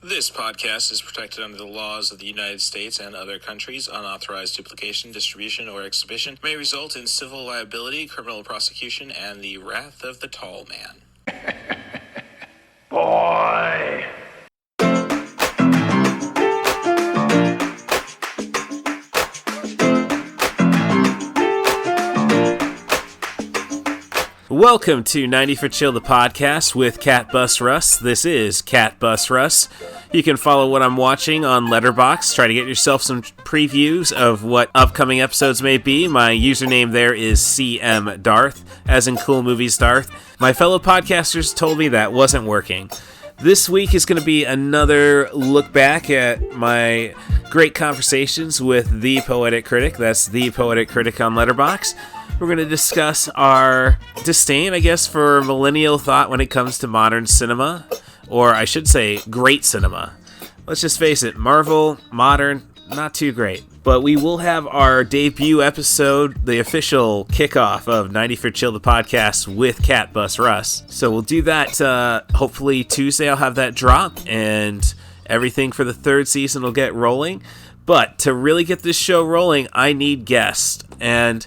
This podcast is protected under the laws of the United States and other countries. Unauthorized duplication, distribution, or exhibition may result in civil liability, criminal prosecution, and the wrath of the tall man. Boy! Welcome to 90 for Chill, the podcast with Cat Bus Russ. This is Cat Bus Russ. You can follow what I'm watching on Letterboxd. Try to get yourself some previews of what upcoming episodes may be. My username there is CM Darth, as in Cool Movies Darth. My fellow podcasters told me that wasn't working. This week is going to be another look back at my great conversations with The Poetic Critic. That's The Poetic Critic on Letterboxd. We're going to discuss our disdain, I guess, for millennial thought when it comes to modern cinema, or I should say great cinema. Let's just face it, Marvel, modern, not too great. But we will have our debut episode, the official kickoff of 90 for Chill, the podcast with Cat Bus Russ. So we'll do that hopefully Tuesday. I'll have that drop, and everything for the third season will get rolling. But to really get this show rolling, I need guests. And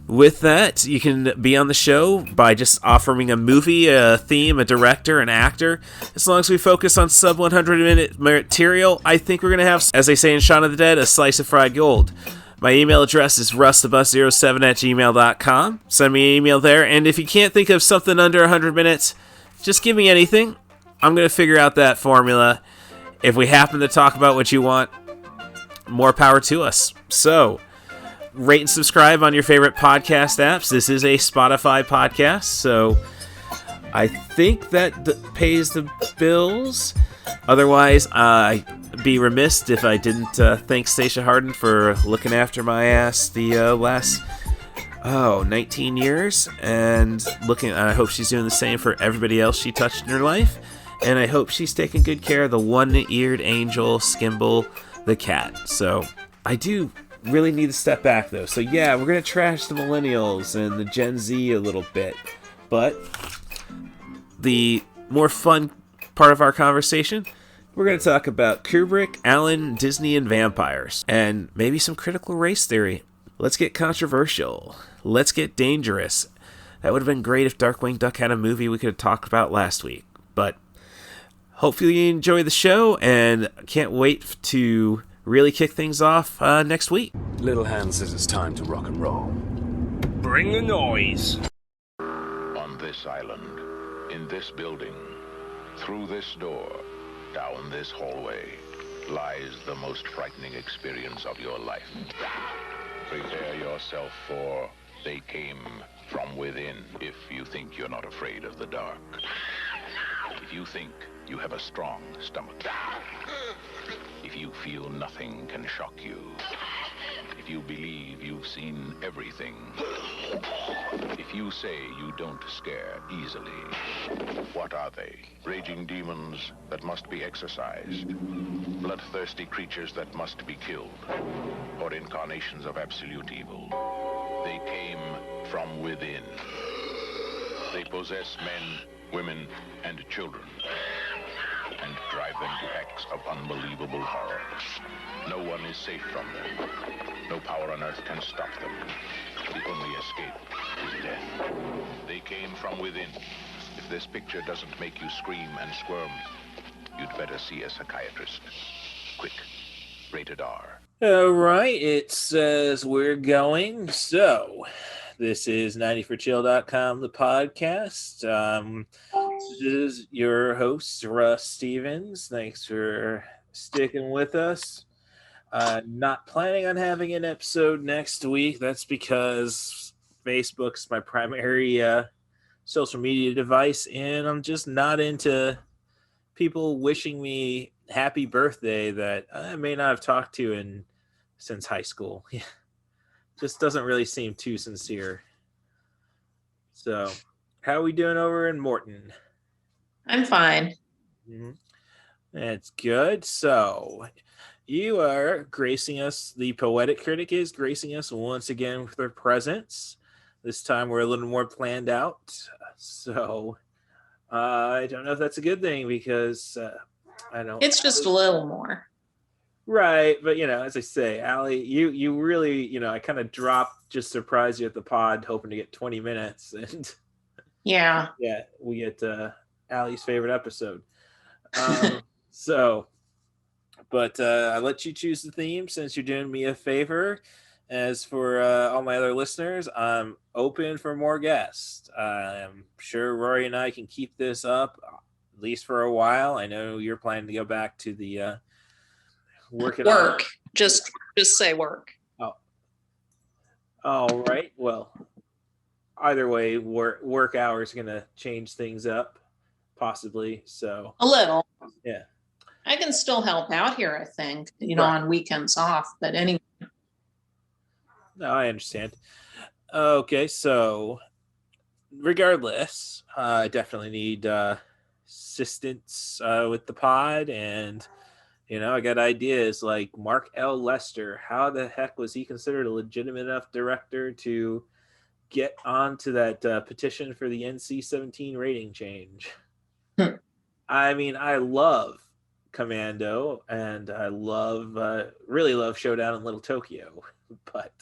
with that, you can be on the show by just offering a movie, a theme, a director, an actor. As long as we focus on sub 100-minute material, I think we're going to have, as they say in Shaun of the Dead, a slice of fried gold. My email address is rustthebus07@gmail.com. Send me an email there, and if you can't think of something under 100 minutes, just give me anything. I'm going to figure out that formula. If we happen to talk about what you want, more power to us. So rate and subscribe on your favorite podcast apps. This is a Spotify podcast, so I think that pays the bills. Otherwise, I'd be remiss if I didn't thank Stacia Harden for looking after my ass the last 19 years, and I hope she's doing the same for everybody else she touched in her life, and I hope she's taking good care of the one-eared angel, Skimble, the cat. So I do really need to step back, though. So yeah, we're going to trash the millennials and the Gen Z a little bit. But the more fun part of our conversation, we're going to talk about Kubrick, Allen, Disney, and vampires. And maybe some critical race theory. Let's get controversial. Let's get dangerous. That would have been great if Darkwing Duck had a movie we could have talked about last week. But hopefully you enjoy the show, and can't wait to really kick things off next week. Little Hand says it's time to rock and roll. Bring the noise. On this island, in this building, through this door, down this hallway, lies the most frightening experience of your life. Prepare yourself for They Came From Within if you think you're not afraid of the dark. If you think you have a strong stomach. If you feel nothing can shock you. If you believe you've seen everything. If you say you don't scare easily. What are they? Raging demons that must be exorcised. Bloodthirsty creatures that must be killed. Or incarnations of absolute evil. They came from within. They possess men, women, and children, and drive them to acts of unbelievable horror. No one is safe from them. No power on earth can stop them. The only escape is death. They came from within. If this picture doesn't make you scream and squirm, you'd better see a psychiatrist. Quick. Rated R. All right, it says we're going. So this is 90forchill.com, the podcast. This is your host, Russ Stevens. Thanks for sticking with us. Not planning on having an episode next week. That's because Facebook's my primary social media device, and I'm just not into people wishing me happy birthday that I may not have talked to since high school. Just doesn't really seem too sincere. So, how are we doing over in Morton? I'm fine. Mm-hmm. That's good. So, you are gracing us, the Poetic Critic is gracing us once again with their presence. This time we're a little more planned out. So, I don't know if that's a good thing because I know. It's just a little more. Right, but as I say, Allie, you really, I kind of dropped, just surprised you at the pod, hoping to get 20 minutes, and Yeah. yeah, we get Allie's favorite episode. So, but I let you choose the theme since you're doing me a favor. As for all my other listeners, I'm open for more guests. I'm sure Rory and I can keep this up at least for a while. I know you're planning to go back to the working on Work. Just say work. Oh. All right. Well, either way, work hours are gonna change things up, possibly. So A little. yeah. I can still help out here, I think, Right. on weekends off. But anyway. No, I understand. Okay, so regardless, I definitely need assistance with the pod, and I got ideas like Mark L. Lester. How the heck was he considered a legitimate enough director to get onto that petition for the NC-17 rating change? I mean, I love Commando, and I really love Showdown in Little Tokyo, but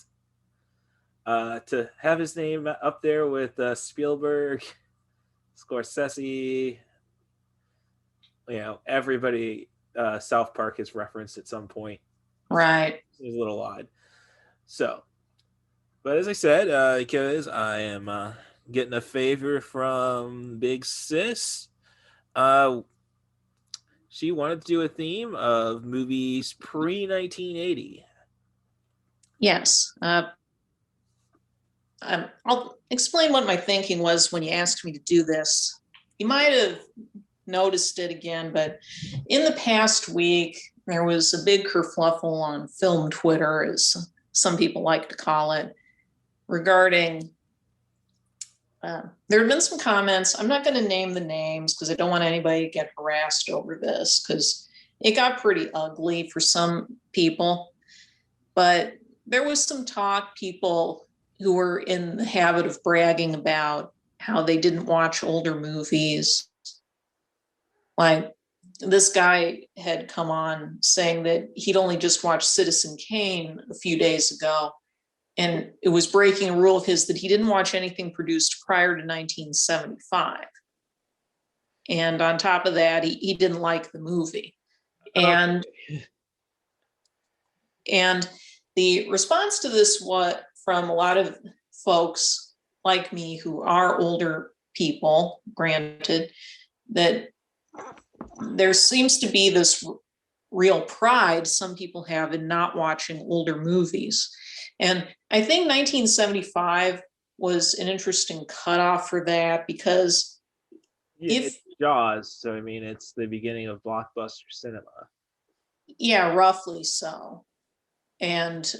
to have his name up there with Spielberg, Scorsese, everybody South Park has referenced at some point. Right. It's a little odd. So, but as I said, because I am getting a favor from Big Sis, she wanted to do a theme of movies pre-1980. Yes. I'll explain what my thinking was when you asked me to do this. You might have noticed it again, but in the past week, there was a big kerfluffle on film Twitter, as some people like to call it, regarding there have been some comments. I'm not going to name the names because I don't want anybody to get harassed over this, because it got pretty ugly for some people. But there was some talk, people who were in the habit of bragging about how they didn't watch older movies. Like, this guy had come on saying that he'd only just watched Citizen Kane a few days ago, and it was breaking a rule of his that he didn't watch anything produced prior to 1975. And on top of that, he didn't like the movie. And the response to this, from a lot of folks like me who are older people, granted, that there seems to be this real pride some people have in not watching older movies. And I think 1975 was an interesting cutoff for that, because It's Jaws, so I mean, it's the beginning of blockbuster cinema. Yeah, roughly so. And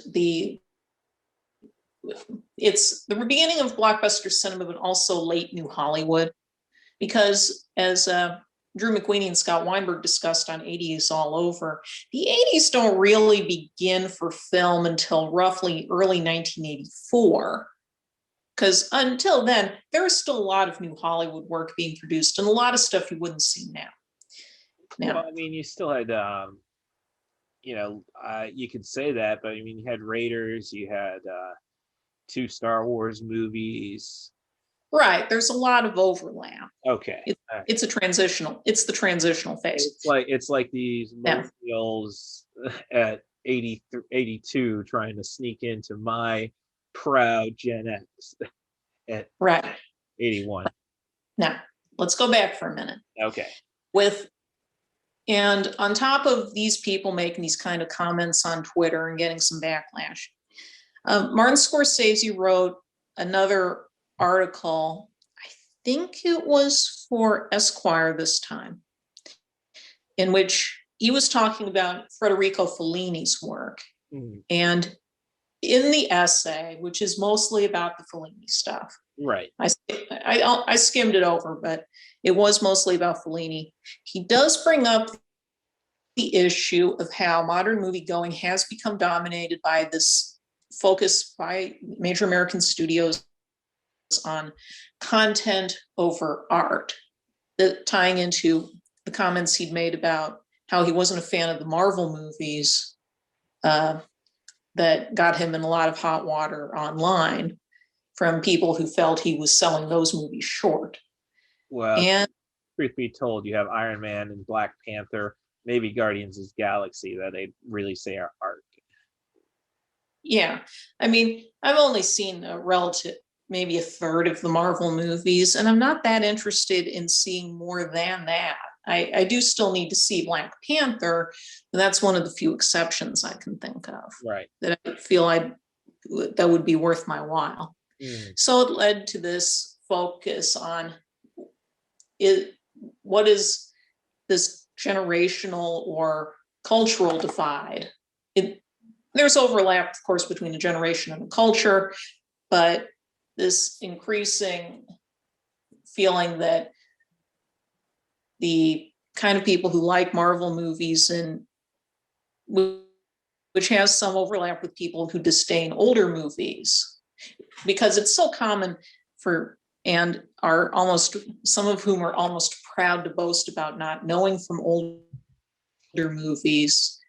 it's the beginning of blockbuster cinema, but also late New Hollywood, because as Drew McWeeny and Scott Weinberg discussed on 80s All Over, the 80s don't really begin for film until roughly early 1984. Because until then, there is still a lot of new Hollywood work being produced and a lot of stuff you wouldn't see now. Well, I mean, you still had, you could say that, but I mean, you had Raiders, you had 2 Star Wars movies. Right. There's a lot of overlap. Okay. It's the transitional phase. It's like these millennials at 82 trying to sneak into my proud Gen X at right 81. Now, let's go back for a minute. Okay. And on top of these people making these kind of comments on Twitter and getting some backlash, Martin Scorsese wrote another article, I think it was for Esquire this time, in which he was talking about Federico Fellini's work. And in the essay, which is mostly about the Fellini stuff, right? I skimmed it over, but it was mostly about Fellini. He does bring up the issue of how modern moviegoing has become dominated by this focus by major American studios on content over art, tying into the comments he'd made about how he wasn't a fan of the Marvel movies, that got him in a lot of hot water online from people who felt he was selling those movies short. Well, And truth be told, you have Iron Man and Black Panther, maybe Guardians of the Galaxy that they really say are art. yeah, I mean, I've only seen maybe a third of the Marvel movies, and I'm not that interested in seeing more than that. I do still need to see Black Panther, and that's one of the few exceptions I can think of Right. that I feel that would be worth my while. So it led to this focus on what is this generational or cultural divide. There's overlap, of course, between the generation and the culture, but this increasing feeling that the kind of people who like Marvel movies and which has some overlap with people who disdain older movies, because it's so common and are almost, some of whom are almost proud to boast about not knowing from older movies,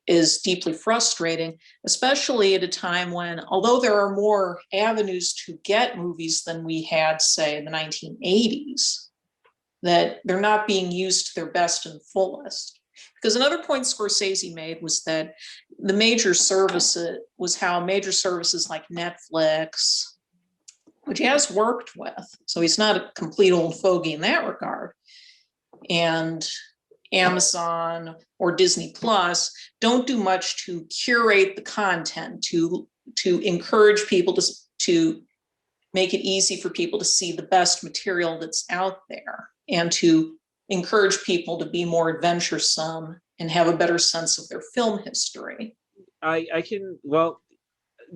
is deeply frustrating, especially at a time when, although there are more avenues to get movies than we had, say, in the 1980s, that they're not being used to their best and fullest. Because another point Scorsese made was that how major services like Netflix, which he has worked with, so he's not a complete old fogey in that regard, and Amazon or Disney Plus don't do much to curate the content, to encourage people to make it easy for people to see the best material that's out there, and to encourage people to be more adventuresome and have a better sense of their film history.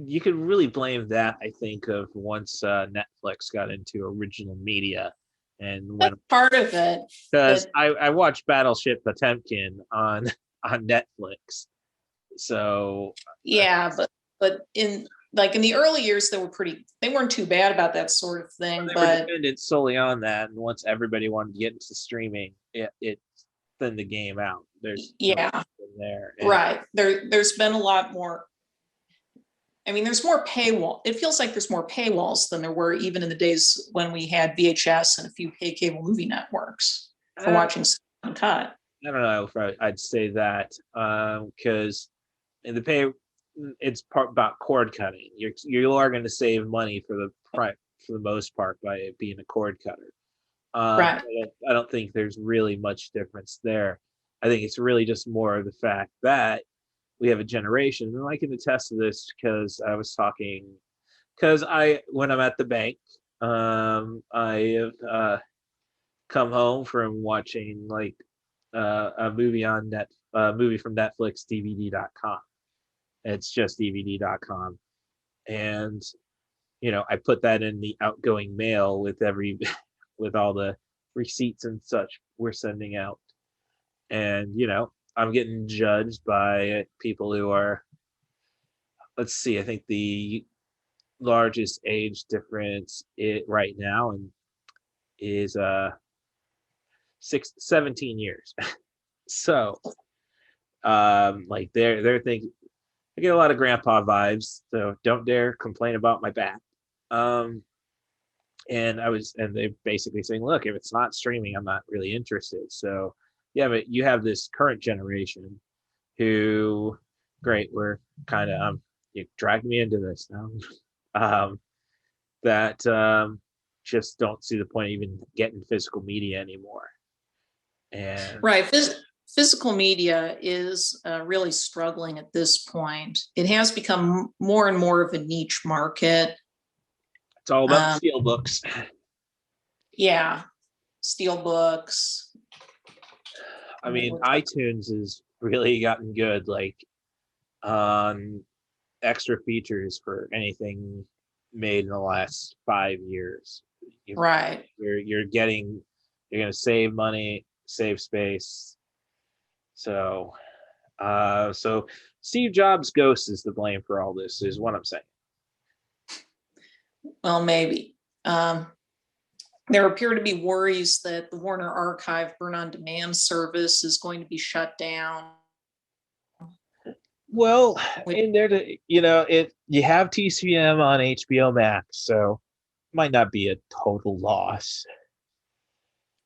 You could really blame that, I think, of once Netflix got into original media and That's part of it. Because I watched Battleship Potemkin on Netflix. So yeah, but in the early years, they weren't too bad about that sort of thing. They but were dependent solely on that, and once everybody wanted to get into streaming, it thinned the game out. There's there. Right. There's been a lot more. I mean, there's more paywall. It feels like there's more paywalls than there were even in the days when we had VHS and a few pay cable movie networks for watching uncut. I don't know if I'd say that, because in the pay, it's about cord cutting. You are going to save money for the most part by being a cord cutter. Right. I don't think there's really much difference there. I think it's really just more of the fact that we have a generation, and I can attest to this because when I'm at the bank, I have come home from watching like a movie from Netflix, DVD.com. It's just DVD.com, and I put that in the outgoing mail with with all the receipts and such we're sending out, and I'm getting judged by people who are, let's see, I think the largest age difference right now is 17 years. So like they're thinking, I get a lot of grandpa vibes, so don't dare complain about my back. And they're basically saying, look, if it's not streaming, I'm not really interested. So yeah, but you have this current generation who, great, we're kind of you dragged me into this now, that just don't see the point of even getting physical media anymore. And right. Physical media is really struggling at this point. It has become more and more of a niche market. It's all about steel books. Yeah, steel books. I mean, iTunes has really gotten good, like on extra features for anything made in the last 5 years. Right. You're going to save money, save space. So Steve Jobs' ghost is to blame for all this, is what I'm saying. Well, maybe. There appear to be worries that the Warner Archive Burn on Demand service is going to be shut down. Well, and there to you have TCM on HBO Max, so it might not be a total loss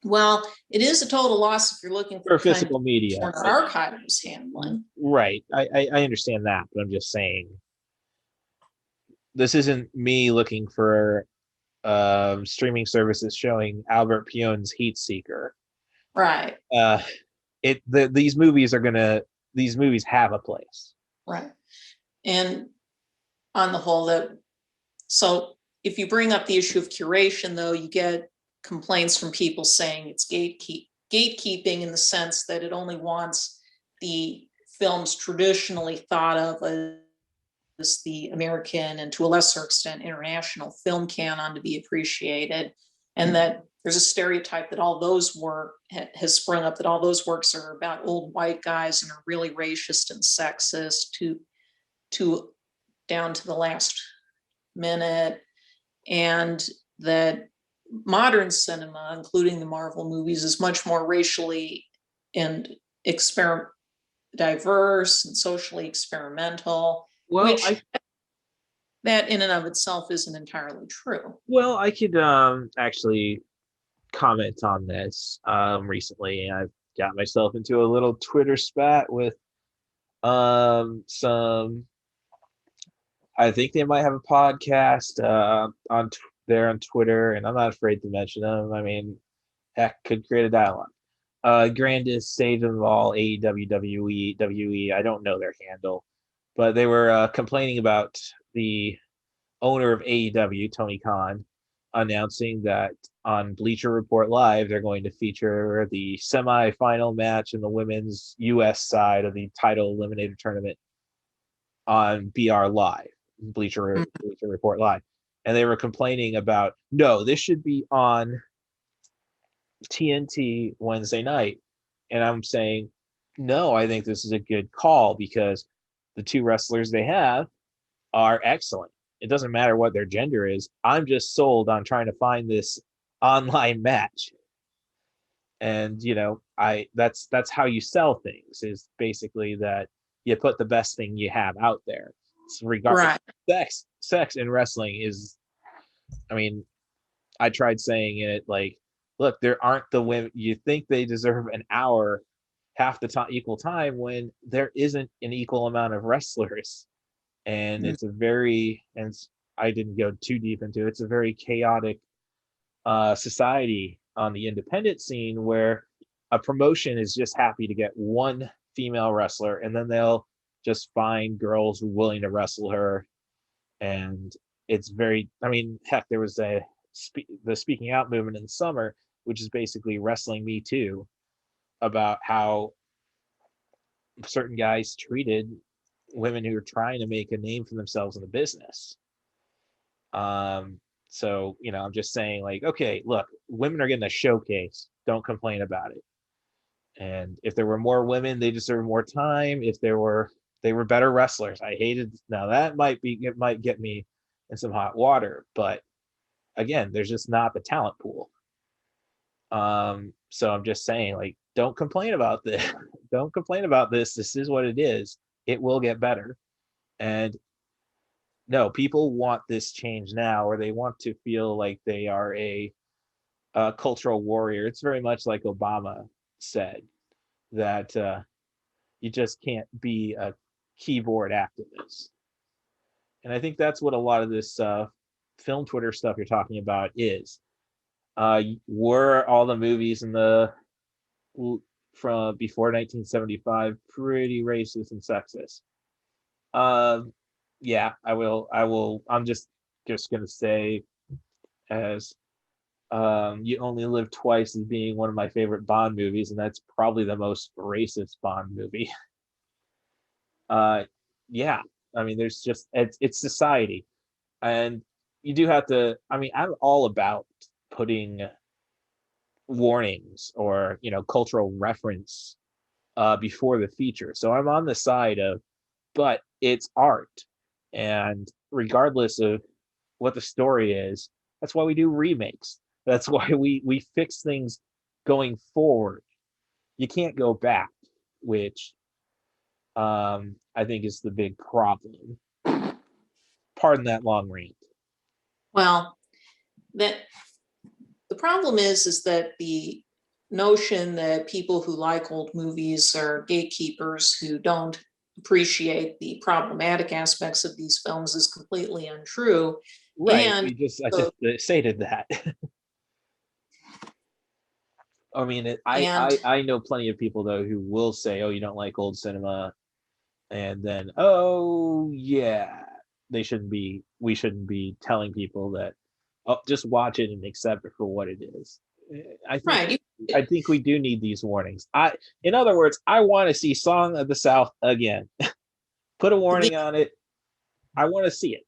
Well, it is a total loss if you're looking for for kind physical of media. Warner Archive was handling. Right. I understand that, but I'm just saying this isn't me looking for streaming services showing Albert Pion's Heat Seeker. Right. These movies have a place. Right. And on the whole, so if you bring up the issue of curation, though, you get complaints from people saying it's gatekeeping in the sense that it only wants the films traditionally thought of as the American and to a lesser extent international film canon to be appreciated, and that there's a stereotype that all those has sprung up, that all those works are about old white guys and are really racist and sexist to down to the last minute, and that modern cinema, including the Marvel movies, is much more racially and diverse and socially experimental. Well, That in and of itself isn't entirely true. Well, I could actually comment on this recently. I've got myself into a little Twitter spat with some. I think they might have a podcast there on Twitter, and I'm not afraid to mention them. I mean, heck, could create a dialogue. Grandest stage of all, AEW, WWE. I don't know their handle, but they were complaining about the owner of AEW, Tony Khan, announcing that on Bleacher Report Live, they're going to feature the semi-final match in the women's U.S. side of the title eliminator tournament on BR Live, Bleacher Report Live. And they were complaining about, no, this should be on TNT Wednesday night. And I'm saying, no, I think this is a good call because the two wrestlers they have are excellent. It doesn't matter what their gender is. I'm just sold on trying to find this online match. And that's how you sell things, is basically that you put the best thing you have out there. So regardless, sex in wrestling is, I mean, I tried saying it like, look, there aren't the women you think they deserve an hour, half the time, equal time, when there isn't an equal amount of wrestlers. And it's I didn't go too deep into it. It's a very chaotic society on the independent scene where a promotion is just happy to get one female wrestler, and then they'll just find girls willing to wrestle her. And it's very, I mean, heck, there was the speaking out movement in the summer, which is basically Wrestling Me Too, about how certain guys treated women who are trying to make a name for themselves in the business. So I'm just saying, like, okay, look, women are getting a showcase. Don't complain about it. And if there were more women, they deserve more time. If they were better wrestlers. Now that might get me in some hot water, but again, there's just not the talent pool. So I'm just saying, like, don't complain about this. Don't complain about this. This is what it is. It will get better. And no, people want this change now, or they want to feel like they are a cultural warrior. It's very much like Obama said, that you just can't be a keyboard activist. And I think that's what a lot of this film Twitter stuff you're talking about is. Were all the movies from before 1975 pretty racist and sexist? Yeah, I will. I'm just gonna say, as You Only Live Twice as being one of my favorite Bond movies, and that's probably the most racist Bond movie. Yeah, I mean, there's just it's society, and you do have to. I mean, I'm all about putting warnings or cultural reference before the feature. So I'm on the side of, but it's art, and regardless of what the story is, that's why we do remakes. That's why we fix things going forward. You can't go back, which I think is the big problem. Pardon that long rant. Well, that the problem is that the notion that people who like old movies are gatekeepers who don't appreciate the problematic aspects of these films is completely untrue. Right. And I so, just stated that. I mean, and I know plenty of people though who will say, "Oh, you don't like old cinema," and then, "Oh, yeah, we shouldn't be telling people that. Oh, just watch it and accept it for what it is." I think right, I think we do need these warnings. In other words, I want to see Song of the South again. Put a warning on it. I want to see it.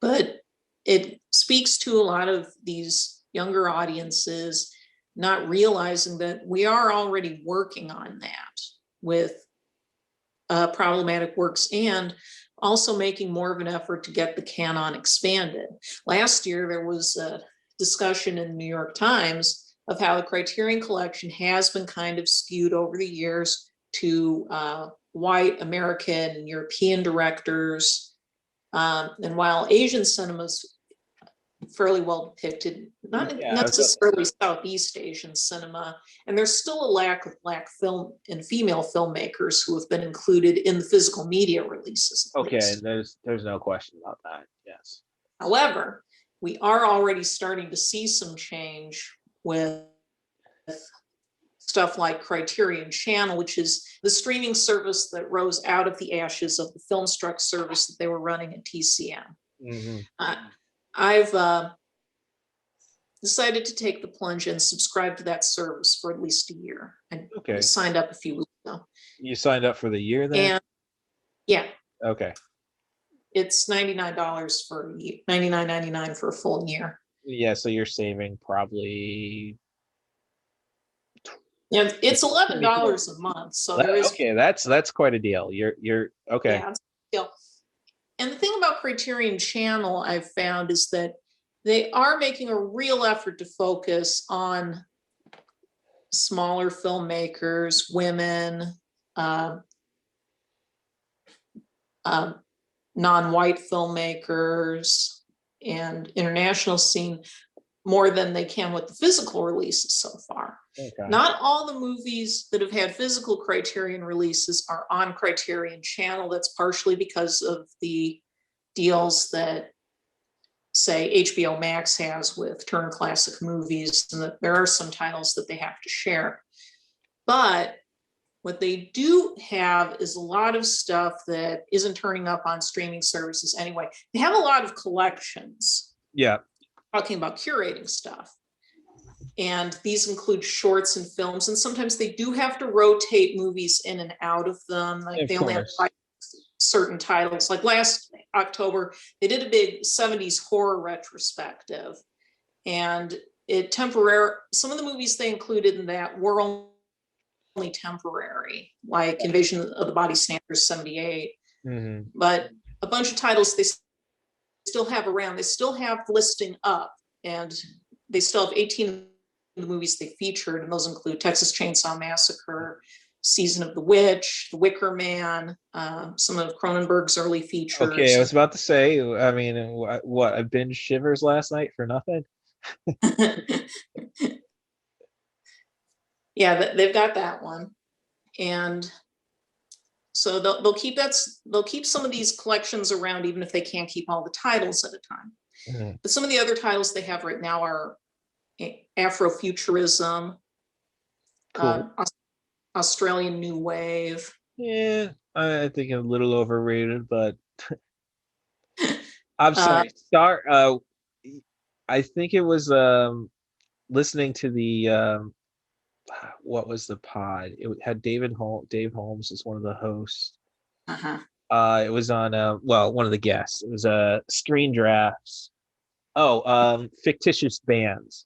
but it speaks to a lot of these younger audiences not realizing that we are already working on that with problematic works, and also making more of an effort to get the canon expanded. Last year, there was a discussion in the New York Times of how the Criterion Collection has been kind of skewed over the years to white American and European directors. And while Asian cinema's fairly well depicted, not Yeah, necessarily Southeast Asian cinema, and there's still a lack of black film and female filmmakers who have been included in the physical media releases. okay. There's no question about that. Yes. However, we are already starting to see some change with stuff like Criterion Channel, which is the streaming service that rose out of the ashes of the Filmstruck service that they were running at TCM. Mm-hmm. I've decided to take the plunge and subscribe to that service for at least a year. I signed up a few weeks ago. You signed up for the year then? And yeah. Okay. It's $99 for a year, $99.99 for a full year. Yeah, so you're saving probably. Yeah, it's $11 a month. So there is. Okay, that's quite a deal. You're okay. Yeah, it's a deal. And the thing about Criterion Channel I've found is that they are making a real effort to focus on smaller filmmakers, women, non-white filmmakers, and international scene more than they can with the physical releases so far. Okay. Not all the movies that have had physical Criterion releases are on Criterion Channel. That's partially because of the deals that, say, HBO Max has with Turner Classic Movies, and that there are some titles that they have to share. But what they do have is a lot of stuff that isn't turning up on streaming services anyway. They have a lot of collections. Yeah. Talking about curating stuff. And these include shorts and films. And sometimes they do have to rotate movies in and out of them. Like they only have certain titles. Like last October, they did a big 70s horror retrospective. And some of the movies they included in that were only temporary, like Invasion of the Body Snatchers 78. Mm-hmm. But a bunch of titles they still have around. They still have listing up, and they still have 18 of the movies they featured, and those include Texas Chainsaw Massacre, Season of the Witch, The Wicker Man, some of Cronenberg's early features. Okay, I was about to say, I mean, what, I binged Shivers last night for nothing? Yeah, they've got that one. And so they'll keep some of these collections around, even if they can't keep all the titles at a time. Mm-hmm. But some of the other titles they have right now are Afrofuturism, cool. Australian New Wave. Yeah, I think a little overrated, but I'm sorry. I think it was listening to the what was the pod? It had Dave Holmes as one of the hosts. It was on one of the guests. It was Screen Drafts. Fictitious Bands.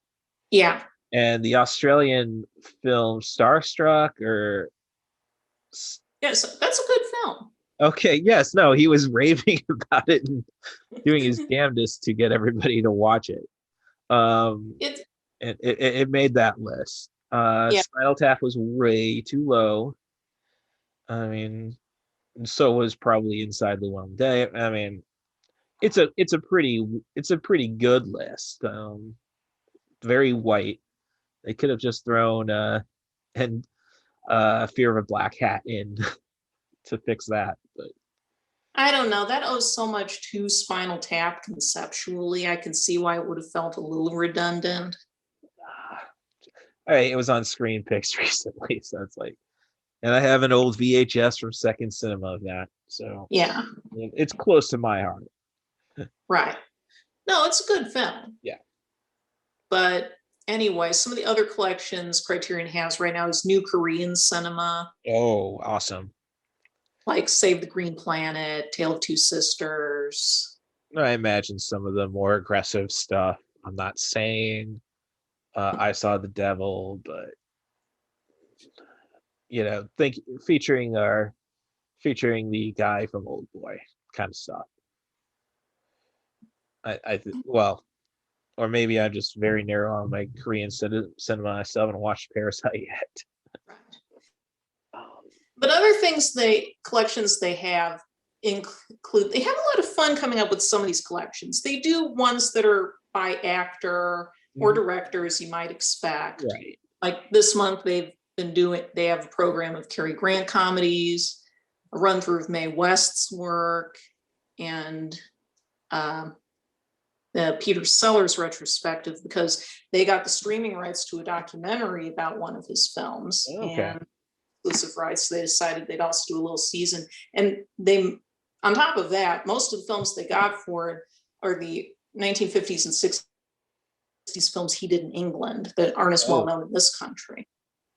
Yeah. And the Australian film Starstruck, or yes, that's a good film. Okay, yes, no, he was raving about it and doing his damnedest to get everybody to watch it. It And it made that list. yeah. Spinal Tap was way too low. I mean, so was probably Inside Llewellyn Day. I mean, it's a pretty good list. Very white. They could have just thrown and Fear of a Black Hat in to fix that. But I don't know. That owes so much to Spinal Tap conceptually. I can see why it would have felt a little redundant. all right, it was on Screen Picks recently, so it's like, and I have an old VHS from Second Cinema of that, so Yeah, it's close to my heart. right. No, it's a good film. Yeah. But anyway, some of the other collections Criterion has right now is new Korean cinema, Oh, awesome. like Save the Green Planet, Tale of Two Sisters. I imagine some of the more aggressive stuff. I'm not saying I Saw the Devil, but think featuring the guy from Old Boy kind of stuff. Well, or maybe I'm just very narrow on my Korean cinema. I still haven't watched Parasite yet. But other things collections they have include, they have a lot of fun coming up with some of these collections. They do ones that are by actor or director, as you might expect. Right. Like this month, they have a program of Cary Grant comedies, a run through of Mae West's work, and the Peter Sellers retrospective, because they got the streaming rights to a documentary about one of his films. Okay. And exclusive rights, so they decided they'd also do a little season. And they, on top of that, most of the films they got for it are the 1950s and 60s films he did in England that aren't as well known in this country.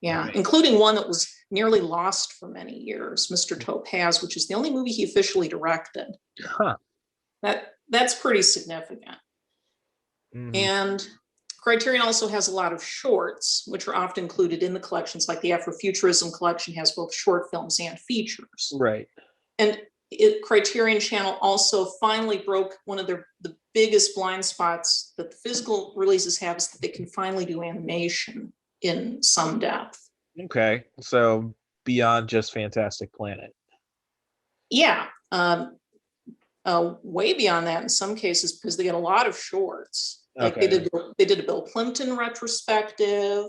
Yeah, Right. including one that was nearly lost for many years, Mr. Topaz, which is the only movie he officially directed. Huh. That's pretty significant. And Criterion also has a lot of shorts, which are often included in the collections, like the Afrofuturism collection has both short films and features. Right. And Criterion Channel also finally broke one of the biggest blind spots that the physical releases have, is that they can finally do animation in some depth. Okay. So beyond just Fantastic Planet. Yeah. Way beyond that in some cases, because they get a lot of shorts. Like they did a Bill Plimpton retrospective,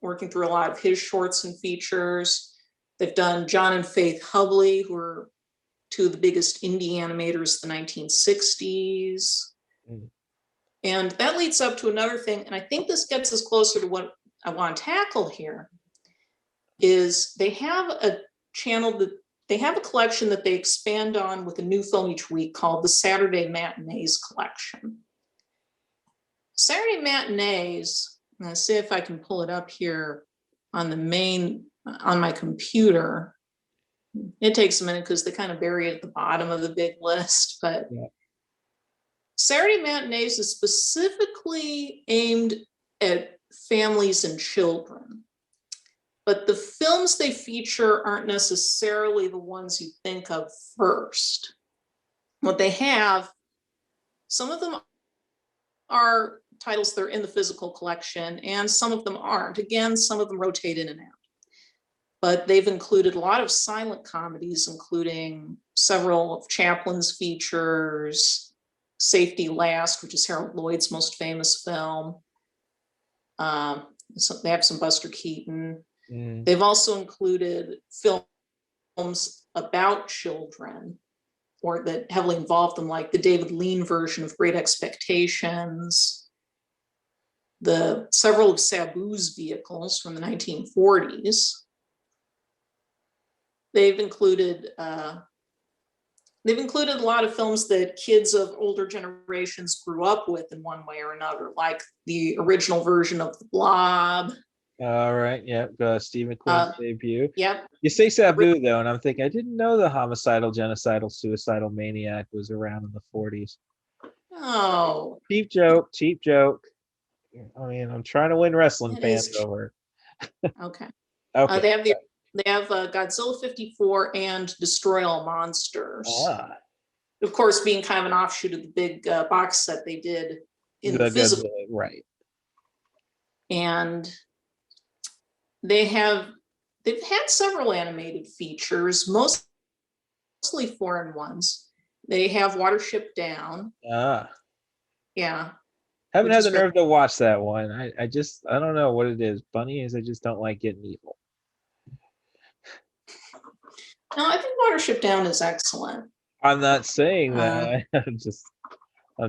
working through a lot of his shorts and features. They've done John and Faith Hubley, who are two of the biggest indie animators of the 1960s. And that leads up to another thing, and I think this gets us closer to what I want to tackle here, is they have a collection that they expand on with a new film each week called the Saturday Matinees Collection. Saturday Matinees, let's see if I can pull it up here on my computer. It takes a minute because they kind of bury it at the bottom of the big list, but Saturday Matinees is specifically aimed at families and children. But the films they feature aren't necessarily the ones you think of first. What they have, some of them are titles that are in the physical collection, and some of them aren't. Again, some of them rotate in and out. But they've included a lot of silent comedies, including several of Chaplin's features, Safety Last, which is Harold Lloyd's most famous film. So they have some Buster Keaton. They've also included films about children, or that heavily involve them, like the David Lean version of Great Expectations, several of Sabu's vehicles from the 1940s. They've included a lot of films that kids of older generations grew up with in one way or another, like the original version of The Blob. All right. Yep. Stephen Quinn's debut. Yep. You say Sabu though, and I'm thinking I didn't know the homicidal, genocidal, suicidal maniac was around in the 40s. Oh. Cheap joke. Cheap joke. I mean, I'm trying to win wrestling fans over. Okay. Okay. They have Godzilla 54 and Destroy All Monsters. Ah, Of course, being kind of an offshoot of the big box set they did in the physical. Godzilla, right. And they've had several animated features, mostly foreign ones. They have Watership Down. Ah, Yeah. haven't Which had is the nerve to watch that one. I don't know what it is. Bunnies, I just don't like getting evil. No, I think Watership Down is excellent. I'm not saying that. I'm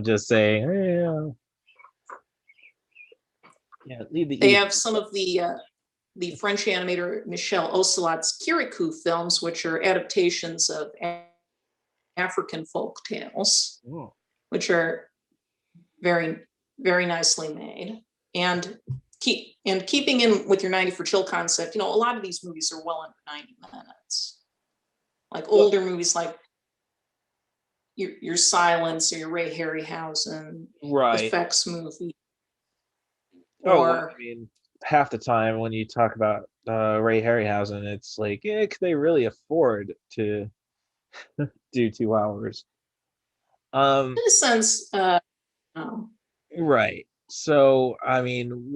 just saying. Yeah, leave the They evil. have some of the French animator Michel Ocelot's Kirikou films, which are adaptations of African folk tales, Oh, which are very, very nicely made. And keeping in with your 90 for chill concept, a lot of these movies are well under 90 minutes. Like older movies like your Silence or your Ray Harryhausen right. effects movie. Oh, well, Or I mean, half the time when you talk about Ray Harryhausen, it's like, could they really afford to do 2 hours? in a sense, no. Right. So, I mean,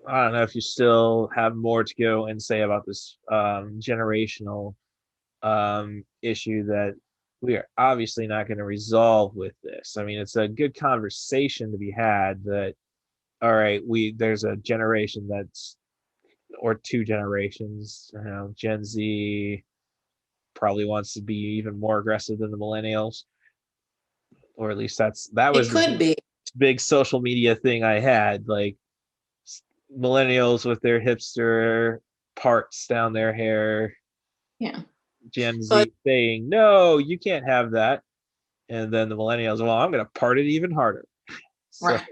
I don't know if you still have more to go and say about this generational issue that we are obviously not going to resolve with this. I mean, it's a good conversation to be had that, all right, there's a generation or 2 generations, Gen Z probably wants to be even more aggressive than the millennials, or at least that It was the could be. big social media thing I had, like millennials with their hipster parts down their hair, Yeah. Gen But Z saying, no, you can't have that. And then the millennials, well, I'm going to part it even harder. So right.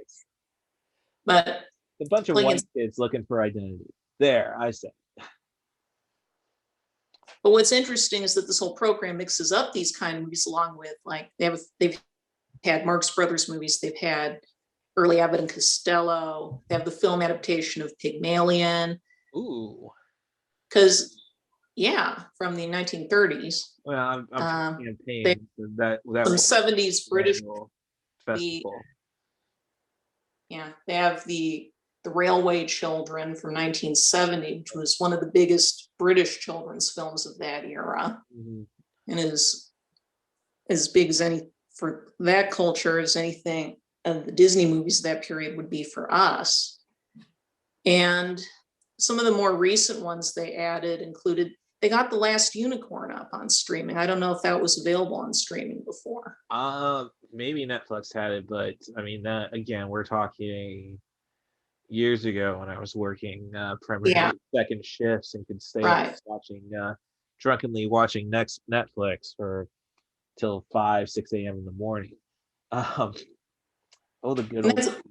But a bunch of like white kids looking for identity. There, I say. But what's interesting is that this whole program mixes up these kind of movies along with like they've had Marx Brothers movies, they've had early Abbott and Costello, they have the film adaptation of Pygmalion. Ooh. Because from the 1930s. Well, I'm They campaigning that some 70s British festival. They have the Railway Children from 1970, which was one of the biggest British children's films of that era, and is as big as any for that culture as anything of the Disney movies of that period would be for us. And some of the more recent ones they added included, they got The Last Unicorn up on streaming. I don't know if that was available on streaming before. Maybe Netflix had it, but I mean, that again, we're talking years ago when I was working primarily second shifts and could stay up drunkenly watching Netflix for till 5-6 a.m. in the morning. The good old.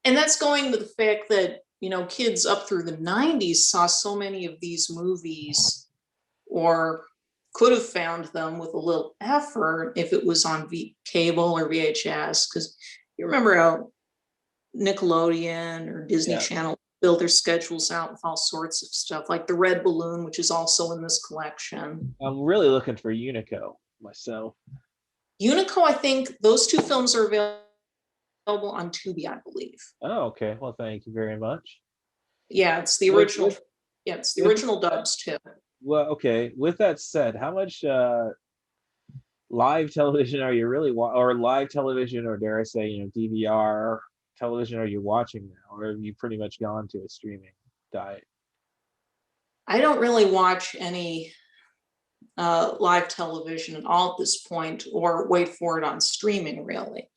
And that's going to the fact that kids up through the 90s saw so many of these movies, or could have found them with a little effort if it was on cable or VHS. Because you remember how Nickelodeon or Disney Channel build their schedules out with all sorts of stuff, like The Red Balloon, which is also in this collection. I'm really looking for Unico myself. Unico, I think those 2 films are available on Tubi, I believe. Oh, okay. Well, thank you very much. Yeah, it's the original. It's the original dubs too. Well, okay. With that said, how much live television are you really or live television, or dare I say, DVR television are you watching now, or have you pretty much gone to a streaming diet? I don't really watch any live television at all at this point, or wait for it on streaming, really.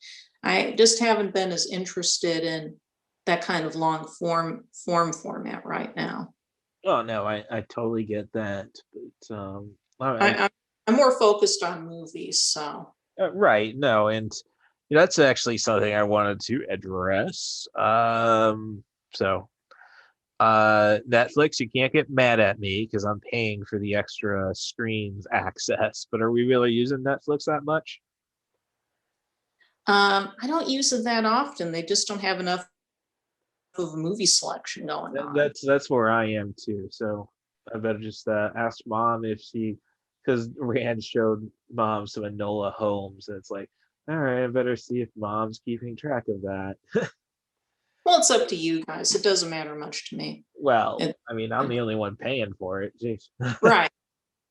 I just haven't been as interested in that kind of long format right now. Oh no, I totally get that, but I'm more focused on movies, so. Right, no, and that's actually something I wanted to address. So Netflix, you can't get mad at me because I'm paying for the extra screens access, but are we really using Netflix that much? I don't use it that often. They just don't have enough of a movie selection going on. That's where I am too. So I better just ask mom if she, because Rand showed mom some Enola Holmes, and it's like, all right, I better see if mom's keeping track of that. Well, it's up to you guys. It doesn't matter much to me. Well, It, I mean, I'm the only one paying for it. Jeez. right.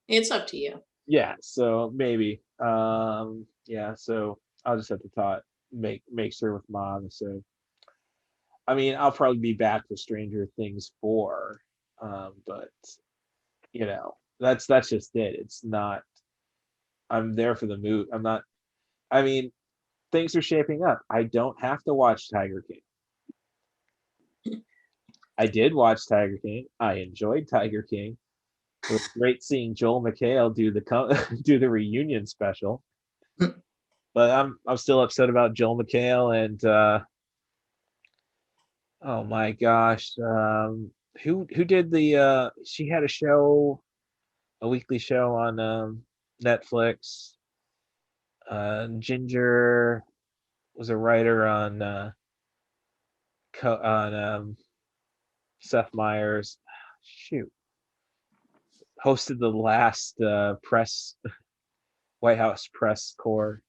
It's up to you. Yeah, so maybe. Yeah, so I'll just have to talk, make sure with mom. So, I mean, I'll probably be back for Stranger Things 4, but that's just it. It's not. I'm there for the mood. I'm not. I mean, things are shaping up. I don't have to watch Tiger King. I did watch Tiger King. I enjoyed Tiger King. It was great seeing Joel McHale do the do the reunion special. But I'm still upset about Joel McHale and oh my gosh, who did the she had a show, a weekly show on Netflix. Ginger was a writer on on Seth Meyers. Shoot, hosted the last press White House press corps.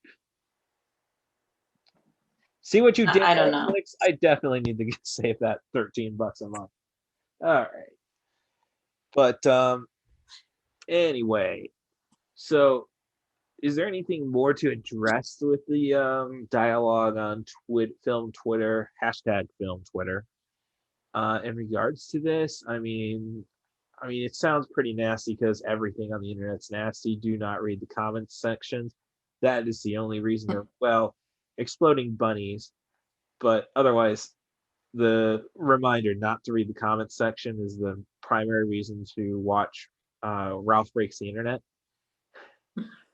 See what you did, I don't know. Netflix. I definitely need to save that $13 a month. All right, but anyway, so is there anything more to address with the dialogue on film Twitter, hashtag film Twitter, in regards to this? I mean, it sounds pretty nasty because everything on the internet's nasty. Do not read the comments sections. That is the only reason they're, well, exploding bunnies, but otherwise, the reminder not to read the comments section is the primary reason to watch Ralph Breaks the Internet.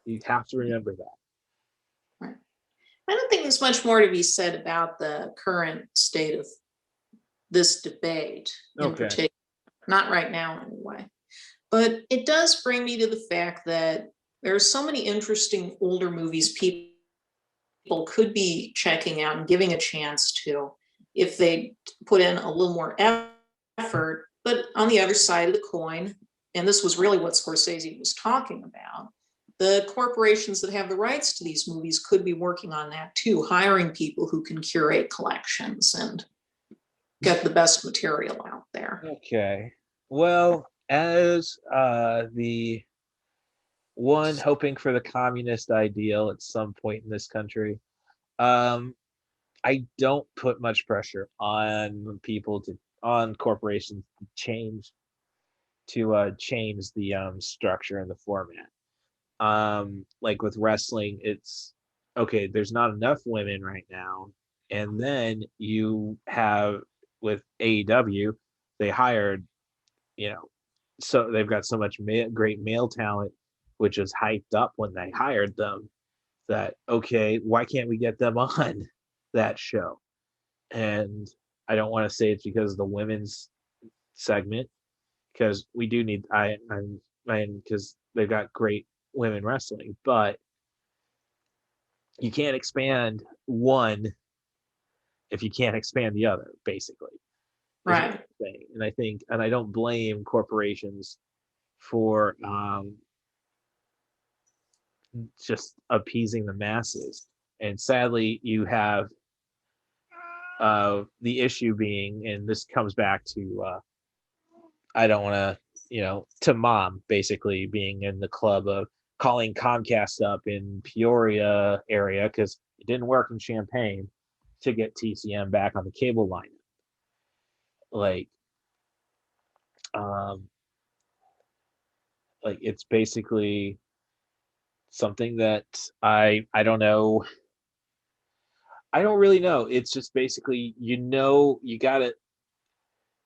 You have to remember that. Right. I don't think there's much more to be said about the current state of this debate in Okay. particular. Not right now, anyway. But it does bring me to the fact that there are so many interesting older movies people could be checking out and giving a chance to if they put in a little more effort. But on the other side of the coin, and this was really what Scorsese was talking about, the corporations that have the rights to these movies could be working on that too, hiring people who can curate collections and get the best material out there. Okay. Well, as the one hoping for the communist ideal at some point in this country, um, I don't put much pressure on on corporations to change the structure and the format. Like with wrestling, it's okay, there's not enough women right now. And then you have with AEW, they hired, you know, so they've got so much great male talent, which is hyped up when they hired them, that okay, why can't we get them on that show? And I don't want to say it's because of the women's segment, because we do need because they've got great women wrestling, but you can't expand one if you can't expand the other, basically. Right. And I think, and I don't blame corporations for just appeasing the masses. And sadly, you have the issue being, and this comes back to I don't want to, to mom basically being in the club of calling Comcast up in Peoria area because it didn't work in Champaign to get TCM back on the cable line. Like, um, like it's basically something that I don't know. I don't really know. It's just basically, you gotta,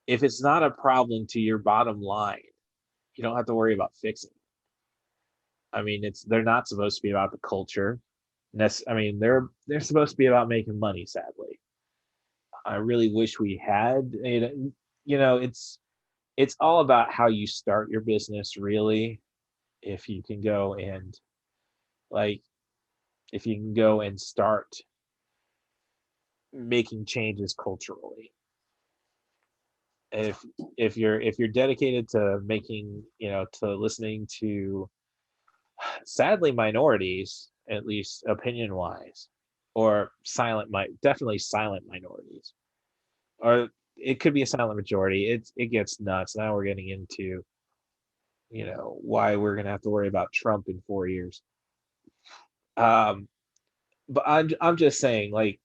if it's not a problem to your bottom line, you don't have to worry about fixing it. I mean, they're not supposed to be about the culture. I mean, they're supposed to be about making money. Sadly, I really wish we had. It's all about how you start your business. Really, if you can go and like, if you can go and start making changes culturally. if you're dedicated to making, to listening to, sadly, minorities, at least opinion wise, or definitely silent minorities, or it could be a silent majority. It gets nuts. Now we're getting into, why we're gonna have to worry about Trump in 4 years. Um, but I'm just saying, like,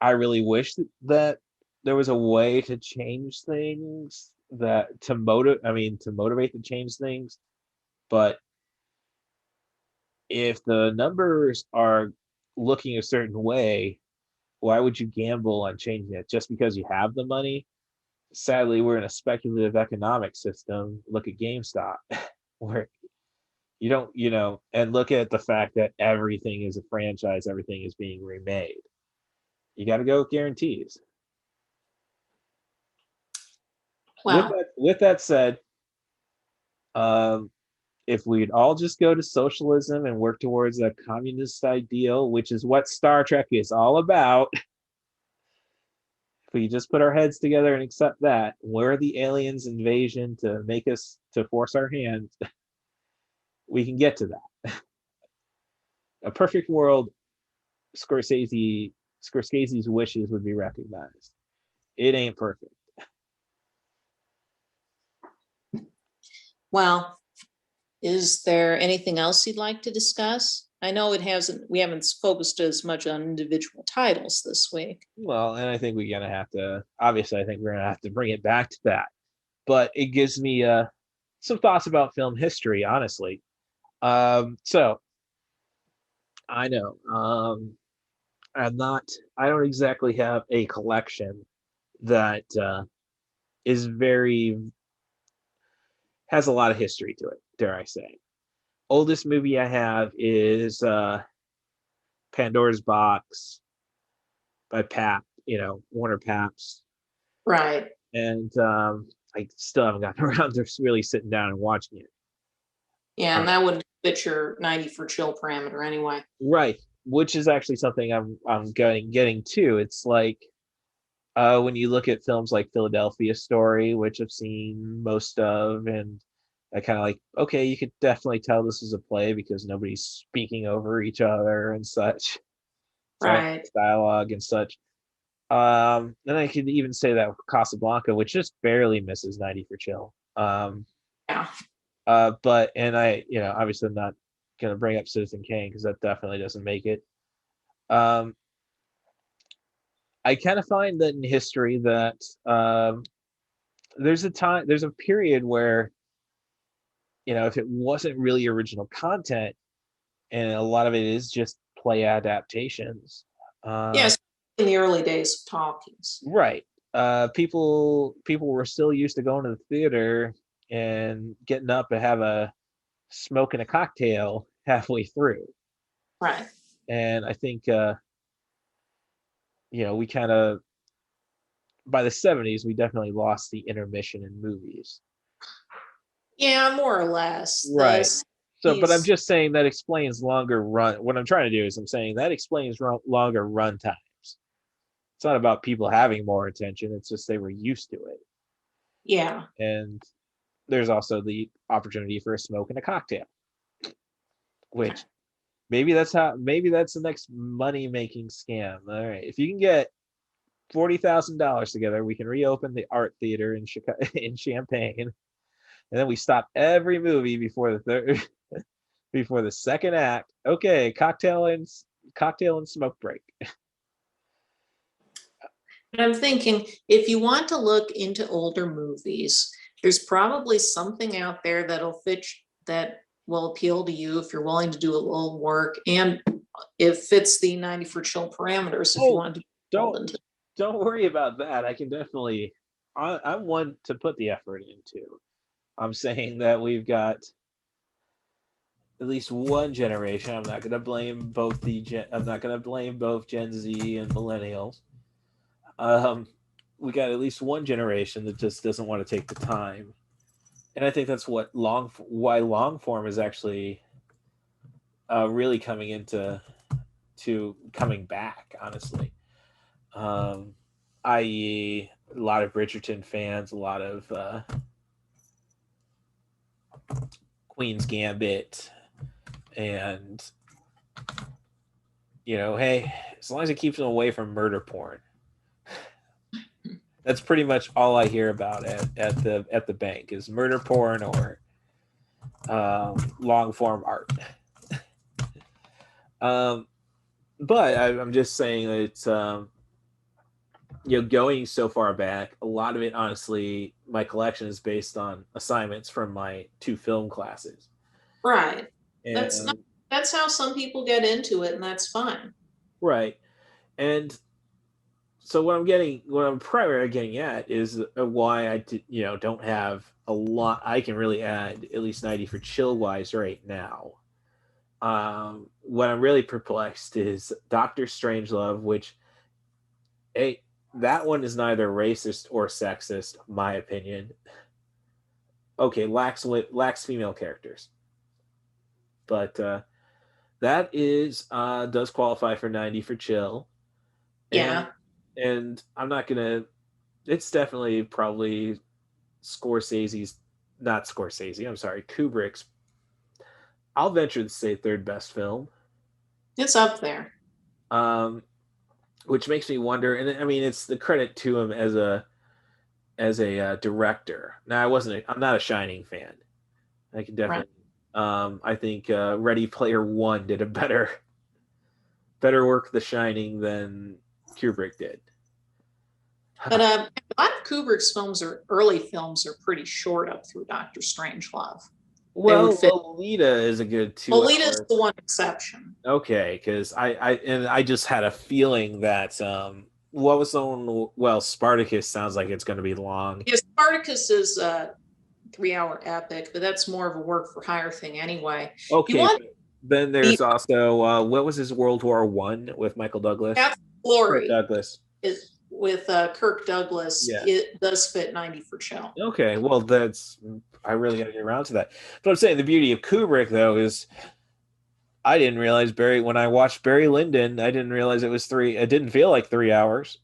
I really wish that there was a way to change things, to motivate to change things. But if the numbers are looking a certain way, why would you gamble on changing it just because you have the money? Sadly, we're in a speculative economic system. Look at GameStop, where you don't, and look at the fact that everything is a franchise, everything is being remade. You got to go with guarantees. Well, With that said, um, if we'd all just go to socialism and work towards a communist ideal, which is what Star Trek is all about, if we just put our heads together and accept that, we're the aliens' invasion to force our hand, we can get to that. A perfect world, Scorsese's wishes would be recognized. It ain't perfect. well, is there anything else you'd like to discuss? I know we haven't focused as much on individual titles this week. Well, and I think we're gonna have to. Obviously, I think we're gonna have to bring it back to that. But it gives me some thoughts about film history, honestly. So I know I'm not. I don't exactly have a collection that is very has a lot of history to it. Dare I say? Oldest movie I have is Pandora's Box by Warner Paps, Right. and I still haven't gotten around to really sitting down and watching it. Yeah, and that wouldn't fit your 90 for chill parameter anyway. Right, which is actually something I'm getting to. It's like when you look at films like Philadelphia Story, which I've seen most of, and I kind of like, okay, you could definitely tell this is a play because nobody's speaking over each other and such. It's all Right. dialogue and such. Then I could even say that with Casablanca, which just barely misses 90 for chill. Yeah. But obviously I'm not gonna bring up Citizen Kane because that definitely doesn't make it. Um, I kind of find that in history that there's a period where if it wasn't really original content, and a lot of it is just play adaptations. Yes, in the early days of talkies. Right. People were still used to going to the theater and getting up and have a smoking a cocktail halfway through. Right. And I think we kind of by the 70s we definitely lost the intermission in movies. Yeah, more or less. Right. So, but I'm He's just saying that explains longer run. What I'm trying to do is I'm saying that explains longer run times. It's not about people having more attention. It's just they were used to it. Yeah. And there's also the opportunity for a smoke and a cocktail, which maybe that's the next money making scam. All right, if you can get $40,000 together, we can reopen the art theater in Chicago, in Champaign, and then we stop every movie before the third, before the second act. Okay, cocktail and smoke break. But I'm thinking if you want to look into older movies, there's probably something out there that will appeal to you if you're willing to do a little work and it fits the 90 for chill parameters if you want to don't don't worry about that. I can definitely. I'm one to put the effort into. I'm saying that we've got at least one generation. I'm not going to blame I'm not going to blame both Gen Z and millennials. We got at least one generation that just doesn't want to take the time, and I think that's why long form is actually really coming back. Honestly, i.e., a lot of Bridgerton fans, a lot of Queen's Gambit, and hey, as long as it keeps them away from murder porn. That's pretty much all I hear about at the bank is murder porn or long form art. But I'm just saying that it's going so far back. A lot of it, honestly, my collection is based on assignments from my 2 film classes. Right. And, That's how some people get into it, and that's fine. Right. And so what I'm primarily getting at is why I don't have a lot. I can really add at least 90 for chill wise right now. What I'm really perplexed is Doctor Strangelove, which that one is neither racist or sexist, my opinion. Okay, lacks female characters, but that is does qualify for 90 for chill. Yeah. And I'm not gonna. It's definitely probably not Scorsese. I'm sorry, Kubrick's. I'll venture to say 3rd best film. It's up there. Which makes me wonder, and I mean, it's the credit to him as a director. Now, I'm not a Shining fan. I can definitely. Right. I think Ready Player One did a better work The Shining than Kubrick did. But a lot of Kubrick's early films are pretty short up through Doctor Strangelove. Well, Lolita is a good 2 hours. Lolita's the one exception. Okay, because I just had a feeling that what was the one? Well, Spartacus sounds like it's going to be long. Yeah, Spartacus is a 3-hour epic, but that's more of a work for hire thing anyway. Okay, then there's also what was his World War I with Michael Douglas? That's Glory. Kirk Douglas. With Kirk Douglas, yeah. It does fit 90 for chill. Okay, well, I really got to get around to that. But I'm saying the beauty of Kubrick, though, is I didn't realize when I watched Barry Lyndon, I didn't realize it didn't feel like 3 hours.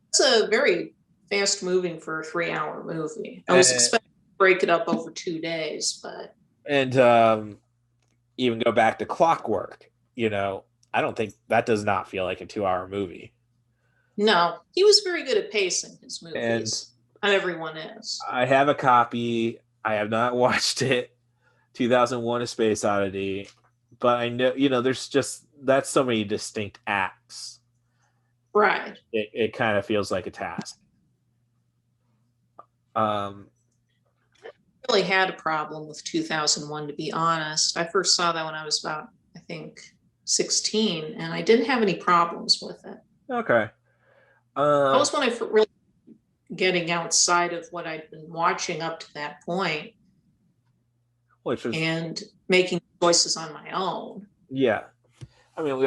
It's a very fast moving for a 3-hour movie. I was expecting to break it up over 2 days, but. And even go back to Clockwork, I don't think that does not feel like a 2-hour movie. No, he was very good at pacing his movies. Not everyone is. I have a copy. I have not watched it. 2001: A Space Odyssey, but I know, there's that's so many distinct acts. Right. It kind of feels like a task. I really had a problem with 2001, to be honest. I first saw that when I was about, I think, 16, and I didn't have any problems with it. Okay. That was when I really getting outside of what I'd been watching up to that point, and making choices on my own. Yeah, I mean,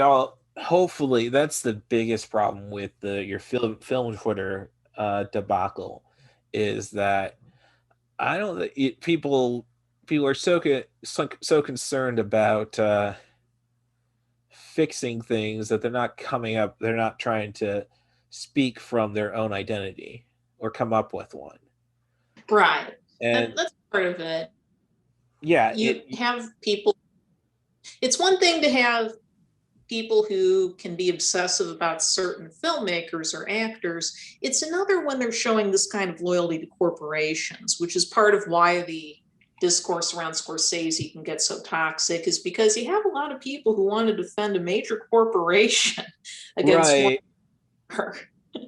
hopefully that's the biggest problem with your film Twitter debacle, is that people are so concerned about fixing things that they're not trying to speak from their own identity or come up with one. Right. And that's part of it. Yeah. Have people. It's one thing to have people who can be obsessive about certain filmmakers or actors. It's another when they're showing this kind of loyalty to corporations, which is part of why the discourse around Scorsese can get so toxic, is because you have a lot of people who want to defend a major corporation against right.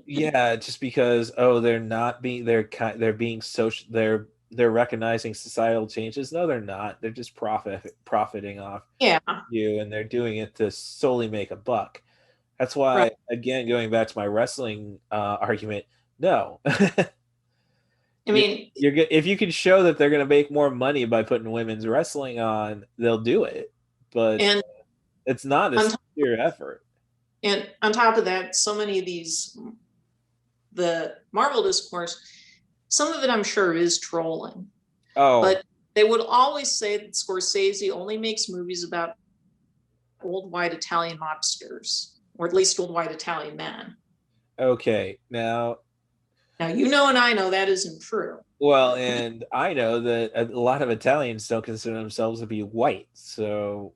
Yeah, just because they're being social, they're recognizing societal changes. No, they're not. They're just profiting off you, and they're doing it to solely make a buck. That's why, again, going back to my wrestling argument, no. I mean, if you can show that they're going to make more money by putting women's wrestling on, they'll do it. But it's not a sincere effort. And on top of that, so many of the Marvel discourse, some of it I'm sure is trolling. Oh. But they would always say that Scorsese only makes movies about old white Italian mobsters, or at least old white Italian men. Okay, now. Now, you know, and I know that isn't true. Well, and I know that a lot of Italians don't consider themselves to be white. So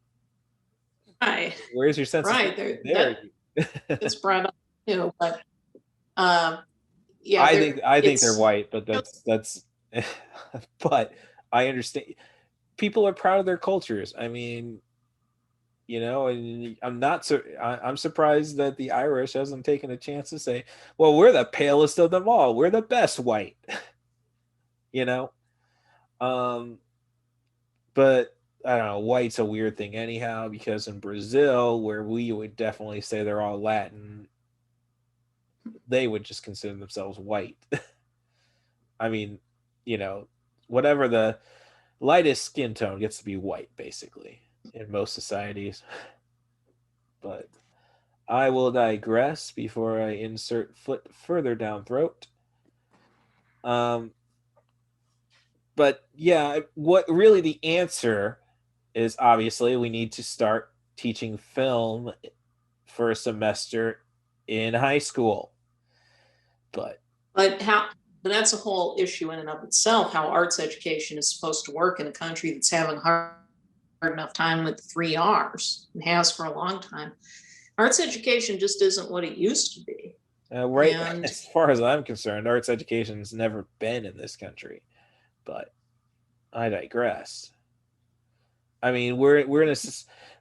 Right, where's your right. sensitivity there? That's brought up too, but um, yeah, I think they're it's white, but that's but I understand people are proud of their cultures. I mean, and I'm surprised that the Irish hasn't taken a chance to say, well, we're the palest of them all. We're the best white. you know? Um but I don't know, white's a weird thing anyhow, because in Brazil, where we would definitely say they're all Latin, they would just consider themselves white. I mean, whatever the lightest skin tone gets to be white, basically, in most societies. But I will digress before I insert foot further down throat. Um, but yeah, what really the answer is, obviously we need to start teaching film for a semester in high school. But but how but that's a whole issue in and of itself, how arts education is supposed to work in a country that's having hard enough time with the 3 R's and has for a long time. Arts education just isn't what it used to be. right, And as far as I'm concerned, arts education has never been in this country. But I digress. I mean, we're in a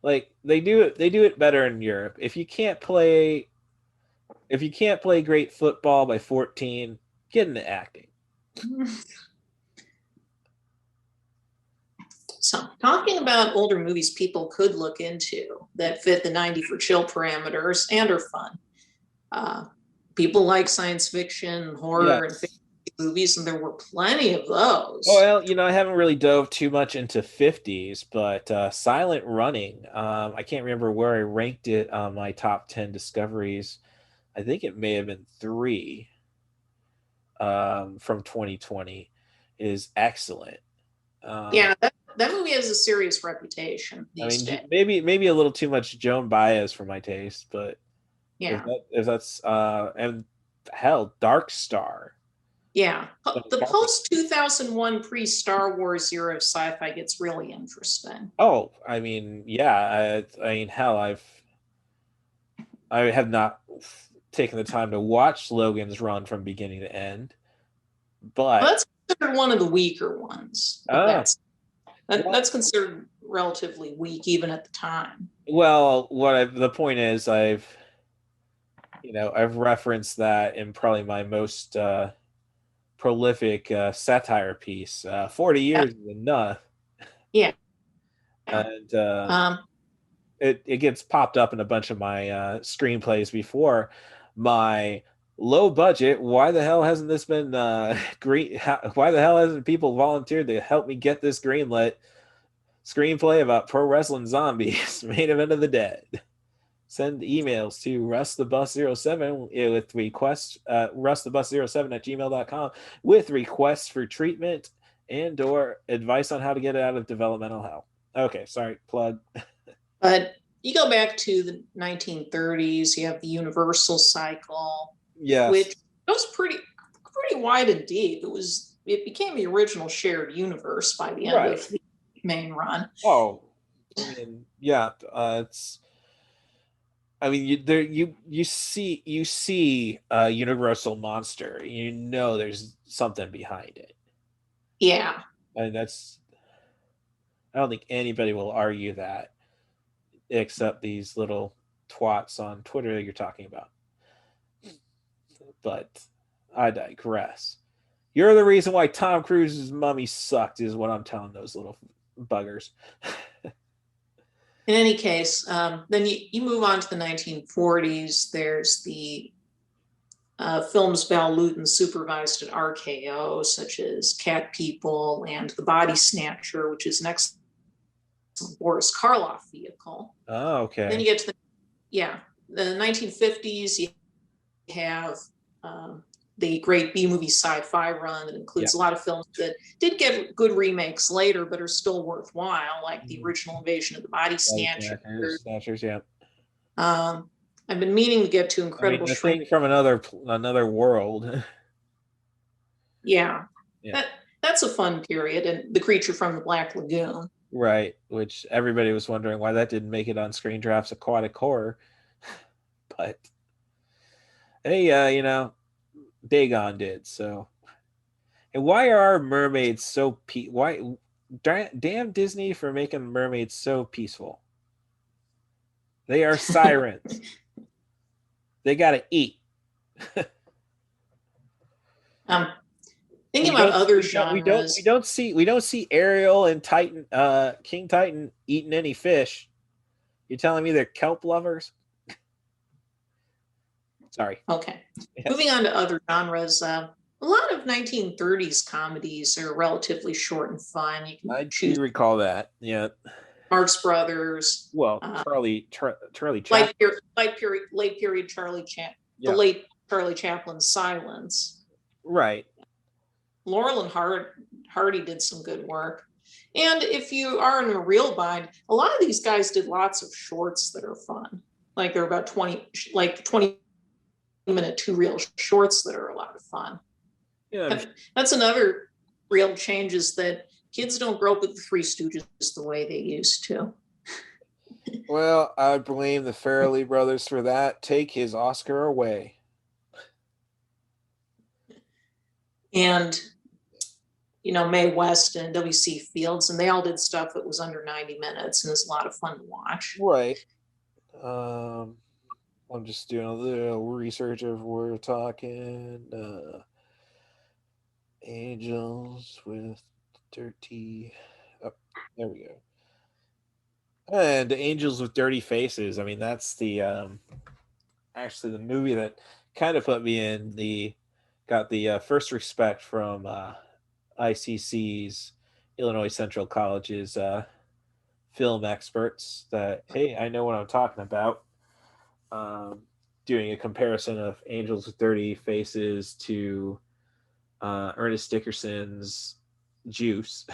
like they do it better in Europe. If you can't play great football by 14, get into acting. so, talking about older movies people could look into that fit the 90 for chill parameters and are fun. Uh, People like science fiction, horror, and Yes. fantasy movies, and there were plenty of those. Well, I haven't really dove too much into 50s, but Silent Running, I can't remember where I ranked it on my top 10 discoveries. I think it may have been 3 from 2020, is excellent. Yeah, that movie has a serious reputation I these mean, days. maybe a little too much Joan Baez for my taste, but Yeah, if that's and hell, Dark Star. yeah. The Fantastic. post 2001 pre Star Wars era of sci-fi gets really interesting. Oh, I mean, yeah. I mean, hell, I have not taken the time to watch Logan's run from beginning to end, Well, but that's considered one of the weaker ones. oh, That's considered relatively weak even at the time. well, the point is, I've referenced that in probably my most prolific satire piece. 40 Yeah, years is enough, yeah. and Um, it gets popped up in a bunch of my screenplays before. My low budget, why the hell hasn't this been green? Why the hell hasn't people volunteered to help me get this greenlit screenplay about pro wrestling zombies? Main Event of the Dead. Send emails to rustthebus07 with requests, rustthebus07 @gmail.com with requests for treatment and or advice on how to get out of developmental hell. Okay, sorry, plug. but you go back to the 1930s, you have the Universal cycle, Yes. which was pretty wide and deep. It became the original shared universe by the end of the main run. Oh, I mean, yeah, it's. I mean, you see a universal monster. There's something behind it, Yeah. and that's. I don't think anybody will argue that, except these little twats on Twitter that you're talking about. But I digress. You're the reason why Tom Cruise's mummy sucked, is what I'm telling those little buggers. In any case, then you move on to the 1940s. There's the films Val Lewton supervised at RKO, such as Cat People and The Body Snatcher, which is an excellent Boris Karloff vehicle. Oh, okay. Then you get to the 1950s. You have the great B-movie sci-fi run that includes a lot of films that did get good remakes later, but are still worthwhile, like the original Invasion of the Body Snatchers. Snatchers, yeah. I've been meaning to get to Incredible The Shrink. thing from another world. Yeah. Yeah. That's a fun period. And The Creature from the Black Lagoon. Right, which everybody was wondering why that didn't make it on Screen Draft's aquatic horror. But hey, Dagon did. So, and why are our mermaids so why? Damn Disney for making mermaids so peaceful. They are sirens. They gotta eat. Thinking about other we genres. don't see Ariel and Titan, King Titan eating any fish. You're telling me they're kelp lovers? Sorry. Okay. Yes. Moving on to other genres. A lot of 1930s comedies are relatively short and fun. You can I choose do recall that. Yeah. Marx Brothers. Well, Charlie Chaplin. Late period Charlie Chaplin. Yeah. The late Charlie Chaplin Silence. Right. Laurel and Hardy did some good work. And if you are in a real bind, a lot of these guys did lots of shorts that are fun. Like they're about 20-minute two reel shorts that are a lot of fun. Yeah. That's another real change, is that kids don't grow up with the Three Stooges the way they used to. Well, I blame the Farrelly brothers for that. Take his Oscar away. And Mae West and W.C. Fields, and they all did stuff that was under 90 minutes and is a lot of fun to watch. Right. I'm just doing a little research of we're talking Angels with Dirty. Oh, there we go. And Angels with Dirty Faces. I mean, that's the actually the movie that kind of put me in got the first respect from ICC's, Illinois Central College's film experts, that, hey, I know what I'm talking about. Doing a comparison of Angels with Dirty Faces to Ernest Dickerson's Juice.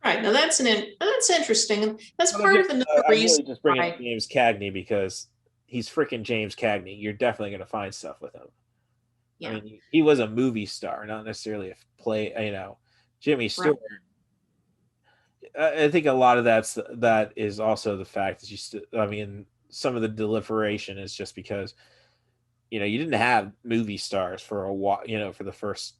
Right. Now that's interesting. And that's part of another reason. I'm really just bringing up James Cagney because he's freaking James Cagney. You're definitely going to find stuff with him. Yeah. I mean, he was a movie star, not necessarily a play. Jimmy Stewart. Right. I think a lot of that is also the fact that some of the deliberation is just because, you didn't have movie stars for a while, for the first,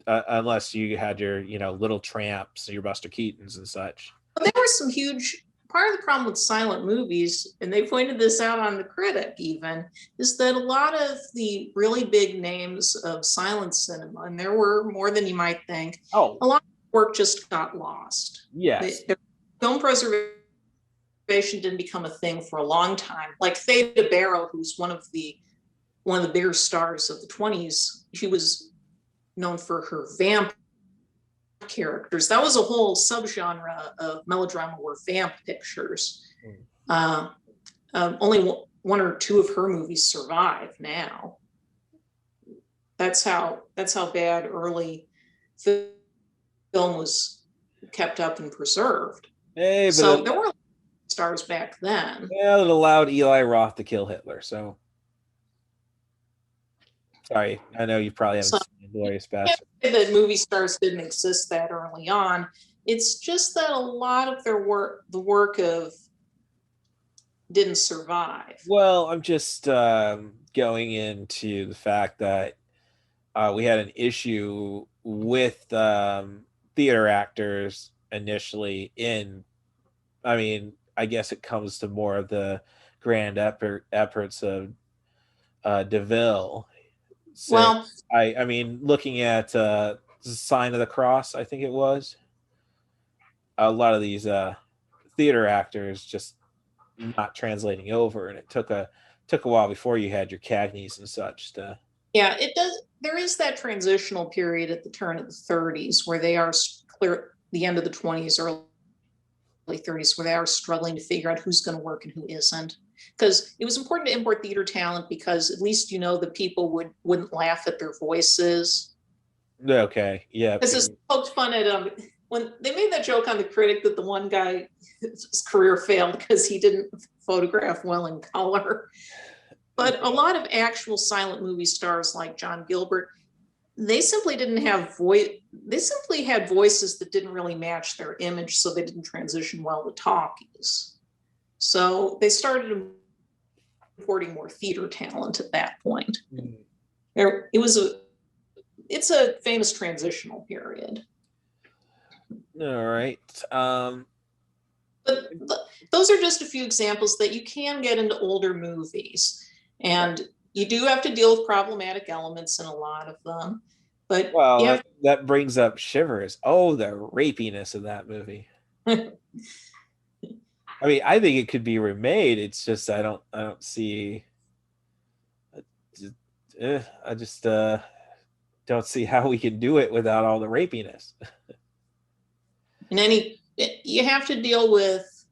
unless you had your, Little Tramps, your Buster Keatons and such. But there were some huge. Part of the problem with silent movies, and they pointed this out on The Critic even, is that a lot of the really big names of silent cinema, and there were more than you might think, a lot of work just got lost. Yes. Film preservation didn't become a thing for a long time. Like Theda Barrow, who's one of the bigger stars of the 20s, she was known for her vamp characters. That was a whole subgenre of melodrama, were vamp pictures. Only one or two of her movies survive now. That's how bad early film was kept up and preserved. Hey, so there were stars back then. Yeah, it allowed Eli Roth to kill Hitler. So sorry, I know you probably haven't seen Inglourious Basterds. That movie stars didn't exist that early on. It's just that a lot of their work, the work of, didn't survive. Well, I'm just going into the fact that we had an issue with theater actors initially I guess it comes to more of the grand efforts of DeVille. So, well, looking at Sign of the Cross, I think it was, a lot of these theater actors just not translating over, and it took a while before you had your Cagneys and such to. Yeah, it does. There is that transitional period at the turn of the 30s where they are clear, the end of the 20s, early 30s, where they are struggling to figure out who's going to work and who isn't. Because it was important to import theater talent because at least the people wouldn't laugh at their voices. Okay, yeah. This is poked fun at when they made that joke on The Critic that the one guy, his career failed because he didn't photograph well in color. But a lot of actual silent movie stars like John Gilbert, they simply didn't have voice. They simply had voices that didn't really match their image, so they didn't transition well to talkies. So they started importing more theater talent at that point. It's a famous transitional period. All right. But those are just a few examples that you can get into older movies. And you do have to deal with problematic elements in a lot of them. But well, that brings up Shivers. Oh, the rapiness of that movie. I mean, I think it could be remade. It's just I don't see. I just don't see how we can do it without all the rapiness. You have to deal with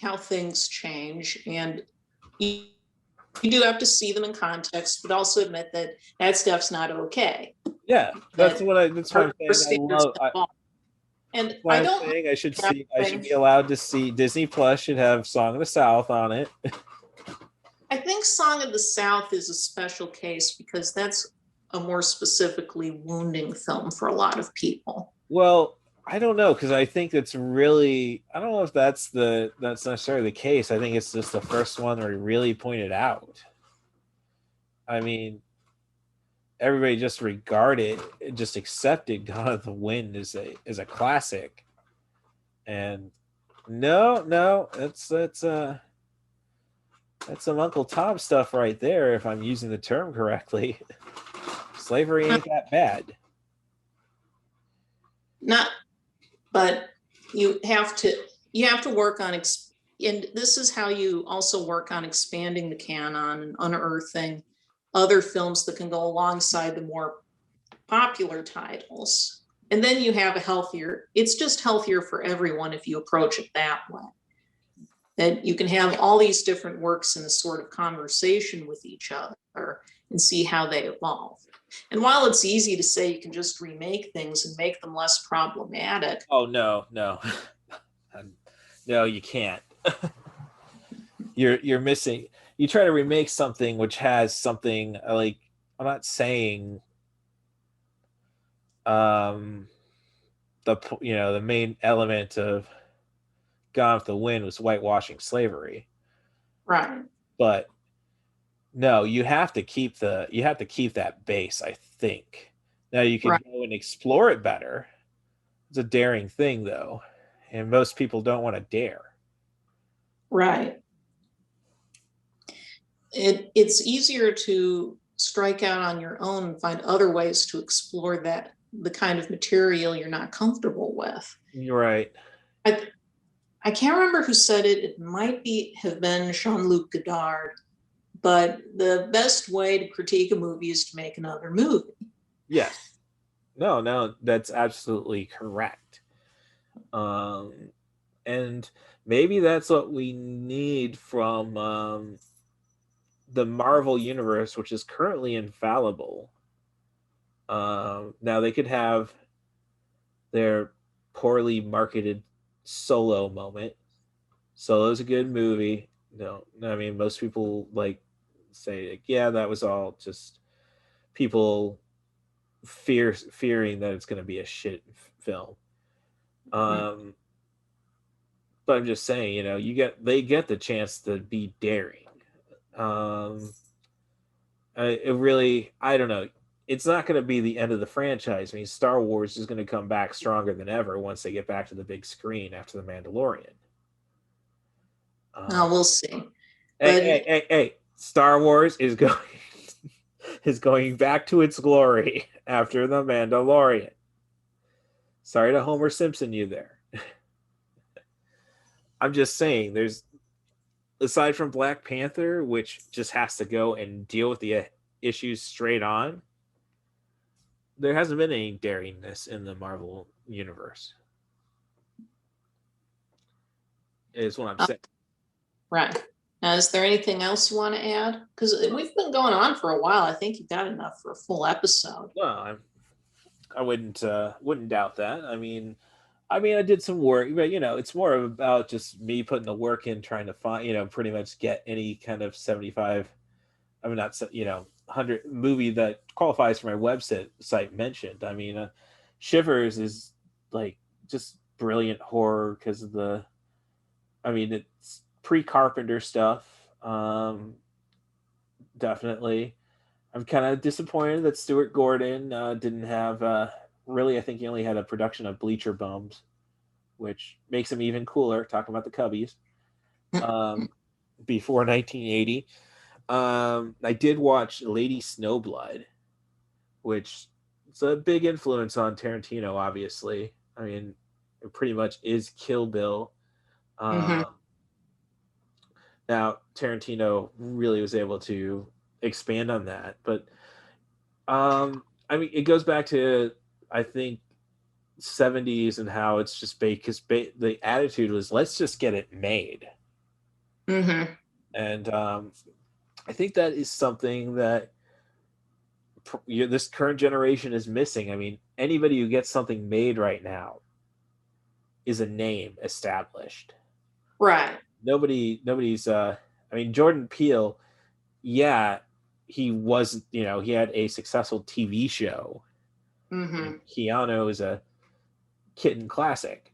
how things change, and you do have to see them in context, but also admit that stuff's not okay. Yeah, that's what I'm saying. I should be allowed to see. Disney Plus should have Song of the South on it. I think Song of the South is a special case because that's a more specifically wounding film for a lot of people. Well, I don't know, because I think it's really, I don't know if that's necessarily the case. I think it's just the first one where he really pointed out. I mean, everybody just accepted Gone with the Wind as a classic. And no, that's some Uncle Tom stuff right there, if I'm using the term correctly. Slavery ain't that bad. But you have to work on, and this is how you also work on expanding the canon and unearthing other films that can go alongside the more popular titles. And then you have it's just healthier for everyone if you approach it that way. That you can have all these different works in a sort of conversation with each other and see how they evolve. And while it's easy to say you can just remake things and make them less problematic. Oh, no. No, you can't. You're missing. You try to remake something which has something like, I'm not saying the main element of Gone with the Wind was whitewashing slavery. Right. But no, you have to keep that base, I think. Now you can go and explore it better. It's a daring thing, though, and most people don't want to dare. Right. It's easier to strike out on your own and find other ways to explore the kind of material you're not comfortable with. You're right. I can't remember who said it. It might have been Jean-Luc Godard, but the best way to critique a movie is to make another movie. Yes. No, that's absolutely correct. And maybe that's what we need from the Marvel universe, which is currently infallible. Now they could have their poorly marketed Solo moment. Solo's a good movie. No, I mean, most people say yeah, that was all just people fearing that it's going to be a shit film. But I'm just saying, they get the chance to be daring. I don't know. It's not going to be the end of the franchise. I mean, Star Wars is going to come back stronger than ever once they get back to the big screen after The Mandalorian. We'll see. Hey! Star Wars is going back to its glory after The Mandalorian. Sorry to Homer Simpson you there. I'm just saying, there's, aside from Black Panther, which just has to go and deal with the issues straight on, there hasn't been any daringness in the Marvel universe. Is what I'm saying. Right. Now, is there anything else you want to add? Because we've been going on for a while. I think you've got enough for a full episode. Well, I wouldn't doubt that. I mean, I did some work, but it's more about just me putting the work in, trying to find, pretty much get any kind of 75. I mean, not hundred movie that qualifies for my website site mentioned. I mean, Shivers is like just brilliant horror because of the. I mean, it's pre-Carpenter stuff. Definitely. I'm kind of disappointed that Stuart Gordon didn't have. Really, I think he only had a production of Bleacher Bums, which makes him even cooler. Talking about the Cubbies. Um, Before 1980. I did watch Lady Snowblood, which is a big influence on Tarantino, obviously. I mean, it pretty much is Kill Bill. Mhm. Um, Now, Tarantino really was able to expand on that. But, I mean, it goes back to, I think, 70s and how it's just because the attitude was, let's just get it made. Mhm. And I think that is something that this current generation is missing. I mean, anybody who gets something made right now is a name established. Right. Nobody's I mean, Jordan Peele, yeah, he was, he had a successful TV show. I mean, Mhm. Keanu is a kitten classic.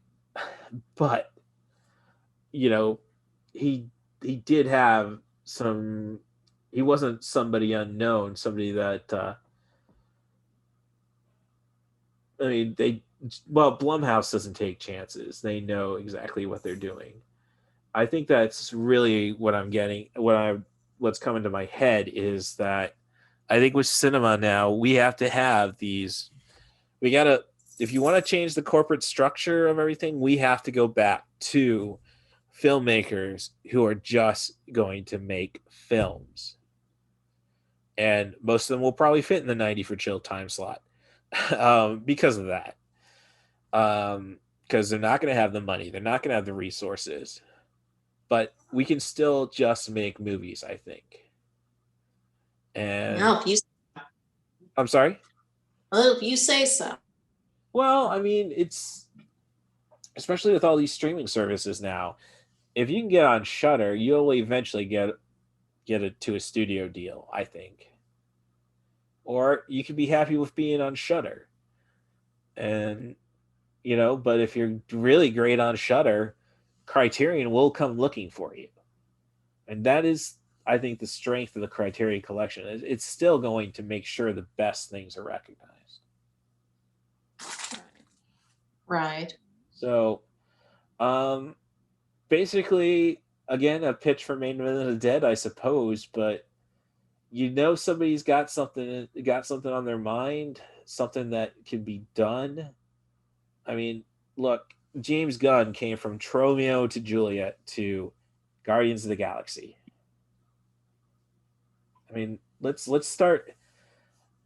But, you know, he he did have some he wasn't somebody unknown, somebody that I mean, Blumhouse doesn't take chances. They know exactly what they're doing. I think that's really what I'm getting. What's coming to my head is that I think with cinema now, we have to have these. We gotta, if you want to change the corporate structure of everything, we have to go back to filmmakers who are just going to make films, and most of them will probably fit in the 90 for chill time slot, because of that. Because they're not going to have the money, they're not going to have the resources, but we can still just make movies, I think. And Well, if you I'm sorry. well, if you say so. Well, I mean, it's especially with all these streaming services now. If you can get on Shutter, you'll eventually get it to a studio deal, I think. Or you can be happy with being on Shutter. And but if you're really great on Shutter, Criterion will come looking for you. And that is, I think, the strength of the Criterion collection. It's still going to make sure the best things are recognized. Right. So, um, basically, again, a pitch for Main Event of the Dead, I suppose. But somebody's got something on their mind, something that can be done. I mean, look, James Gunn came from Romeo to Juliet to Guardians of the Galaxy. I mean, let's start,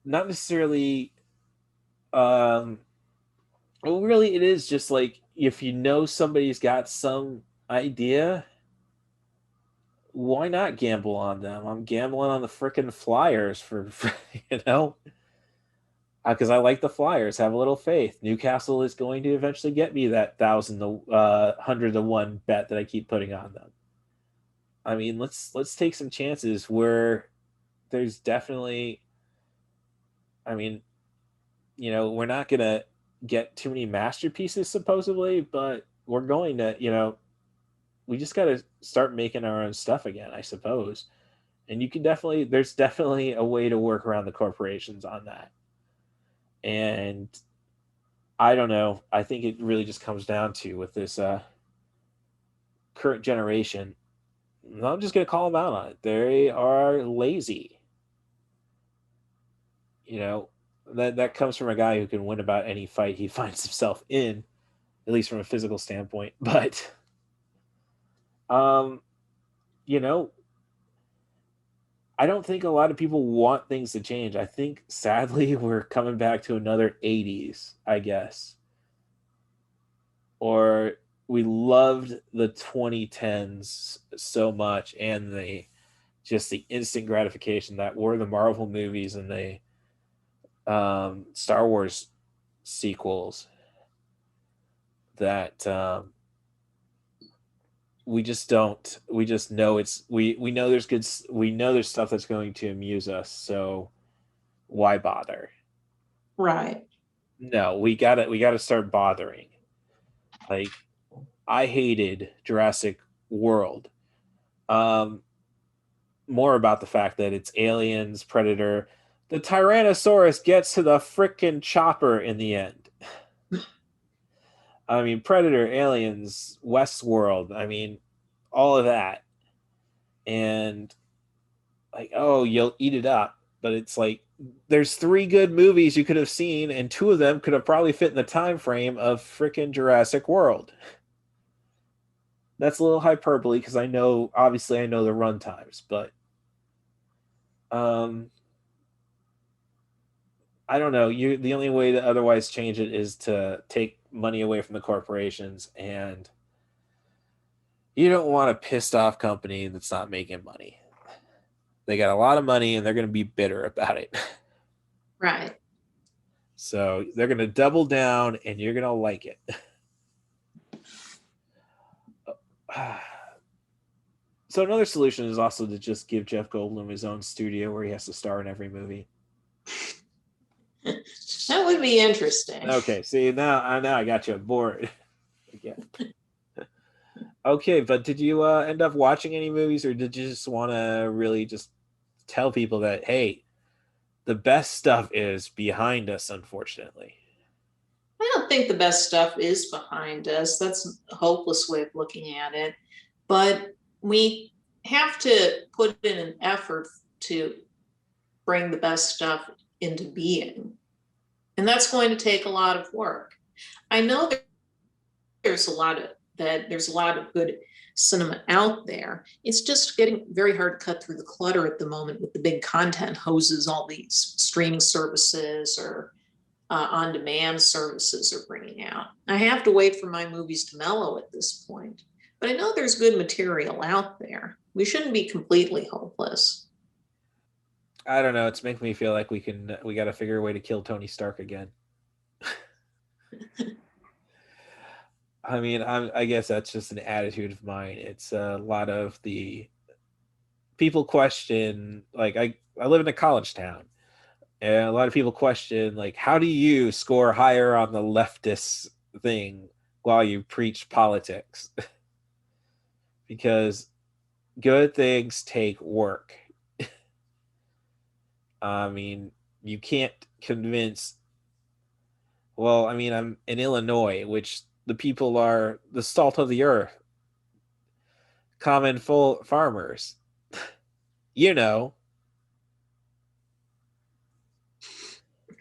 not necessarily. Um, well, really, it is just like, if somebody's got some idea, why not gamble on them? I'm gambling on the freaking Flyers for because I like the Flyers. Have a little faith. Newcastle is going to eventually get me that 100 to 1 bet that I keep putting on them. I mean, let's take some chances where there's definitely. I mean, we're not gonna get too many masterpieces supposedly, but we're going to, we just got to start making our own stuff again, I suppose. And there's definitely a way to work around the corporations on that. And I don't know. I think it really just comes down to, with this current generation, I'm just going to call them out on it. They are lazy. You know, that comes from a guy who can win about any fight he finds himself in, at least from a physical standpoint. But, um, you know, I don't think a lot of people want things to change. I think, sadly, we're coming back to another 80s, I guess. Or we loved the 2010s so much, and the instant gratification that were the Marvel movies and the Star Wars sequels, that we just don't. We just know we know there's we know there's stuff that's going to amuse us. So why bother? Right. No, we gotta start bothering. Like, I hated Jurassic World. Um, More about the fact that it's aliens, predator. The Tyrannosaurus gets to the frickin' chopper in the end. I mean, Predator, aliens, Westworld. I mean, all of that, and like, oh, you'll eat it up. But it's like there's three good movies you could have seen, and two of them could have probably fit in the time frame of frickin' Jurassic World. That's a little hyperbole because obviously, I know the run times, but um, I don't know. The only way to otherwise change it is to take money away from the corporations, and you don't want a pissed off company that's not making money. They got a lot of money, and they're going to be bitter about it. Right. So they're going to double down, and you're going to like it. So another solution is also to just give Jeff Goldblum his own studio where he has to star in every movie. That would be interesting. Okay, see, now I got you bored again. Okay, but did you end up watching any movies, or did you just want to really just tell people that, hey, the best stuff is behind us, unfortunately? I don't think the best stuff is behind us. That's a hopeless way of looking at it. But we have to put in an effort to bring the best stuff into being. And that's going to take a lot of work. I know there's a lot of good cinema out there. It's just getting very hard to cut through the clutter at the moment with the big content hoses all these streaming services or on-demand services are bringing out. I have to wait for my movies to mellow at this point. But I know there's good material out there. We shouldn't be completely hopeless. I don't know. It's making me feel like we got to figure a way to kill Tony Stark again. I mean, I guess that's just an attitude of mine. It's a lot of the people question, like, I live in a college town, and a lot of people question, like, how do you score higher on the leftist thing while you preach politics? Because good things take work. I mean, you can't convince. Well, I mean, I'm in Illinois, which the people are the salt of the earth, common full farmers. You know.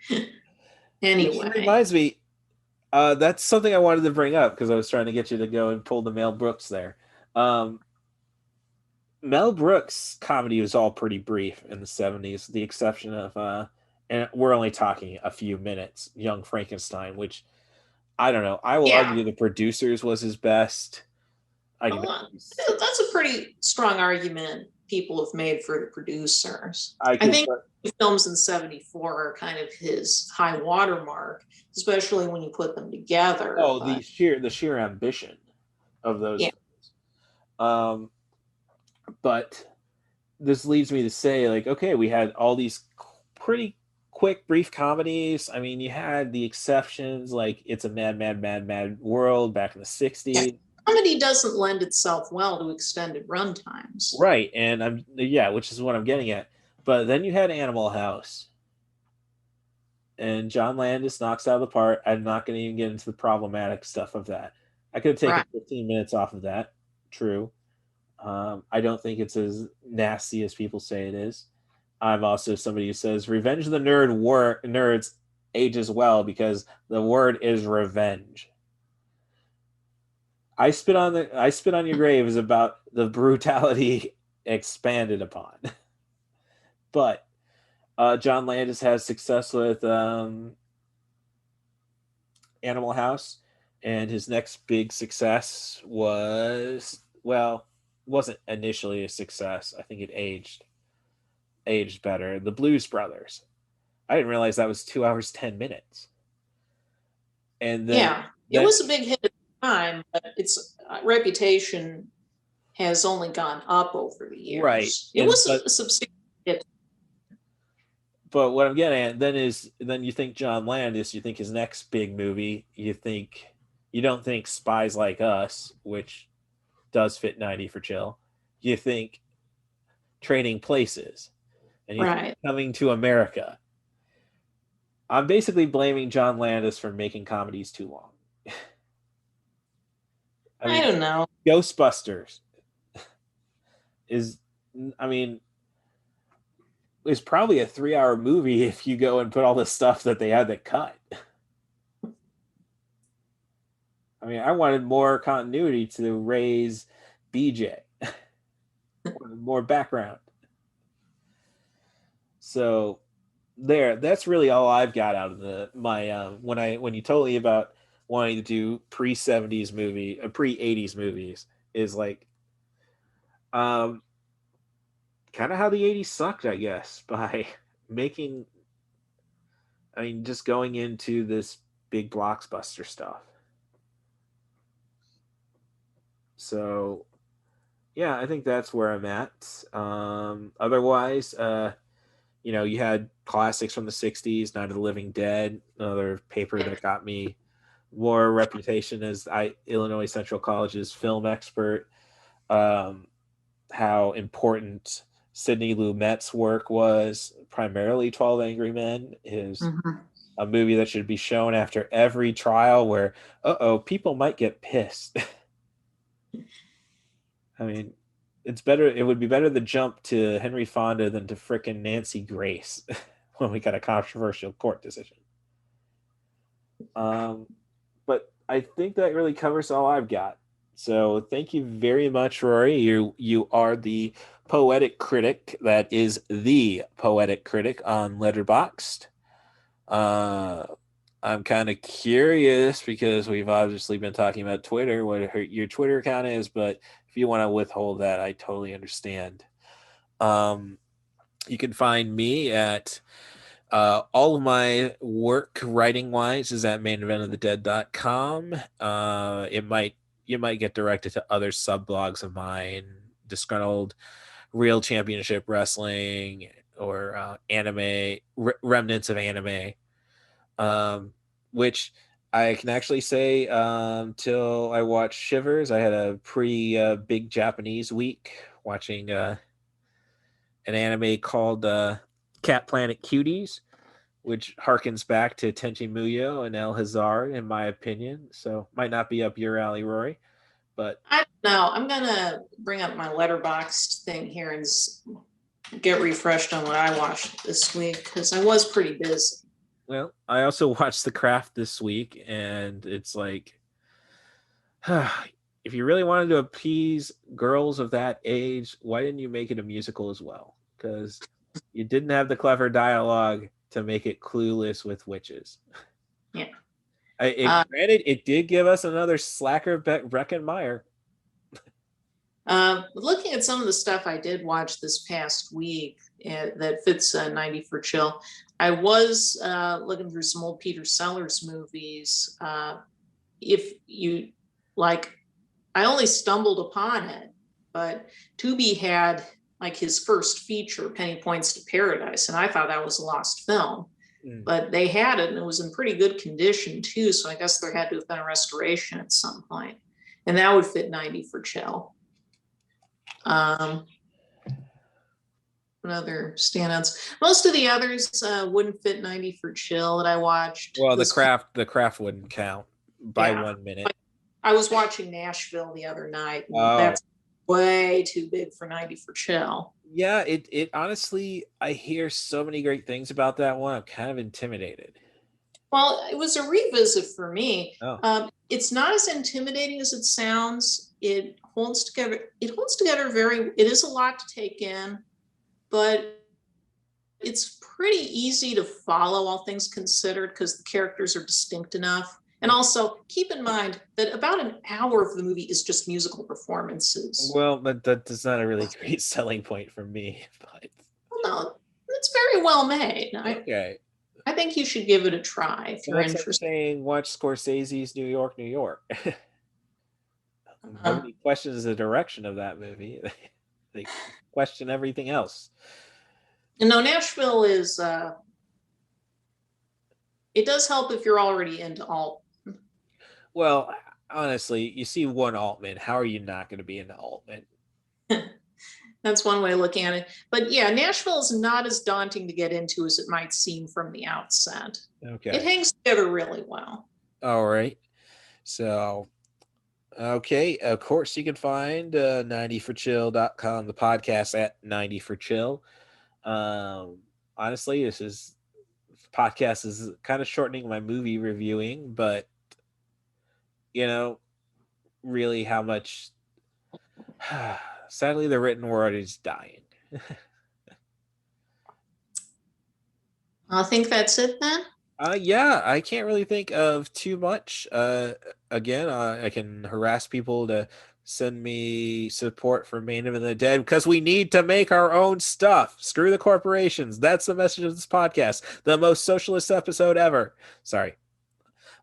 Which Anyway, reminds me, that's something I wanted to bring up because I was trying to get you to go and pull the Mel Brooks there. Um, Mel Brooks' comedy was all pretty brief in the 70s, the exception of, and we're only talking a few minutes, Young Frankenstein, which I don't know. I will yeah, argue the producers was his best. I can. that's a pretty strong argument people have made for the producers. I I could. think films in 74 are kind of his high watermark, especially when you put them together. Oh, But the sheer ambition of those yeah, films. But this leads me to say, like, okay, we had all these pretty quick, brief comedies. I mean, you had the exceptions, like It's a Mad, Mad, Mad, Mad World back in the yeah, '60s. comedy doesn't lend itself well to extended runtimes. Right, and yeah, which is what I'm getting at. But then you had Animal House, and John Landis knocks out of the part. I'm not going to even get into the problematic stuff of that. I could have taken Right. 15 minutes off of that. True. I don't think it's as nasty as people say it is. I'm also somebody who says Revenge of the Nerds ages well because the word is revenge. I spit on your grave is about the brutality expanded upon. But John Landis has success with Animal House, and his next big success wasn't initially a success. I think it aged better. The Blues Brothers. I didn't realize that was 2 hours 10 minutes. And then Yeah, it was a big hit at the time, but its reputation has only gone up over the years. Right. It was a substantial hit. But what I'm getting at then you think John Landis, you think his next big movie, you don't think Spies Like Us, which does fit 90 for chill. You think Trading Places, and you think Right. Coming to America. I'm basically blaming John Landis for making comedies too long. I don't know. Ghostbusters is, I mean, is probably a 3-hour movie if you go and put all the stuff that they had to cut. I mean, I wanted more continuity to raise BJ, more background. So that's really all I've got out of my when you told me about wanting to do pre-70s movie, pre-80s movies, is like kind of how the 80s sucked, I guess, by just going into this big blockbuster stuff. So yeah, I think that's where I'm at. Otherwise, you had classics from the 60s, Night of the Living Dead, another paper that got me more reputation as Illinois Central College's film expert. How important Sidney Lumet's work was, primarily 12 Angry Men, is a movie that should be shown after every trial where, people might get pissed. I mean, it would be better to jump to Henry Fonda than to frickin' Nancy Grace when we got a controversial court decision. But I think that really covers all I've got. So thank you very much, Rory. You are the poetic critic. That is the poetic critic on Letterboxd. I'm kind of curious because we've obviously been talking about Twitter, what your Twitter account is, but if you want to withhold that, I totally understand. You can find me at all of my work writing wise is at maineventofthedead.com. You might get directed to other subblogs of mine, Disgruntled Real Championship Wrestling, or anime, remnants of anime, which I can actually say till I watched Shivers, I had a pretty big Japanese week watching an anime called Cat Planet Cuties, which harkens back to Tenchi Muyo and El Hazard, in my opinion. So might not be up your alley, Rory, but I don't know. I'm gonna bring up my Letterboxd thing here and get refreshed on what I watched this week because I was pretty busy. Well, I also watched The Craft this week, and it's like, if you really wanted to appease girls of that age, why didn't you make it a musical as well? Because you didn't have the clever dialogue to make it Clueless with witches. Yeah. Granted, it did give us another slacker Breckin Meyer. Looking at some of the stuff I did watch this past week that fits 90 for chill, I was looking through some old Peter Sellers movies. If you like, I only stumbled upon it, but Tubi had like his first feature, Penny Points to Paradise, and I thought that was a lost film. But they had it, and it was in pretty good condition too. So I guess there had to have been a restoration at some point, and that would fit 90 for chill. What other standouts? Most of the others wouldn't fit 90 for chill that I watched. Well, the craft wouldn't count by 1 minute. I was watching Nashville the other night, and that's way too big for 90 for chill. Yeah, it honestly, I hear so many great things about that one. I'm kind of intimidated. Well, it was a revisit for me. It's not as intimidating as it sounds. It holds together very. It is a lot to take in, but it's pretty easy to follow, all things considered, because the characters are distinct enough. And also keep in mind that about an hour of the movie is just musical performances. Well, that's not a really great selling point for me. But no, it's very well made. Okay. I think you should give it a try if you're interested. Like saying watch Scorsese's New York, New York. Nobody questions the direction of that movie. They question everything else. No, Nashville is. It does help if you're already into alt. Well, honestly, you see one Altman. How are you not going to be into Altman? That's one way of looking at it. But yeah, Nashville is not as daunting to get into as it might seem from the outset. Okay. It hangs together really well. All right. So, okay. Of course, you can find 90forchill.com, the podcast at 90forchill. Honestly, this podcast is kind of shortening my movie reviewing, but really how much sadly the written word is dying. I think that's it then. Yeah, I can't really think of too much. Again, I can harass people to send me support for Main of the Dead because we need to make our own stuff. Screw the corporations. That's the message of this podcast. The most socialist episode ever. Sorry.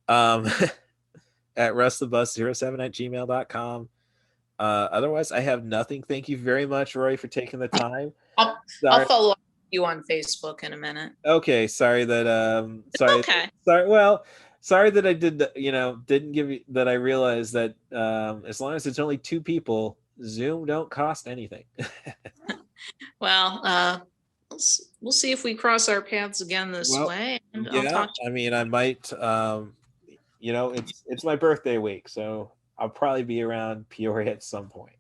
At rustthebus07@gmail.com. Otherwise, I have nothing. Thank you very much, Roy, for taking the time. I'll follow up with you on Facebook in a minute. Okay, sorry that Okay. sorry that I didn't give you that. I realized that as long as it's only 2 people, Zoom don't cost anything. Well, we'll see if we cross our paths again this way. And I'll talk to you. I mean, I might. It's my birthday week, so I'll probably be around Peoria at some point.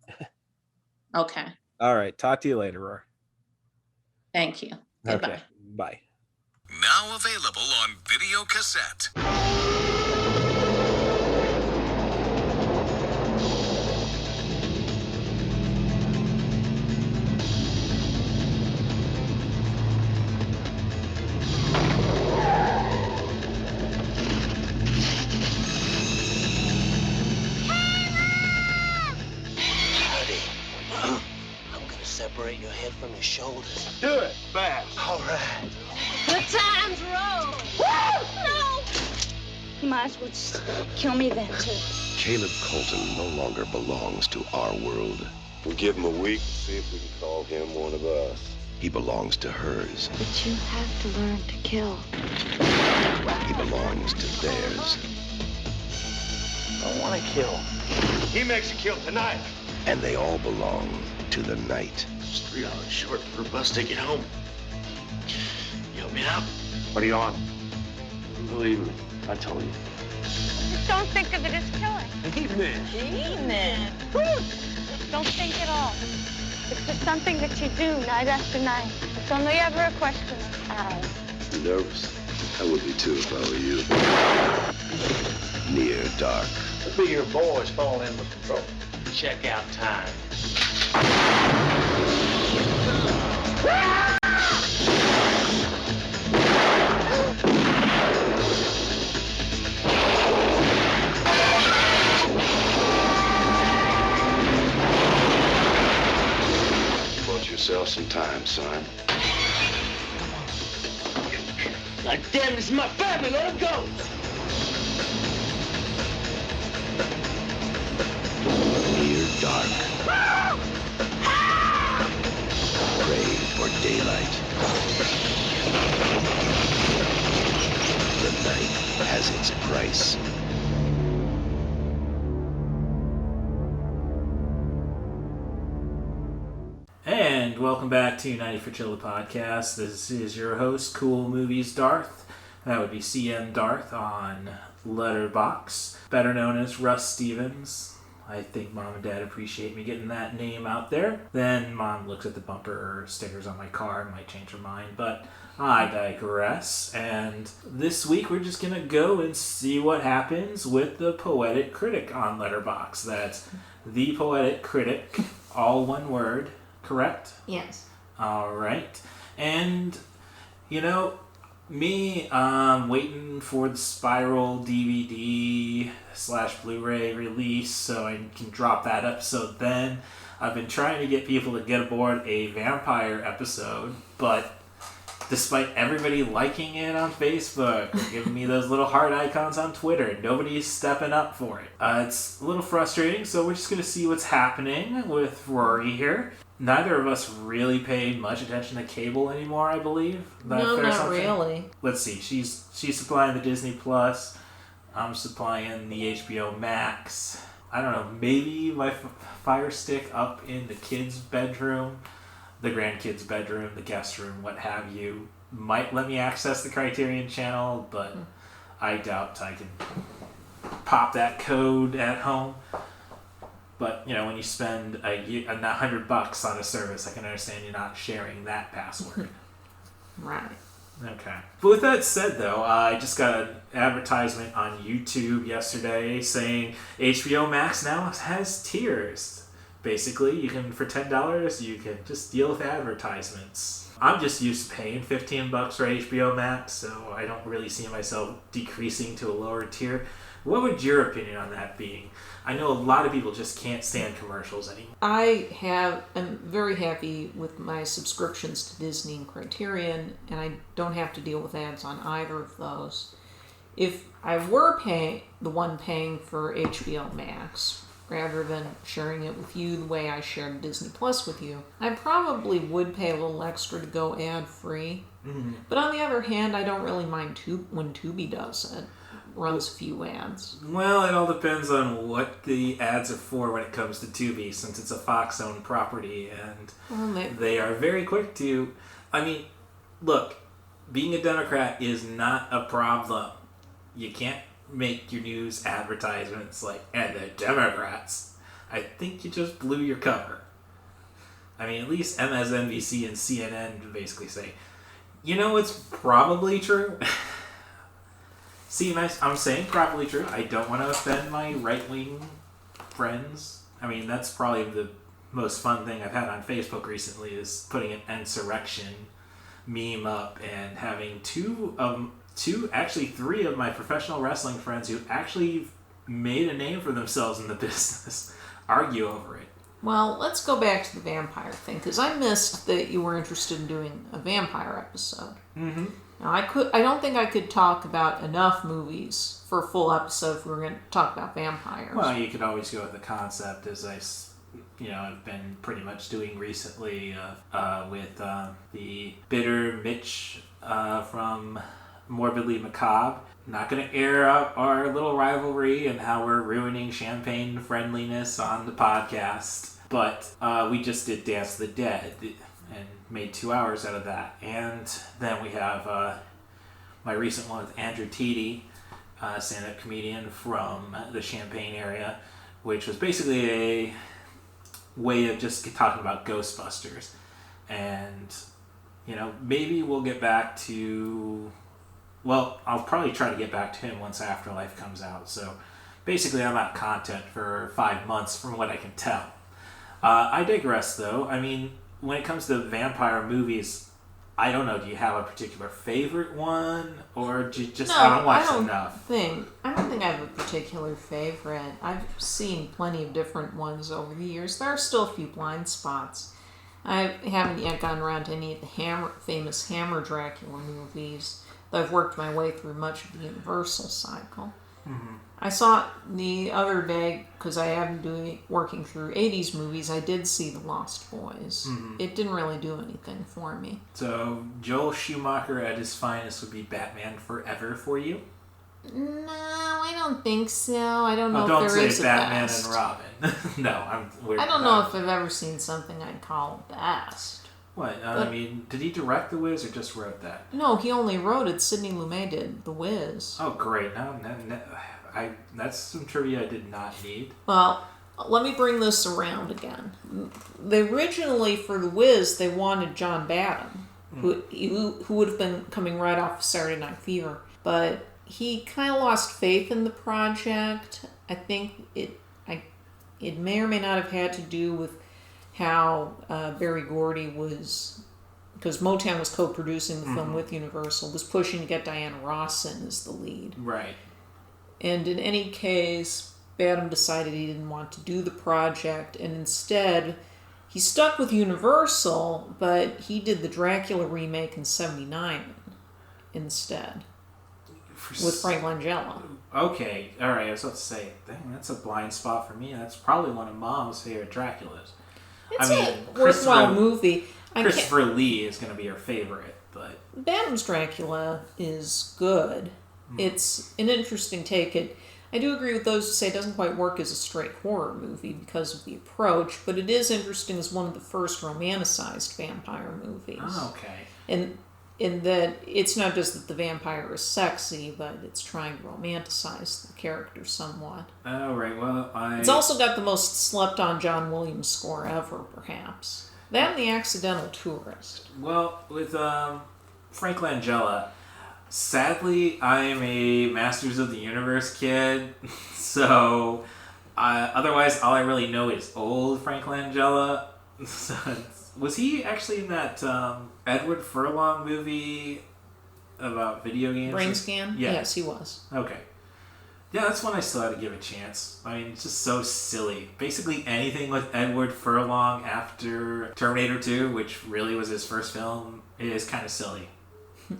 Okay. All right, talk to you later, Roy. Thank you. Goodbye. Okay, bye. Now available on video cassette. Separate your head from your shoulders. Do it fast. All right. Good times roll. Woo! No! You might as well just kill me then, too. Caleb Colton no longer belongs to our world. We'll give him a week, see if we can call him one of us. He belongs to hers. But you have to learn to kill. He belongs to theirs. I don't want to kill. He makes you kill tonight. And they all belong to the night. It's 3 hours short for a bus ticket home. You help me out? What are you on? Believe me, I told you. Just don't think of it as killing. Evening. Evening. Don't think at all. It's just something that you do night after night. It's only ever a question of how. You nervous? I would be too if I were you. Near dark. It'll be your boys falling in with control. Check out time. Bought yourself some time, son. God damn, this is my family. Let him go. Near dark. Pray for daylight. The night has its price. And welcome back to 90 for Chill, the podcast. This is your host, Cool Movies Darth. That would be CM Darth on Letterboxd, better known as Russ Stevens. I think Mom and Dad appreciate me getting that name out there. Then Mom looks at the bumper stickers on my car and might change her mind, but I digress. And this week we're just going to go and see what happens with the Poetic Critic on Letterboxd. That's The Poetic Critic, all one word, correct? Yes. All right. And, me, waiting for the Spiral DVD / Blu-ray release so I can drop that episode then. I've been trying to get people to get aboard a vampire episode, but despite everybody liking it on Facebook, giving me those little heart icons on Twitter, nobody's stepping up for it. It's a little frustrating, so we're just going to see what's happening with Rory here. Neither of us really paid much attention to cable anymore, I believe. No, not really. Let's see. She's supplying the Disney Plus. I'm supplying the HBO Max. I don't know. Maybe my Fire Stick up in the kids' bedroom, the grandkids' bedroom, the guest room, what have you, might let me access the Criterion channel, but I doubt I can pop that code at home. But, when you spend $100 on a service, I can understand you're not sharing that password. Right. Okay. But with that said, though, I just got an advertisement on YouTube yesterday saying HBO Max now has tiers. Basically, you can, for $10, you can just deal with advertisements. I'm just used to paying $15 for HBO Max, so I don't really see myself decreasing to a lower tier. What would your opinion on that be? I know a lot of people just can't stand commercials anymore. I'm very happy with my subscriptions to Disney and Criterion, and I don't have to deal with ads on either of those. If I were the one paying for HBO Max, rather than sharing it with you the way I shared Disney Plus with you, I probably would pay a little extra to go ad-free. Mm-hmm. But on the other hand, I don't really mind when Tubi does it. Runs a few ads. Well, it all depends on what the ads are for when it comes to Tubi, since it's a Fox-owned property, and they are very quick to... I mean, look, being a Democrat is not a problem. You can't make your news advertisements like, and the Democrats. I think you just blew your cover. I mean, at least MSNBC and CNN basically say, it's probably true. See, I'm saying probably true. I don't want to offend my right-wing friends. I mean, that's probably the most fun thing I've had on Facebook recently is putting an insurrection meme up and having three of my professional wrestling friends who actually made a name for themselves in the business argue over it. Well, let's go back to the vampire thing, because I missed that you were interested in doing a vampire episode. Mm-hmm. Now, I don't think I could talk about enough movies for a full episode if we were going to talk about vampires. Well, you could always go with the concept, as I've been pretty much doing recently with the bitter Mitch from Morbidly Macabre. Not going to air up our little rivalry and how we're ruining champagne friendliness on the podcast, but we just did Dance of the Dead and made 2 hours out of that. And then we have my recent one with Andrew Teedy, stand-up comedian from the Champaign area, which was basically a way of just talking about Ghostbusters. And, maybe we'll get back to... Well, I'll probably try to get back to him once Afterlife comes out. So basically I'm out of content for 5 months from what I can tell. I digress, though. I mean, when it comes to vampire movies, I don't know. Do you have a particular favorite one, or do you just haven't watched enough? I don't think I have a particular favorite. I've seen plenty of different ones over the years. There are still a few blind spots. I haven't yet gotten around to any of the famous Hammer Dracula movies, though I've worked my way through much of the Universal cycle. Mm-hmm. I saw the other day, because I have been working through 80s movies, I did see The Lost Boys. Mm-hmm. It didn't really do anything for me. So Joel Schumacher at his finest would be Batman Forever for you? No, I don't think so. I don't know if there is a Batman best. and Robin. No, I don't know if I've ever seen something I'd call best. What? I mean, did he direct The Wiz or just wrote that? No, he only wrote it. Sidney Lumet did The Wiz. Oh, great. No, that's some trivia I did not need. Well, let me bring this around again. They originally, for The Wiz, they wanted John Badham, who would have been coming right off of Saturday Night Fever. But he kind of lost faith in the project. I think it may or may not have had to do with how Berry Gordy was, because Motown was co-producing the film with Universal, was pushing to get Diana Ross in as the lead. Right. And in any case, Badham decided he didn't want to do the project, and instead he stuck with Universal, but he did the Dracula remake in '79 instead with Frank Langella. Okay, all right. I was about to say, dang, that's a blind spot for me. That's probably one of Mom's favorite Draculas. It's a worthwhile movie. Christopher Lee is going to be her favorite, but Bam's Dracula is good. It's an interesting take. I do agree with those who say it doesn't quite work as a straight horror movie because of the approach, but it is interesting as one of the first romanticized vampire movies. Oh, okay. And in that it's not just that the vampire is sexy, but it's trying to romanticize the character somewhat. Oh, right. Well, It's also got the most slept-on John Williams score ever, perhaps. That and The Accidental Tourist. Well, with Frank Langella, sadly, I am a Masters of the Universe kid, so otherwise all I really know is old Frank Langella. Was he actually in that Edward Furlong movie about video games? Brain Scan? Yeah. Yes, he was. Okay. Yeah, that's one I still had to give a chance. I mean, it's just so silly. Basically anything with Edward Furlong after Terminator 2, which really was his first film, is kind of silly.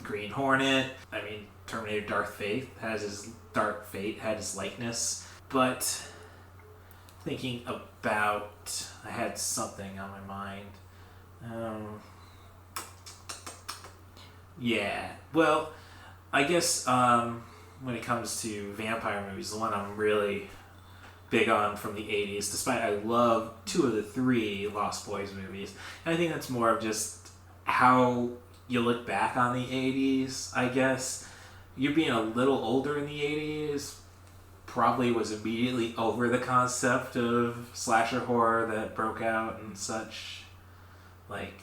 Green Hornet, I mean, Terminator Dark Fate had his likeness. But thinking about, I had something on my mind. Yeah, well, I guess when it comes to vampire movies, the one I'm really big on from the 80s, despite I love 2 of the 3 Lost Boys movies, and I think that's more of just how you look back on the 80s, I guess. You being a little older in the 80s probably was immediately over the concept of slasher horror that broke out and such. Like,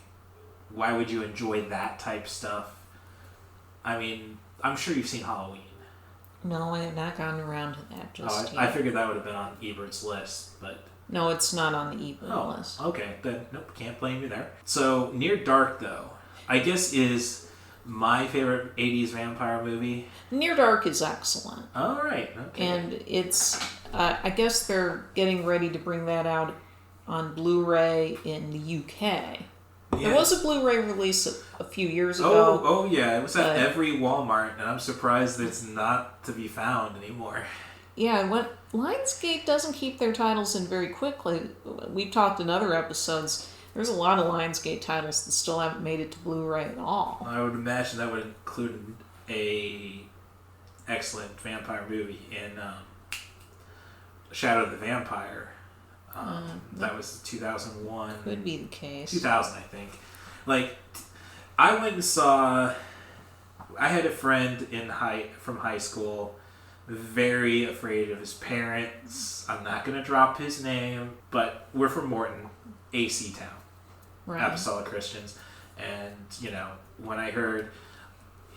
why would you enjoy that type stuff? I mean, I'm sure you've seen Halloween. No, I have not gotten around to that just yet. I figured that would have been on Ebert's list, but... No, it's not on the Ebert list. Okay, then nope, can't blame you there. So, Near Dark, though, I guess is my favorite 80s vampire movie. Near Dark is excellent. All right, okay. And it's, I guess they're getting ready to bring that out on Blu-ray in the UK. Yeah. There was a Blu-ray release a few years ago. Oh yeah, it was at every Walmart, and I'm surprised that it's not to be found anymore. Yeah, Lionsgate doesn't keep their titles in very quickly. We've talked in other episodes. There's a lot of Lionsgate titles that still haven't made it to Blu-ray at all. I would imagine that would include a excellent vampire movie in Shadow of the Vampire. That was 2001. Could be the case. 2000, I think. Like, I went and saw... I had a friend from high school, very afraid of his parents. I'm not going to drop his name, but we're from Morton, AC town. Right. Apostolic Christians. And, you know, when I heard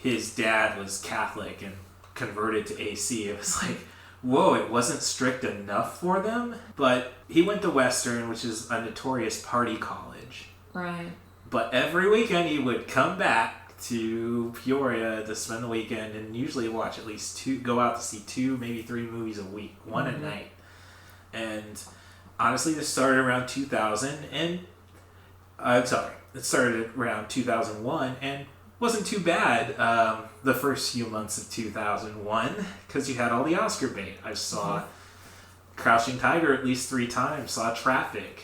his dad was Catholic and converted to AC, it was like... Whoa, it wasn't strict enough for them? But he went to Western, which is a notorious party college. Right. But every weekend he would come back to Peoria to spend the weekend and usually watch at least go out to see 2, maybe 3 movies a week, one a night. And honestly, this started around 2000 and... it started around 2001 and wasn't too bad the first few months of 2001 because you had all the Oscar bait. I saw Crouching Tiger at least 3 times, saw Traffic,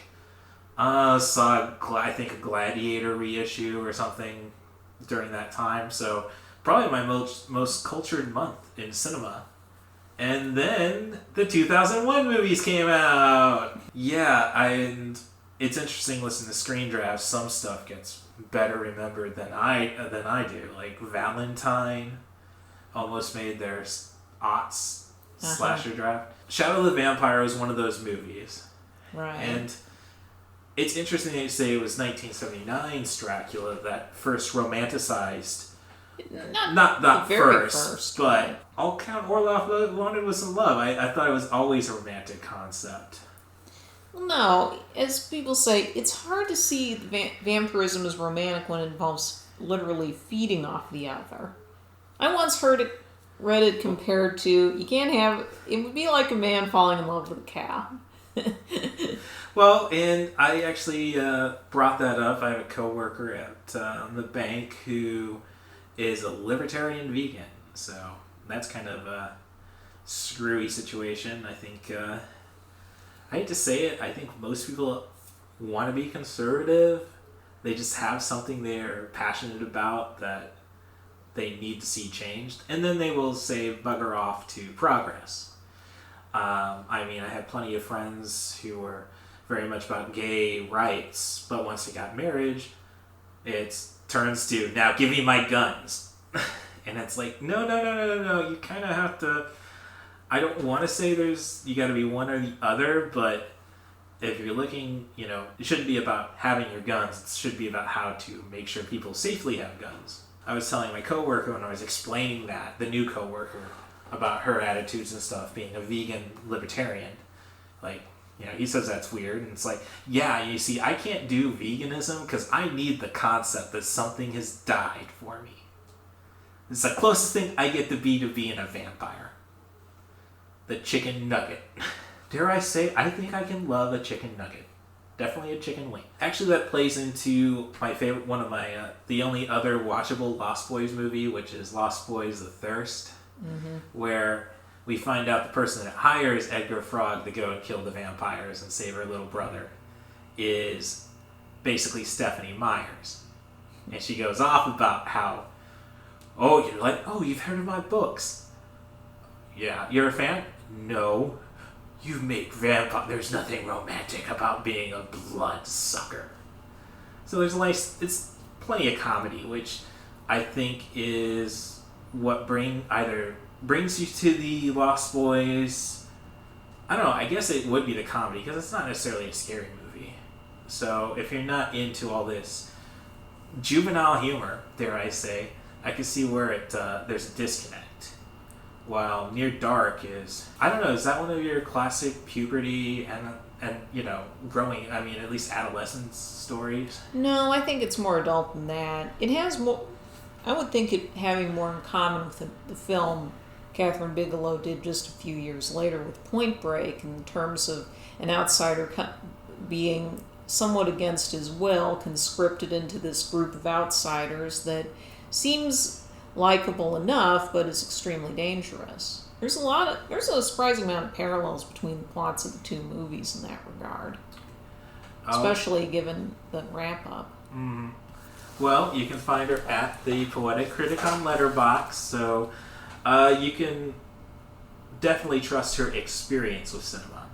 saw I think a Gladiator reissue or something during that time, so probably my most cultured month in cinema. And then the 2001 movies came out. Yeah, and it's interesting listening to screen drafts. Some stuff gets better remembered than I do. Like Valentine almost made their aughts slasher draft. Shadow of the Vampire was one of those movies. Right. And it's interesting that you say it was 1979's Dracula that first romanticized. Not first, but All Count Orloff wanted was some love. I thought it was always a romantic concept. Well, no, as people say, it's hard to see vampirism as romantic when it involves literally feeding off the other. I once read it compared to, it would be like a man falling in love with a cow. Well, and I actually brought that up. I have a coworker at the bank who is a libertarian vegan, so that's kind of a screwy situation. I think I hate to say it. I think most people want to be conservative. They just have something they're passionate about that they need to see changed, and then they will say bugger off to progress. I mean, I had plenty of friends who were very much about gay rights, but once they got marriage, it turns to, now give me my guns. And it's like, no, you kind of have to, I don't want to say you got to be one or the other, but if you're looking, it shouldn't be about having your guns, it should be about how to make sure people safely have guns. I was telling my coworker when I was explaining that, the new coworker, about her attitudes and stuff, being a vegan libertarian, like, he says that's weird, and it's like, yeah, you see, I can't do veganism because I need the concept that something has died for me. It's the closest thing I get to being a vampire. The chicken nugget. Dare I say, I think I can love a chicken nugget. Definitely a chicken wing. Actually, that plays into my favorite, one of my, the only other watchable Lost Boys movie, which is Lost Boys: The Thirst, where we find out the person that hires Edgar Frog to go and kill the vampires and save her little brother is basically Stephanie Myers. And she goes off about how, you've heard of my books. Yeah, you're a fan? No. You make vampire. There's nothing romantic about being a blood sucker. So there's it's plenty of comedy, which I think is what brings you to the Lost Boys. I don't know, I guess it would be the comedy, because it's not necessarily a scary movie. So if you're not into all this juvenile humor, dare I say, I can see where there's a disconnect. While Near Dark is, I don't know, is that one of your classic puberty and growing, at least adolescence stories? No, I think it's more adult than that. It has more, I would think it having more in common with the film Catherine Bigelow did just a few years later with Point Break, in terms of an outsider being somewhat against his will, conscripted into this group of outsiders that seems likable enough, but is extremely dangerous. There's a surprising amount of parallels between the plots of the two movies in that regard, especially given the wrap-up. Mm-hmm. Well, you can find her at the Poetic Critic on Letterboxd, so you can definitely trust her experience with cinema.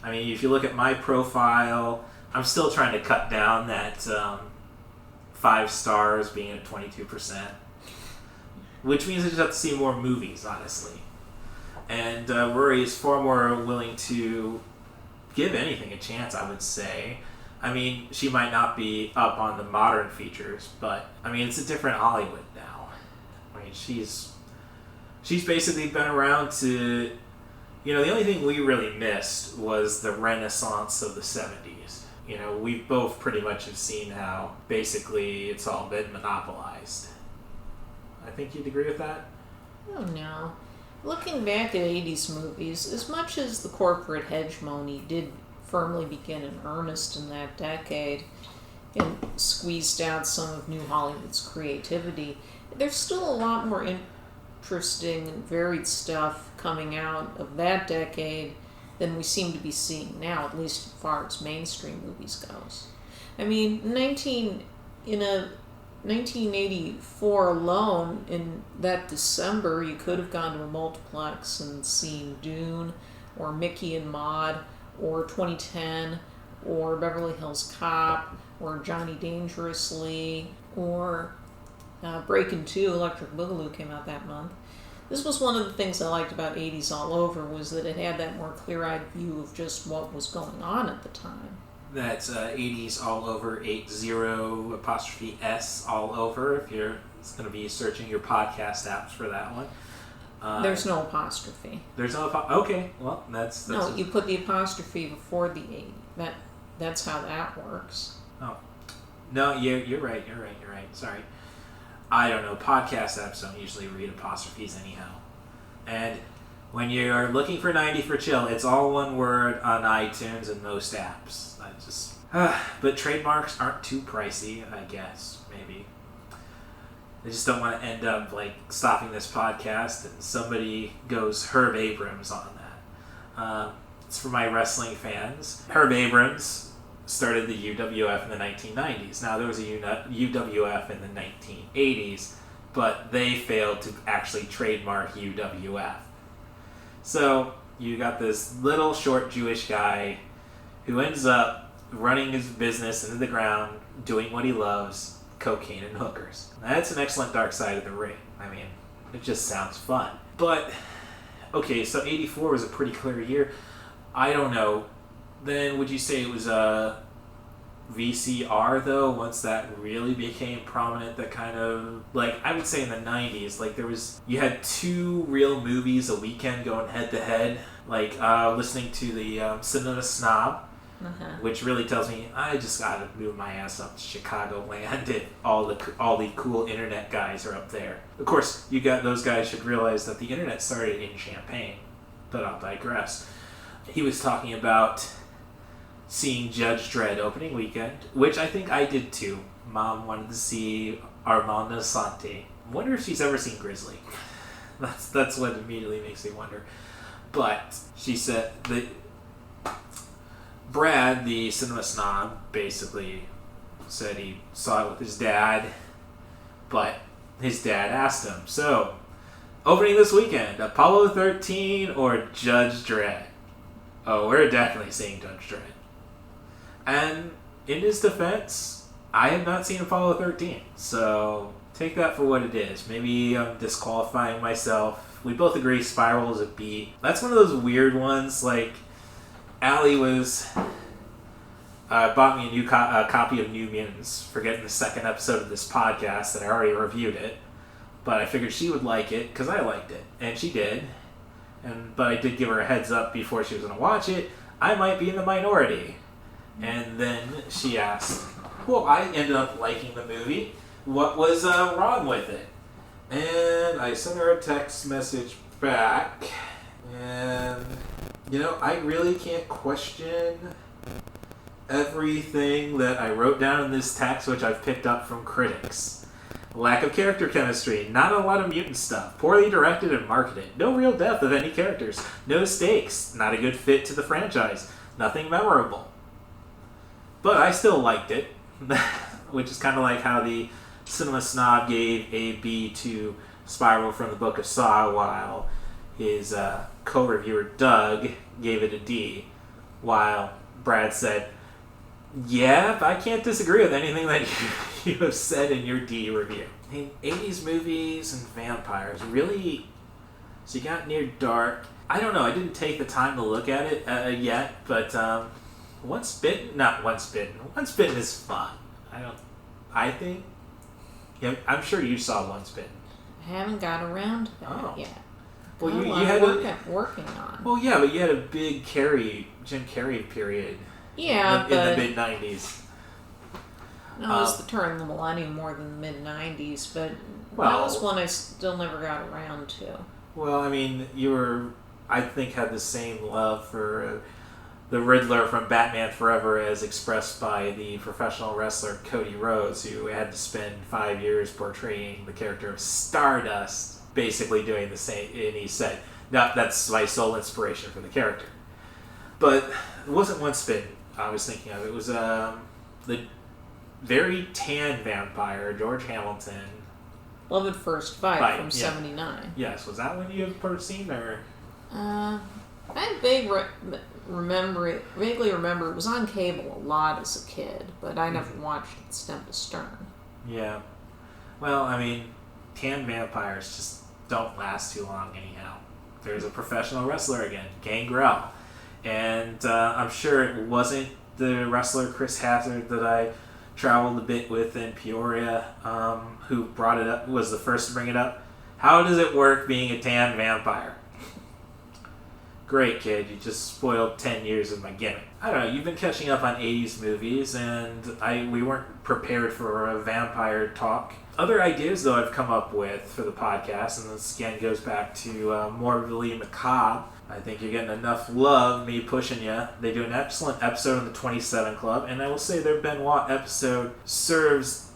I mean, if you look at my profile, I'm still trying to cut down that 5 stars being at 22%. Which means I just have to see more movies, honestly. And Rory is far more willing to give anything a chance, I would say. I mean, she might not be up on the modern features, but, it's a different Hollywood now. She's basically been around to... the only thing we really missed was the renaissance of the 70s. We both pretty much have seen how, basically, it's all been monopolized. I think you'd agree with that? Oh, no. Looking back at 80s movies, as much as the corporate hegemony did firmly begin in earnest in that decade and squeezed out some of New Hollywood's creativity, there's still a lot more interesting and varied stuff coming out of that decade than we seem to be seeing now, at least as far as mainstream movies goes. 1984 alone, in that December, you could have gone to a multiplex and seen Dune, or Mickey and Maude, or 2010, or Beverly Hills Cop, or Johnny Dangerously, or Breakin' 2, Electric Boogaloo came out that month. This was one of the things I liked about 80s All Over, was that it had that more clear-eyed view of just what was going on at the time. That's 80s All Over, 80'S All Over, if you're going to be searching your podcast apps for that one. There's no apostrophe. There's no okay, well, that's no, you put the apostrophe before the 80. That's how that works. Oh. No, you're right. Sorry. I don't know. Podcast apps don't usually read apostrophes anyhow. And When you're looking for 90 for chill, it's all one word on iTunes and most apps. But trademarks aren't too pricey, I guess, maybe. I just don't want to end up like stopping this podcast and somebody goes Herb Abrams on that. It's for my wrestling fans. Herb Abrams started the UWF in the 1990s. Now, there was a UWF in the 1980s, but they failed to actually trademark UWF. So, you got this little short Jewish guy who ends up running his business into the ground, doing what he loves, cocaine and hookers. That's an excellent dark side of the ring. I mean, it just sounds fun. But, okay, so 84 was a pretty clear year. I don't know. Then would you say it was a VCR, though, once that really became prominent, that kind of, like, I would say in the 90s, like, you had 2 real movies a weekend going head-to-head, like, listening to the Cinema Snob, which really tells me I just gotta move my ass up to Chicagoland if all the cool internet guys are up there. Of course, those guys should realize that the internet started in Champaign, but I'll digress. He was talking about seeing Judge Dredd opening weekend, which I think I did too. Mom wanted to see Armand Assante. I wonder if she's ever seen Grizzly. That's what immediately makes me wonder. But she said that Brad, the cinema snob, basically said he saw it with his dad, but his dad asked him, so, opening this weekend, Apollo 13 or Judge Dredd? Oh, we're definitely seeing Judge Dredd. And in his defense, I have not seen Apollo 13, so take that for what it is. Maybe I'm disqualifying myself. We both agree Spiral is a B. That's one of those weird ones, like, Allie bought me a copy of New Mutants for getting the second episode of this podcast that I already reviewed it, but I figured she would like it because I liked it, and she did. But I did give her a heads up before she was going to watch it. I might be in the minority. And then she asked, well, I ended up liking the movie. What was wrong with it? And I sent her a text message back, and I really can't question everything that I wrote down in this text, which I've picked up from critics. Lack of character chemistry, not a lot of mutant stuff, poorly directed and marketed, no real depth of any characters, no stakes, not a good fit to the franchise, nothing memorable. But I still liked it, which is kind of like how the Cinema Snob gave a B to Spiral from the Book of Saw, while his co-reviewer Doug gave it a D, while Brad said, yeah, I can't disagree with anything that you have said in your D review. I mean, 80s movies and vampires, really? So you got Near Dark. I don't know, I didn't take the time to look at it yet, but Once Bitten is fun. I'm sure you saw Once Bitten. I haven't got around to that yet. Well, you had working on. Well, yeah, but you had a big Jim Carrey period. Yeah, in the mid '90s. No, it was the turn of the millennium more than the mid '90s, but that was one I still never got around to. Well, I mean, I think, had the same love for the Riddler from Batman Forever as expressed by the professional wrestler Cody Rhodes, who had to spend 5 years portraying the character of Stardust, basically doing the same, and he said, no, that's my sole inspiration for the character. But it wasn't Once Bitten I was thinking of. It was the very tan vampire, George Hamilton. Love at First Bite from 79. Yes, was that one you have first seen, or? I vaguely remember it was on cable a lot as a kid, but I never watched it stem to stern. Yeah. Well, I mean, tan vampires just don't last too long anyhow. There's a professional wrestler again, Gangrel. And I'm sure it wasn't the wrestler Chris Hazard that I traveled a bit with in Peoria who brought it up, was the first to bring it up. How does it work being a tan vampire? Great, kid, you just spoiled 10 years of my gimmick. I don't know, you've been catching up on 80s movies, and we weren't prepared for a vampire talk. Other ideas, though, I've come up with for the podcast, and this again goes back to Morbidly Macabre. I think you're getting enough love, me pushing you. They do an excellent episode on the 27 Club, and I will say their Benoit episode serves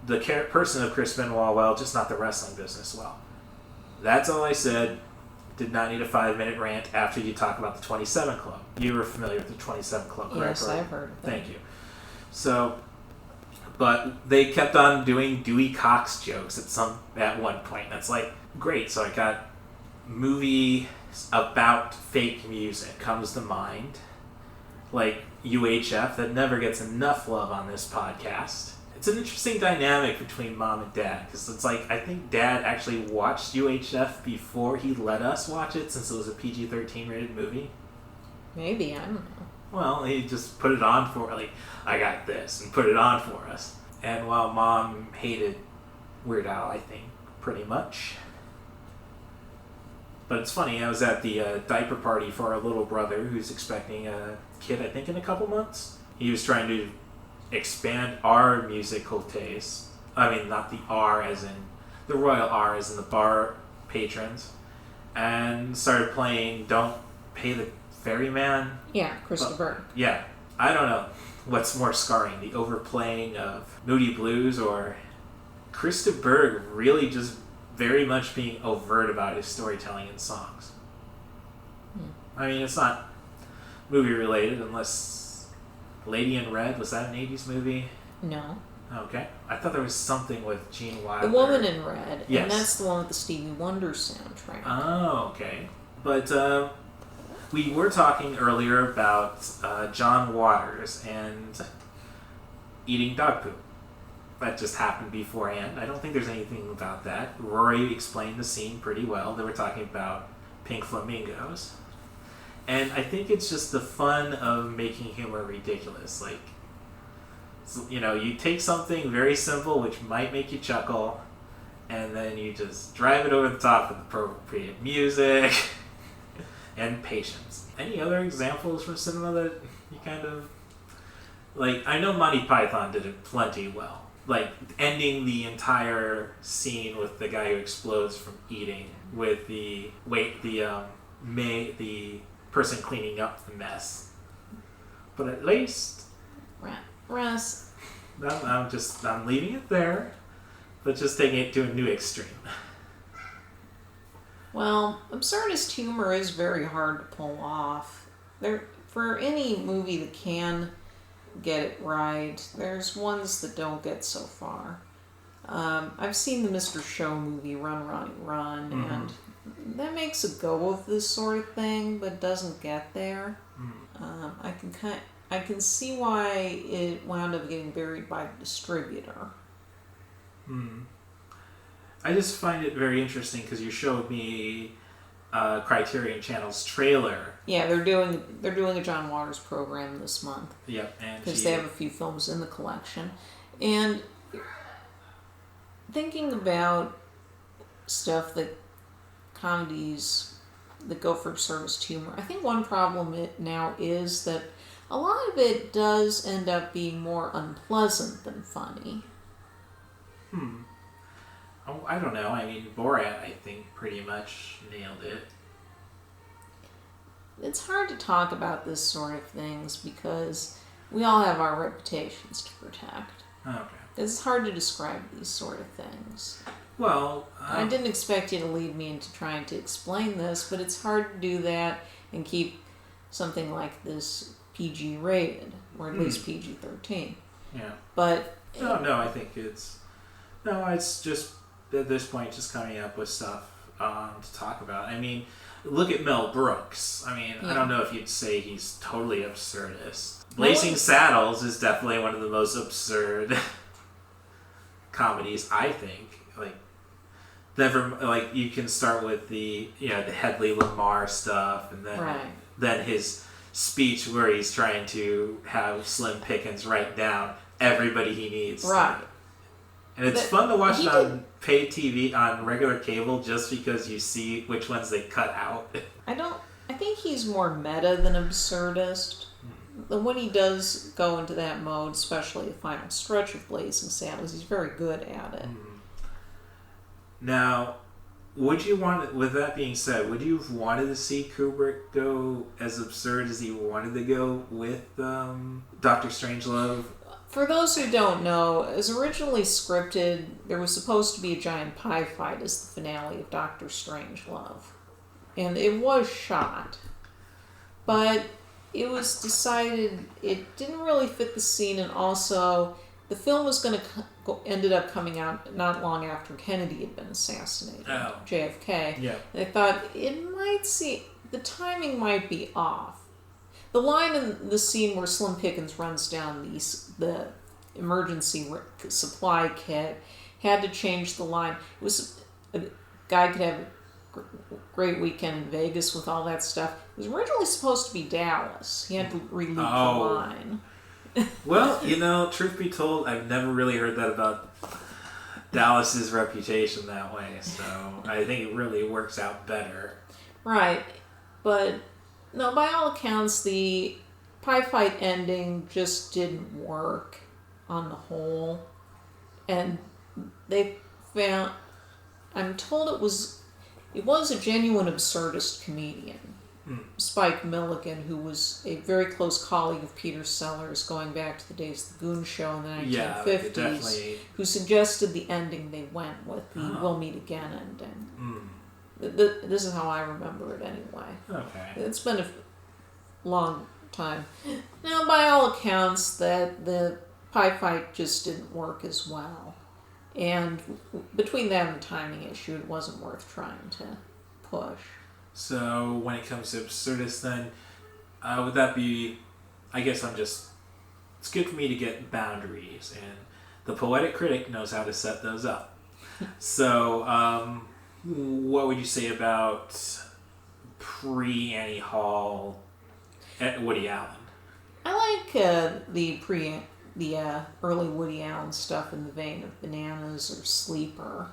the person of Chris Benoit well, just not the wrestling business well. That's all I said. Did not need a 5-minute rant after you talk about the 27 Club. You were familiar with the 27 Club, correct? Yes, I've heard of that. Thank you. So, but they kept on doing Dewey Cox jokes at one point. That's like, great. So I got movie about fake music comes to mind. Like UHF, that never gets enough love on this podcast. It's an interesting dynamic between mom and dad, because it's like, I think dad actually watched UHF before he let us watch it, since it was a PG-13 rated movie. Maybe, I don't know. Well, he just put it on for, like, I got this, and put it on for us. And while mom hated Weird Al, I think, pretty much. But it's funny, I was at the diaper party for our little brother, who's expecting a kid, I think, in a couple months. He was trying to expand our musical taste. I mean, not the R as in the royal R as in the bar patrons, and started playing Don't Pay the Ferryman. Yeah, Christopher. Yeah, I don't know what's more scarring, the overplaying of Moody Blues or Krista Berg really just very much being overt about his storytelling in songs. I mean, it's not movie related unless Lady in Red, was that an 80s movie? No. Okay. I thought there was something with Gene Wilder. The Woman in Red. Yes. And that's the one with the Stevie Wonder soundtrack. Oh, okay. But we were talking earlier about John Waters and eating dog poop. That just happened beforehand. I don't think there's anything about that. Rory explained the scene pretty well. They were talking about pink flamingos. And I think it's just the fun of making humor ridiculous. Like, you know, you take something very simple, which might make you chuckle, and then you just drive it over the top with appropriate music and patience. Any other examples from cinema that you kind of... Like, I know Monty Python did it plenty well. Like, ending the entire scene with the guy who explodes from eating, with the person cleaning up the mess. But at least... Russ. I'm leaving it there, but just taking it to a new extreme. Well, absurdist humor is very hard to pull off. For any movie that can get it right, there's ones that don't get so far. I've seen the Mr. Show movie, Run, Ronnie, Run, and that makes a go of this sort of thing, but doesn't get there. I can see why it wound up getting buried by the distributor. I just find it very interesting because you showed me Criterion Channel's trailer. Yeah, they're doing a John Waters program this month. Yep, and because they have a few films in the collection, and thinking about stuff that comedies that go for absurdist humor, I think one problem now is that a lot of it does end up being more unpleasant than funny. Oh, I don't know. I mean, Borat, I think, pretty much nailed it. It's hard to talk about this sort of things because we all have our reputations to protect. Okay. It's hard to describe these sort of things. Well, I didn't expect you to lead me into trying to explain this, but it's hard to do that and keep something like this PG rated, or at least PG-13. Yeah. But I think it's just at this point just coming up with stuff to talk about. I mean, look at Mel Brooks. I mean, I don't know if you'd say he's totally absurdist. Blazing Saddles is definitely one of the most absurd comedies, I think. Like you can start with the the Hedley Lamar stuff, and then his speech where he's trying to have Slim Pickens write down everybody he needs. Right. And it's fun to watch it on paid TV, on regular cable, just because you see which ones they cut out. I don't I think he's more meta than absurdist. But when he does go into that mode, especially the final stretch of Blazing Saddles, he's very good at it. Now, with that being said, would you have wanted to see Kubrick go as absurd as he wanted to go with Dr. Strangelove? For those who don't know, as originally scripted, there was supposed to be a giant pie fight as the finale of Dr. Strangelove. And it was shot. But it was decided it didn't really fit the scene, and also the film was ended up coming out not long after Kennedy had been assassinated, JFK. Yeah. They thought the timing might be off. The line in the scene where Slim Pickens runs down the emergency supply kit had to change the line. It was a guy could have a great weekend in Vegas with all that stuff. It was originally supposed to be Dallas. He had to reloop the line. Well, truth be told, I've never really heard that about Dallas's reputation that way, so I think it really works out better. Right. But, no, by all accounts, the pie fight ending just didn't work on the whole. And they found... I'm told it was a genuine absurdist comedian. Spike Milligan, who was a very close colleague of Peter Sellers going back to the days of the Goon Show in the 1950s, who suggested the ending they went with, the We'll Meet Again ending. This is how I remember it anyway. Okay. It's been a long time. Now, by all accounts, that the pie fight just didn't work as well. And between that and the timing issue, it wasn't worth trying to push. So, when it comes to absurdist, then, would that be... I guess it's good for me to get boundaries, and the Poetic Critic knows how to set those up. So, what would you say about pre-Annie Hall Woody Allen? I like the early Woody Allen stuff in the vein of Bananas or Sleeper.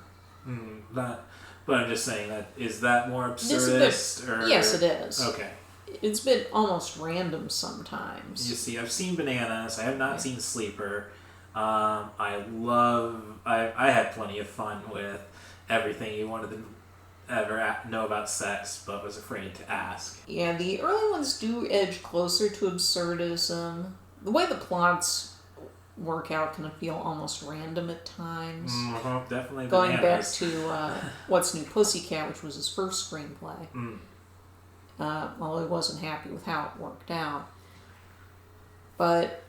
But I'm just saying, is that more absurdist? Yes, it is. Okay. It's been almost random sometimes. You see, I've seen Bananas. I have not seen Sleeper. I had plenty of fun with everything you wanted to ever know about sex, but was afraid to ask. Yeah, the early ones do edge closer to absurdism. The way the plots work out can feel almost random at times. Definitely. Going Bananas. back to What's New Pussycat, which was his first screenplay. Well, he wasn't happy with how it worked out. But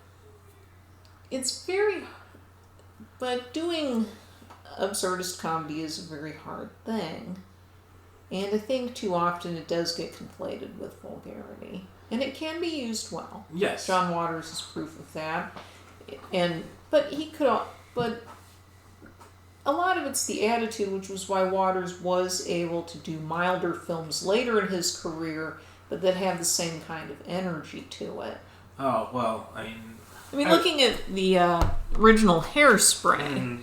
doing absurdist comedy is a very hard thing. And I think too often it does get conflated with vulgarity. And it can be used well. Yes. John Waters is proof of that. But a lot of it's the attitude, which was why Waters was able to do milder films later in his career, but that have the same kind of energy to it. Oh, well, looking at the original Hairspray,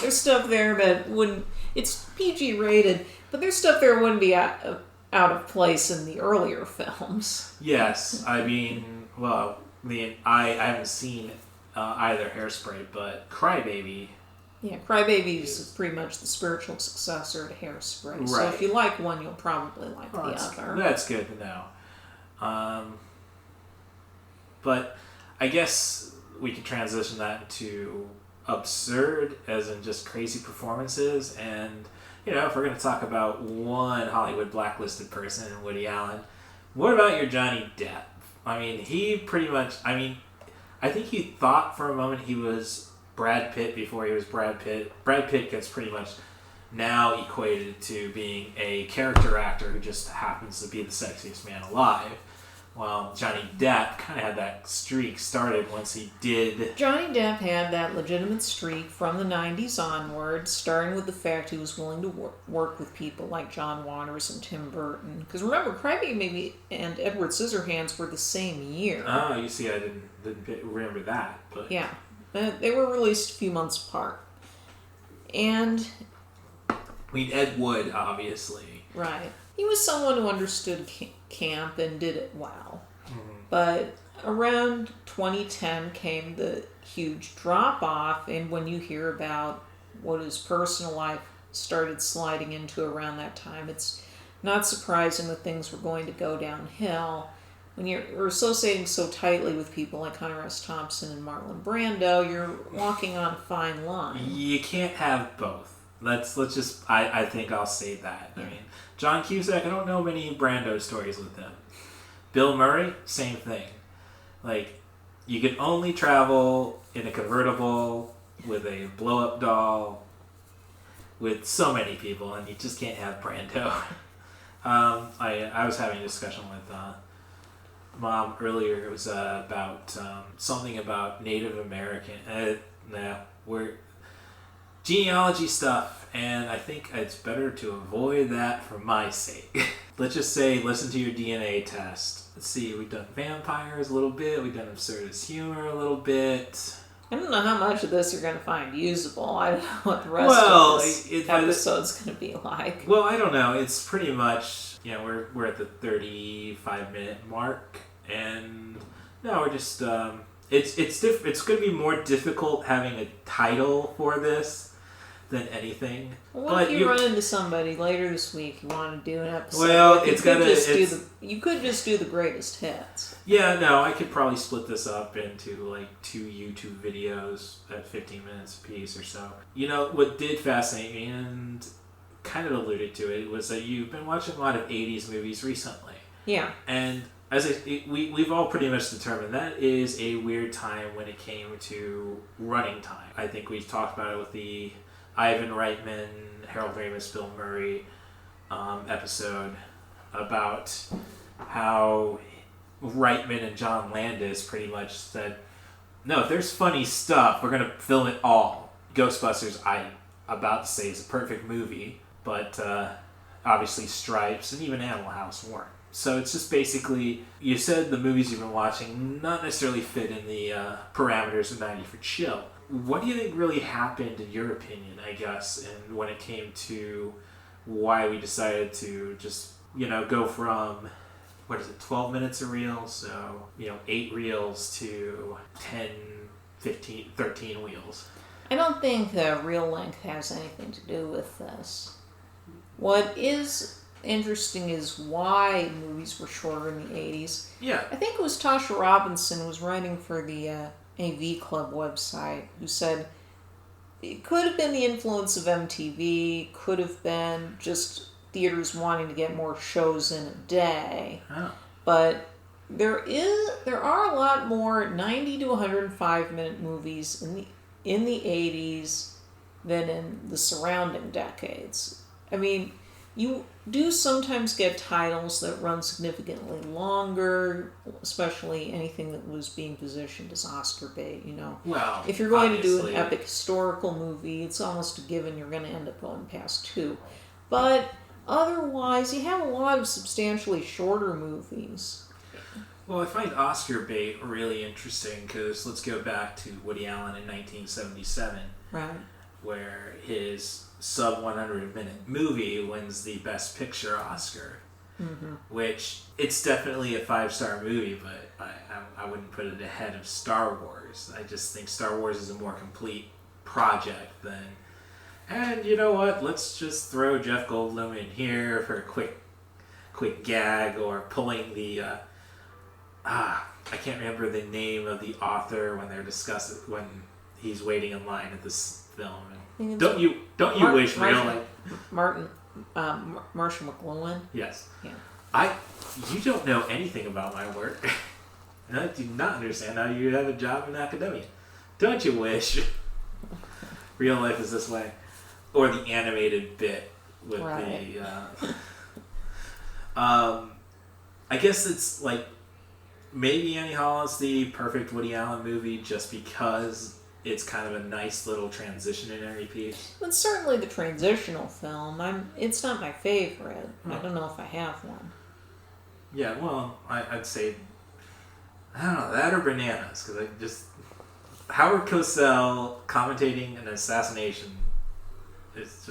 there's stuff there that wouldn't... It's PG rated, but there's stuff there that wouldn't be out of place in the earlier films. Yes, I haven't seen either Hairspray, but Crybaby. Yeah, Crybaby is pretty much the spiritual successor to Hairspray. Right. So if you like one, you'll probably like the other. That's good to know. But I guess we could transition that to absurd, as in just crazy performances. And, if we're going to talk about one Hollywood blacklisted person, Woody Allen, what about your Johnny Depp? He pretty much... I think he thought for a moment he was Brad Pitt before he was Brad Pitt. Brad Pitt gets pretty much now equated to being a character actor who just happens to be the sexiest man alive. Well, Johnny Depp kind of had that streak started once he did... Johnny Depp had that legitimate streak from the 90s onward, starting with the fact he was willing to work with people like John Waters and Tim Burton. Because remember, Crybaby and Edward Scissorhands were the same year. Oh, you see, I didn't remember that. But yeah, they were released a few months apart. And... Ed Wood, obviously. Right. He was someone who understood camp and did it well. But around 2010 came the huge drop-off, and when you hear about what his personal life started sliding into around that time, it's not surprising that things were going to go downhill. When you're associating so tightly with people like Hunter S. Thompson and Marlon Brando, you're walking on a fine line. You can't have both. Let's just, I think I'll say that. I mean, John Cusack, I don't know many Brando stories with him. Bill Murray, same thing. Like, you can only travel in a convertible with a blow-up doll with so many people, and you just can't have Brando. I was having a discussion with Mom earlier. It was about something about Native American. We're genealogy stuff, and I think it's better to avoid that for my sake. Let's just say, listen to your DNA test. Let's see, we've done vampires a little bit, we've done absurdist humor a little bit. I don't know how much of this you're going to find usable. I don't know what the rest of this episode's going to be like. Well, I don't know. It's pretty much, we're at the 35-minute mark, and no, we're just it's going to be more difficult having a title for this than anything. Well, what if you run into somebody later this week you want to do an episode? Well, you could just do the greatest hits. Yeah, no, I could probably split this up into like 2 YouTube videos at 15 minutes a piece or so. What did fascinate me, and kind of alluded to it, was that you've been watching a lot of 80s movies recently. Yeah. And we've all pretty much determined that is a weird time when it came to running time. I think we've talked about it with the Ivan Reitman, Harold Ramis, Bill Murray episode about how Reitman and John Landis pretty much said, no, if there's funny stuff, we're going to film it all. Ghostbusters, I'm about to say, is a perfect movie, but obviously Stripes and even Animal House weren't. So it's just basically, you said the movies you've been watching not necessarily fit in the parameters of 90 for chill. What do you think really happened, in your opinion, I guess, and when it came to why we decided to just, go from, 12 minutes a reel, so, 8 reels to 10, 15, 13 wheels? I don't think the reel length has anything to do with this. What is interesting is why movies were shorter in the 80s. Yeah. I think it was Tasha Robinson who was writing for the AV Club website who said it could have been the influence of MTV, could have been just theaters wanting to get more shows in a day. Oh. But there are a lot more 90 to 105 minute movies in the 80s than in the surrounding decades. I mean, you do sometimes get titles that run significantly longer, especially anything that was being positioned as Oscar bait, Well, if you're going to do an epic historical movie, it's almost a given you're going to end up going past 2. But otherwise, you have a lot of substantially shorter movies. Well, I find Oscar bait really interesting because let's go back to Woody Allen in 1977. Right. Where his sub 100 minute movie wins the Best Picture Oscar, which it's definitely a 5-star movie, but I wouldn't put it ahead of Star Wars. I just think Star Wars is a more complete project than, and you know what, let's just throw Jeff Goldblum in here for a quick gag, or pulling the I can't remember the name of the author when they're discussing when he's waiting in line at this film. Don't you wish real life? Marshall McLuhan? Yes. Yeah. You don't know anything about my work. And I do not understand how you have a job in academia. Don't you wish real life is this way? Or the animated bit with right. I guess it's like maybe Annie Hall is the perfect Woody Allen movie just because it's kind of a nice little transitionary piece. It's certainly the transitional film. It's not my favorite. I don't know if I have one. Yeah, well, I'd say, I don't know, that or Bananas, because Howard Cosell commentating an assassination is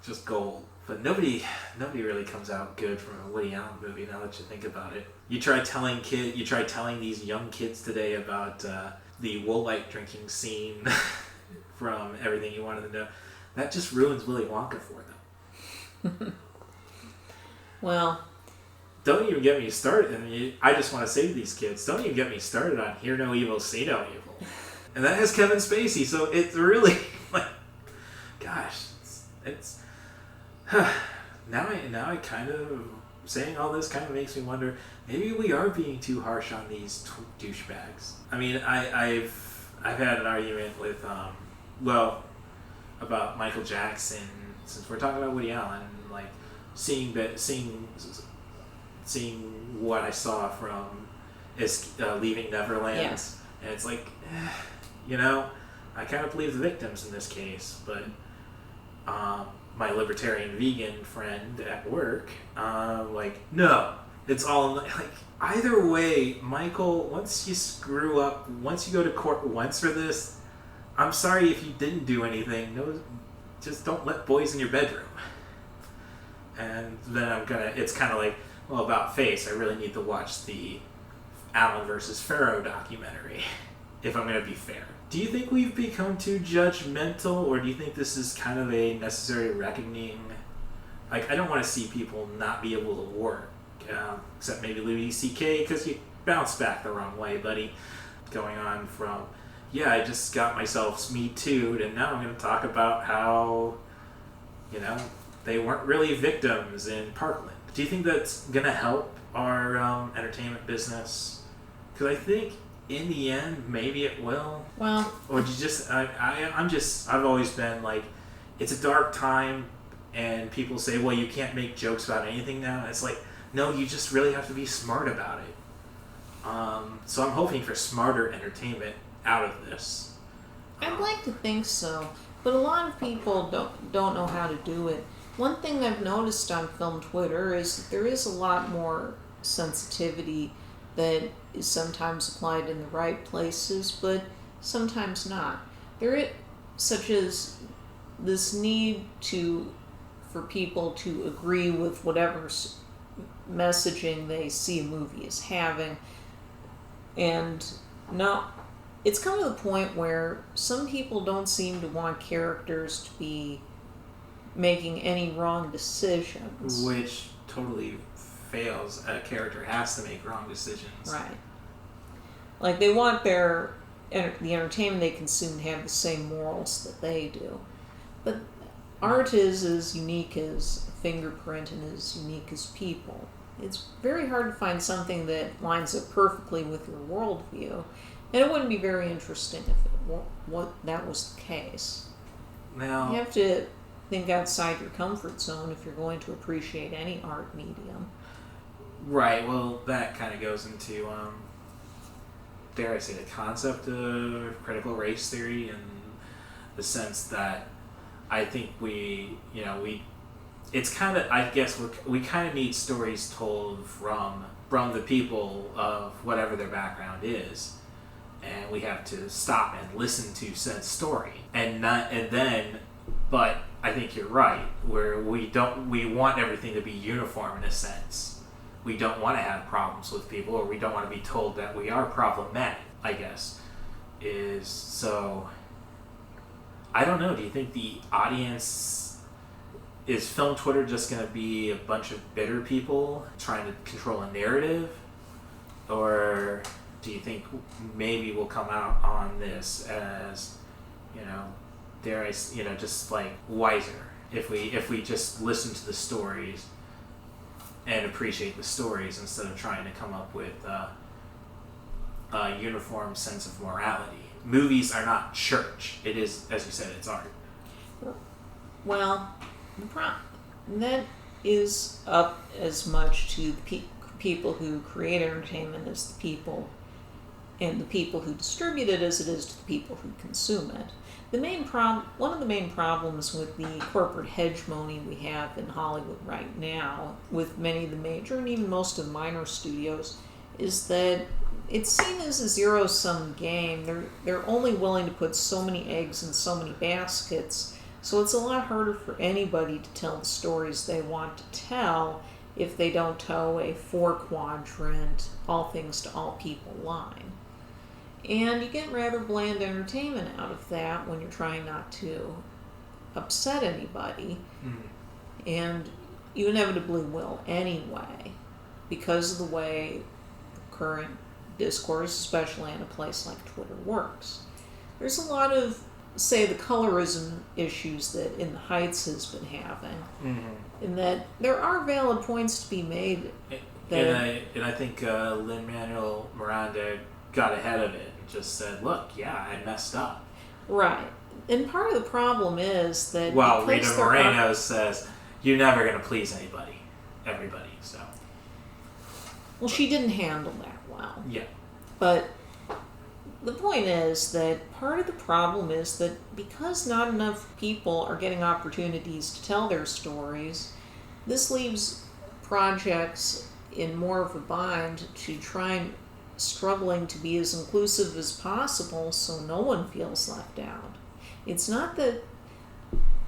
just gold But nobody really comes out good from a Woody Allen movie. Now that you think about it, you try telling these young kids today about the Woolite drinking scene from Everything You Wanted to Know. That just ruins Willy Wonka for them. Well, don't even get me started. I mean, I just want to say to these kids, don't even get me started on Hear No Evil, See No Evil. And that has Kevin Spacey, so it's really like, gosh, it's now I kind of saying all this kind of makes me wonder, maybe we are being too harsh on these douchebags. I mean, I've had an argument with about Michael Jackson, since we're talking about Woody Allen, like seeing what I saw from Leaving Neverland, yes. And it's like, I kind of believe the victims in this case, but my libertarian vegan friend at work, no, it's all like either way, Michael. Once you go to court once for this, I'm sorry if you didn't do anything. No, just don't let boys in your bedroom. And then it's kind of like, well, about Face, I really need to watch the Allen versus Farrow documentary, if I'm going to be fair. Do you think we've become too judgmental, or do you think this is kind of a necessary reckoning? Like, I don't want to see people not be able to work, except maybe Louis C.K., because you bounced back the wrong way, buddy. Going on from, I just got myself Me Too'd, and now I'm going to talk about how, they weren't really victims in Parkland. Do you think that's going to help our entertainment business? Because I think in the end, maybe it will. Well, or do you just? I've always been like, it's a dark time, and people say, well, you can't make jokes about anything now. It's like, no, you just really have to be smart about it. So I'm hoping for smarter entertainment out of this. I'd like to think so, but a lot of people don't know how to do it. One thing I've noticed on film Twitter is that there is a lot more sensitivity that is sometimes applied in the right places, but sometimes not. Such as this need for people to agree with whatever messaging they see a movie as having, and now it's come to the point where some people don't seem to want characters to be making any wrong decisions. Which totally fails. A character has to make wrong decisions. Right. Like, they want the entertainment they consume to have the same morals that they do. But art is as unique as a fingerprint and as unique as people. It's very hard to find something that lines up perfectly with your worldview. And it wouldn't be very interesting if that was the case. Now, you have to think outside your comfort zone if you're going to appreciate any art medium. Right, well, that kind of goes into, dare I say, the concept of critical race theory, in the sense that I think it's kind of, I guess, we kind of need stories told from the people of whatever their background is, and we have to stop and listen to said story, but I think you're right, where we want everything to be uniform in a sense. We don't want to have problems with people, or we don't want to be told that we are problematic, I guess. So, I don't know, do you think the audience, is film Twitter just going to be a bunch of bitter people trying to control a narrative? Or do you think maybe we'll come out on this as, just like wiser, if we just listen to the stories and appreciate the stories instead of trying to come up with a uniform sense of morality? Movies are not church. It is, as you said, it's art. Well, that is up as much to the people who create entertainment as the people, and the people who distribute it as it is to the people who consume it. One of the main problems with the corporate hegemony we have in Hollywood right now, with many of the major and even most of the minor studios, is that it's seen as a zero-sum game. They're only willing to put so many eggs in so many baskets So it's a lot harder for anybody to tell the stories they want to tell if they don't toe a 4-quadrant, all things to all people line. And you get rather bland entertainment out of that when you're trying not to upset anybody. And you inevitably will anyway, because of the way the current discourse, especially in a place like Twitter, works. There's a lot of, say, the colorism issues that In the Heights has been having, in that there are valid points to be made. And I think Lin-Manuel Miranda got ahead of it and just said, look, yeah, I messed up. Right. And part of the problem is that... Well, Rita Moreno says, you're never going to please everybody, so... Well, she didn't handle that well. Yeah. But the point is that part of the problem is that because not enough people are getting opportunities to tell their stories, this leaves projects in more of a bind to try and struggling to be as inclusive as possible so no one feels left out. It's not that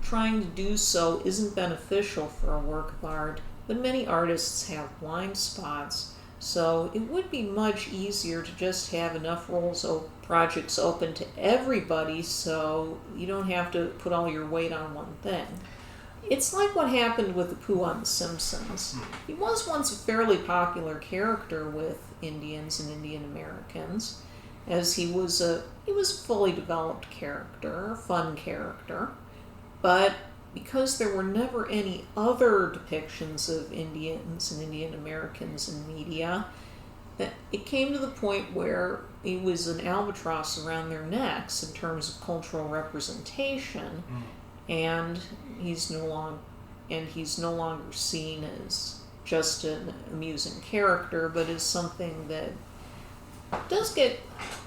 trying to do so isn't beneficial for a work of art, but many artists have blind spots, so it would be much easier to just have enough projects open to everybody so you don't have to put all your weight on one thing. It's like what happened with the Pooh on The Simpsons. He was once a fairly popular character with Indians and Indian Americans, as he was a fully developed character, a fun character, but because there were never any other depictions of Indians and Indian Americans in media, that it came to the point where he was an albatross around their necks in terms of cultural representation, and he's no longer seen as just an amusing character, but as something that does get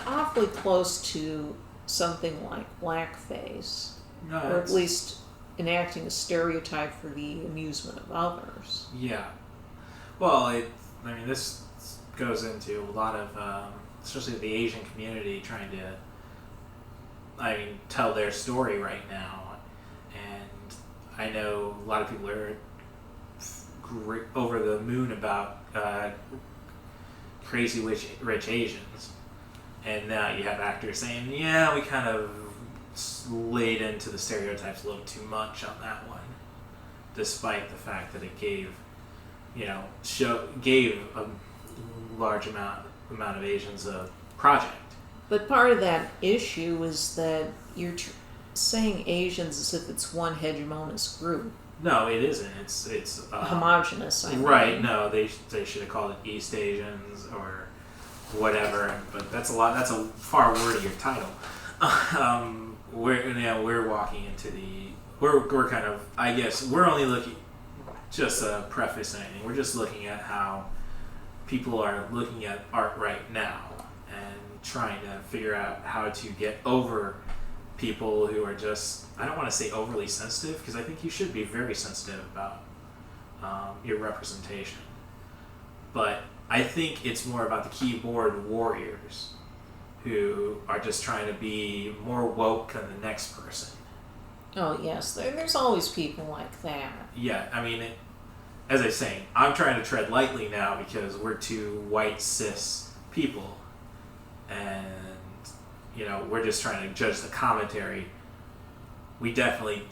awfully close to something like blackface, or at least enacting a stereotype for the amusement of others. Yeah. Well, this goes into a lot of, especially the Asian community trying to, tell their story right now. And I know a lot of people are over the moon about Crazy Rich Asians. And now you have actors saying, yeah, we kind of laid into the stereotypes a little too much on that one, despite the fact that it gave a large amount of Asians a project. But part of that issue is that you're saying Asians as if it's one hegemonous group. No, it isn't. It's homogenous. Right? No, they should have called it East Asians or whatever. But that's a far wordier title. We're walking into we're kind of, I guess, we're only looking, just a preface anything, we're just looking at how people are looking at art right now and trying to figure out how to get over people who are just, I don't want to say overly sensitive, because I think you should be very sensitive about your representation. But I think it's more about the keyboard warriors who are just trying to be more woke than the next person. Oh, yes. There's always people like that. Yeah, as I was saying, I'm trying to tread lightly now because we're two white, cis people. And, we're just trying to judge the commentary. We definitely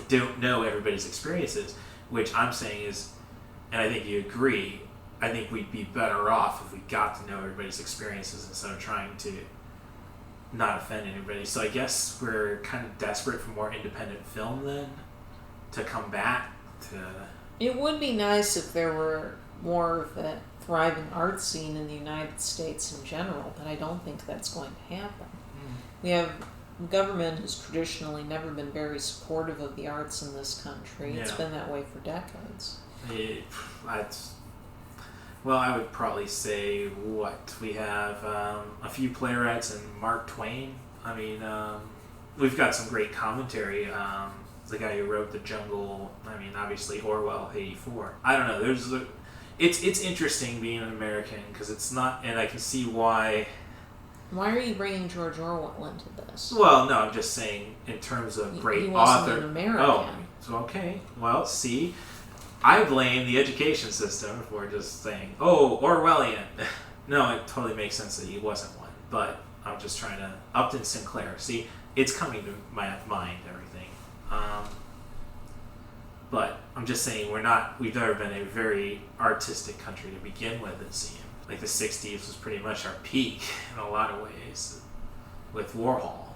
don't know everybody's experiences, which I'm saying is, and I think you agree, I think we'd be better off if we got to know everybody's experiences instead of trying to not offend anybody. So I guess we're kind of desperate for more independent film then to come back to... It would be nice if there were more of a thriving art scene in the United States in general, but I don't think that's going to happen. The government has traditionally never been very supportive of the arts in this country. Yeah. It's been that way for decades. Well, I would probably say we have a few playwrights and Mark Twain. We've got some great commentary. The guy who wrote The Jungle. Obviously Orwell, 84. I don't know. It's interesting being an American because it's not, and I can see why Why are you bringing George Orwell into this? Well, no, I'm just saying in terms of great He wasn't author. an American. Oh, so okay. Well, see, I blame the education system for just saying, "Oh, Orwellian." No, it totally makes sense that he wasn't one, but I'm just trying to Upton Sinclair. See, it's coming to my mind, everything. But I'm just saying we've never been a very artistic country to begin with, it seems. Like the 60s was pretty much our peak in a lot of ways with Warhol.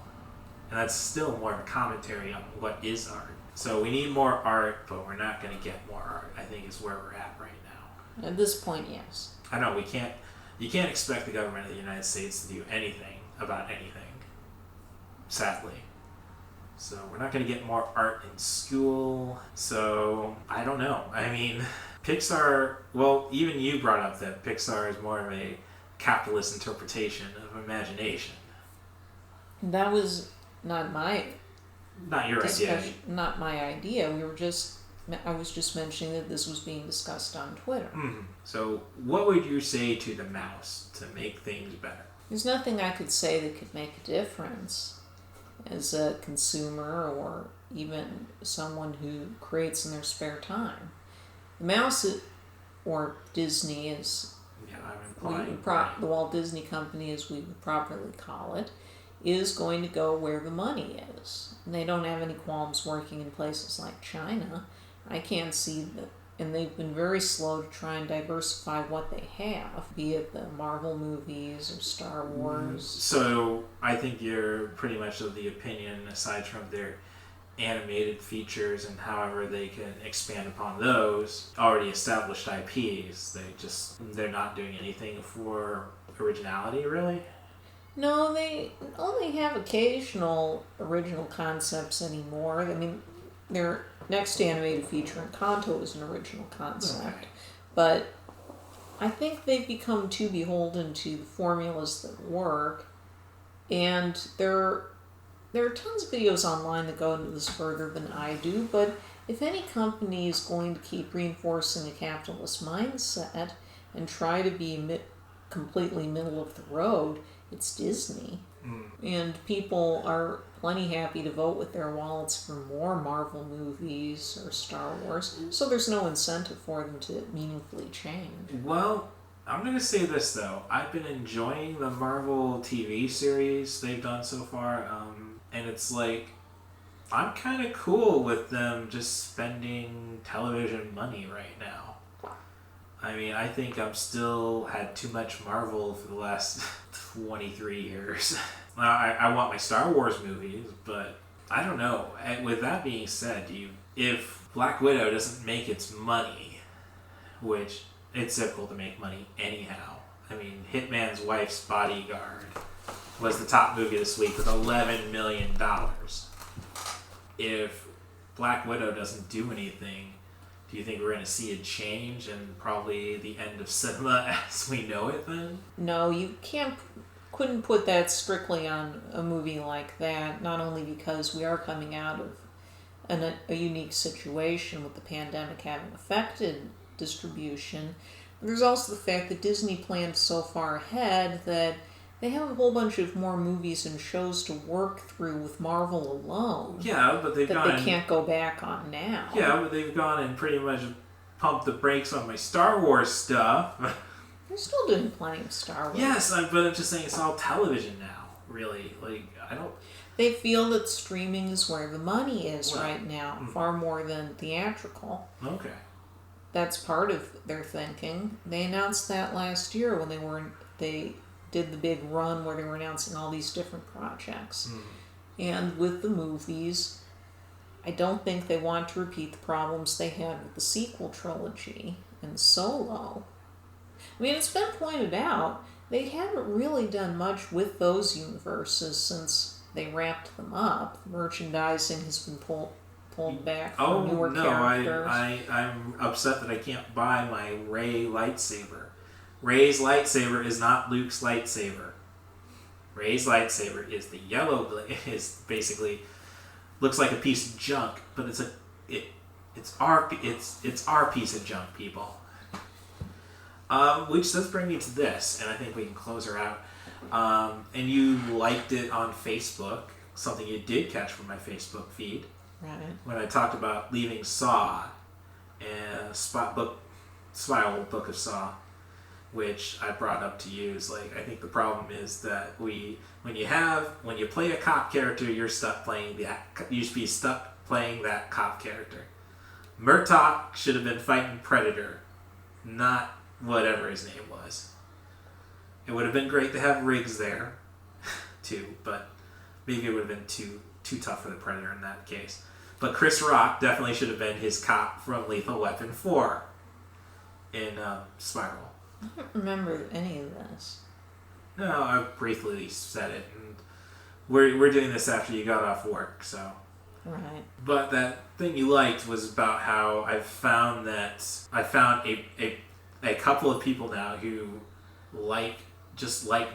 And that's still more of a commentary on what is art. So we need more art, but we're not going to get more art, I think is where we're at right now. At this point, yes. I know, you can't expect the government of the United States to do anything about anything, sadly. So we're not going to get more art in school. So I don't know. I mean, Pixar, well, even you brought up that Pixar is more of a capitalist interpretation of imagination. That was not your idea. Not my idea. I was just mentioning that this was being discussed on Twitter. Mm-hmm. So what would you say to the mouse to make things better? There's nothing I could say that could make a difference as a consumer or even someone who creates in their spare time. The mouse, or Disney, is the Walt Disney Company, as we would properly call it, is going to go where the money is. And they don't have any qualms working in places like China. I can't see that, and they've been very slow to try and diversify what they have, be it the Marvel movies or Star Wars. So I think you're pretty much of the opinion, aside from their animated features and however they can expand upon those already established IPs, they're not doing anything for originality, really? No, they only have occasional original concepts anymore. I mean, their next animated feature, Encanto, is an original concept. Okay. But I think they've become too beholden to the formulas that work. And there are tons of videos online that go into this further than I do. But if any company is going to keep reinforcing a capitalist mindset and try to be completely middle of the road, it's Disney. And people are plenty happy to vote with their wallets for more Marvel movies or Star Wars, so there's no incentive for them to meaningfully change. Well, I'm going to say this, though. I've been enjoying the Marvel TV series they've done so far, and it's like, I'm kind of cool with them just spending television money right now. I mean, I think I'm still had too much Marvel for the last 23 years. I want my Star Wars movies, but I don't know. And with that being said, if Black Widow doesn't make its money, which it's difficult to make money anyhow. I mean, Hitman's Wife's Bodyguard was the top movie this week with $11 million. If Black Widow doesn't do anything, do you think we're going to see a change and probably the end of cinema as we know it then? No, you couldn't put that strictly on a movie like that, not only because we are coming out of a unique situation with the pandemic having affected distribution. There's also the fact that Disney planned so far ahead that they have a whole bunch of more movies and shows to work through with Marvel alone. Yeah, but they can't go back on now. Yeah, but they've gone and pretty much pumped the brakes on my Star Wars stuff. They're still doing plenty of Star Wars. Yes, but I'm just saying it's all television now, really. Like, I don't... They feel that streaming is where the money is right now, far more than theatrical. Okay. That's part of their thinking. They announced that last year when they did the big run where they were announcing all these different projects. And with the movies, I don't think they want to repeat the problems they had with the sequel trilogy and Solo. I mean, it's been pointed out, they haven't really done much with those universes since they wrapped them up. Merchandising has been pulled back for newer characters. I'm upset that I can't buy my Rey lightsaber. Rey's lightsaber is not Luke's lightsaber. Rey's lightsaber is the yellow blade. Is basically looks like a piece of junk, but it's our piece of junk, people. Which does bring me to this, and I think we can close her out. And you liked it on Facebook, something you did catch from my Facebook feed. Right. When I talked about leaving Saw and Spiral Book of Saw, which I brought up to you, is like, I think the problem is that when you play a cop character, you should be stuck playing that cop character. Murtaugh should have been fighting Predator, not whatever his name was. It would have been great to have Riggs there, too, but maybe it would have been too tough for the Predator in that case. But Chris Rock definitely should have been his cop from Lethal Weapon 4 in Spiral. I don't remember any of this. No, I briefly said it, and we're doing this after you got off work, so. Right. But that thing you liked was about how I found a couple of people now who like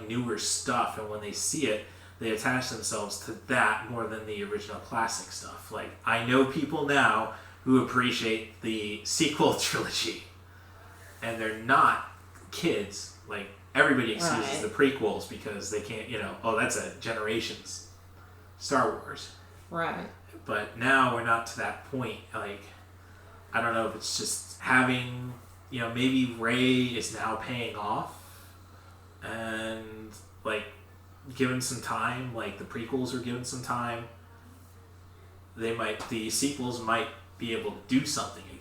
newer stuff, and when they see it, they attach themselves to that more than the original classic stuff. Like, I know people now who appreciate the sequel trilogy, and they're not kids. Like, everybody excuses the prequels because they can't, that's a generation's Star Wars. Right. But now we're not to that point. Like, I don't know if it's just having, maybe Rey is now paying off, and, like, given some time, like the prequels were given some time, the sequels might be able to do something again.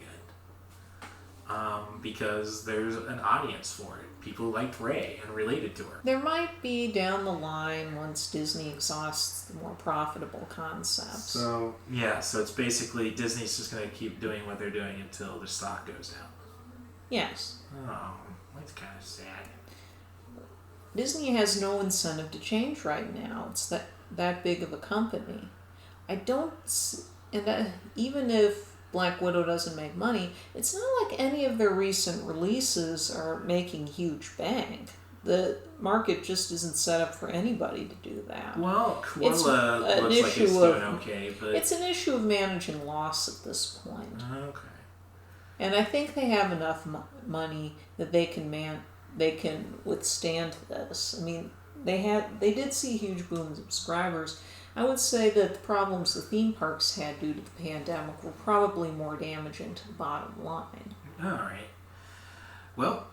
Because there's an audience for it. People liked Rey and related to her. There might be down the line once Disney exhausts the more profitable concepts. So it's basically Disney's just going to keep doing what they're doing until the stock goes down. Yes. Oh, that's kind of sad. Disney has no incentive to change right now. It's that big of a company. Even if Black Widow doesn't make money, it's not like any of their recent releases are making huge bank. The market just isn't set up for anybody to do that. Well, Cruella looks like it's doing okay, but it's an issue of managing loss at this point. Okay. And I think they have enough money that they can withstand this. I mean, they did see a huge boom in subscribers. I would say that the problems the theme parks had due to the pandemic were probably more damaging to the bottom line. All right. Well,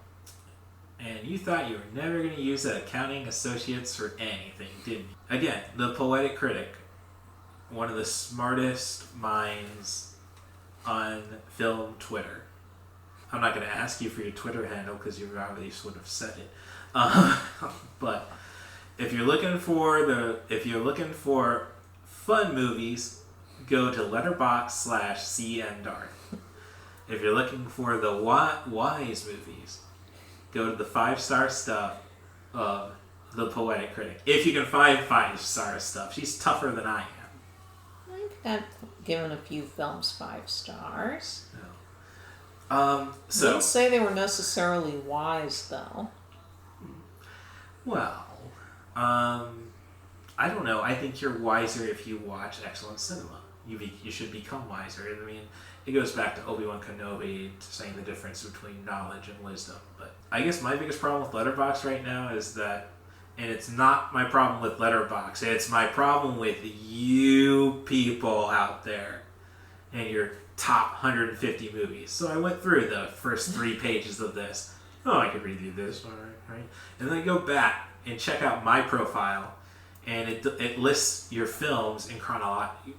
and you thought you were never going to use that accounting associates for anything, didn't you? Again, the Poetic Critic, one of the smartest minds on film Twitter. I'm not going to ask you for your Twitter handle because you already sort of said it. But if you're looking for fun movies, go to letterboxd/CNDarth. If you're looking for the wise movies, go to the 5-star stuff of the Poetic Critic. If you can find 5-star stuff, she's tougher than I am. I've given a few films 5 stars. So Wouldn't say they were necessarily wise, though. Well, I don't know. I think you're wiser if you watch excellent cinema. You should become wiser. I mean, it goes back to Obi-Wan Kenobi saying the difference between knowledge and wisdom. But I guess my biggest problem with Letterboxd right now is that, and it's not my problem with Letterboxd, it's my problem with you people out there and your top 150 movies. So I went through the first 3 pages of this. Oh, I could read through this, all right. And then I go back and check out my profile, and it lists your films in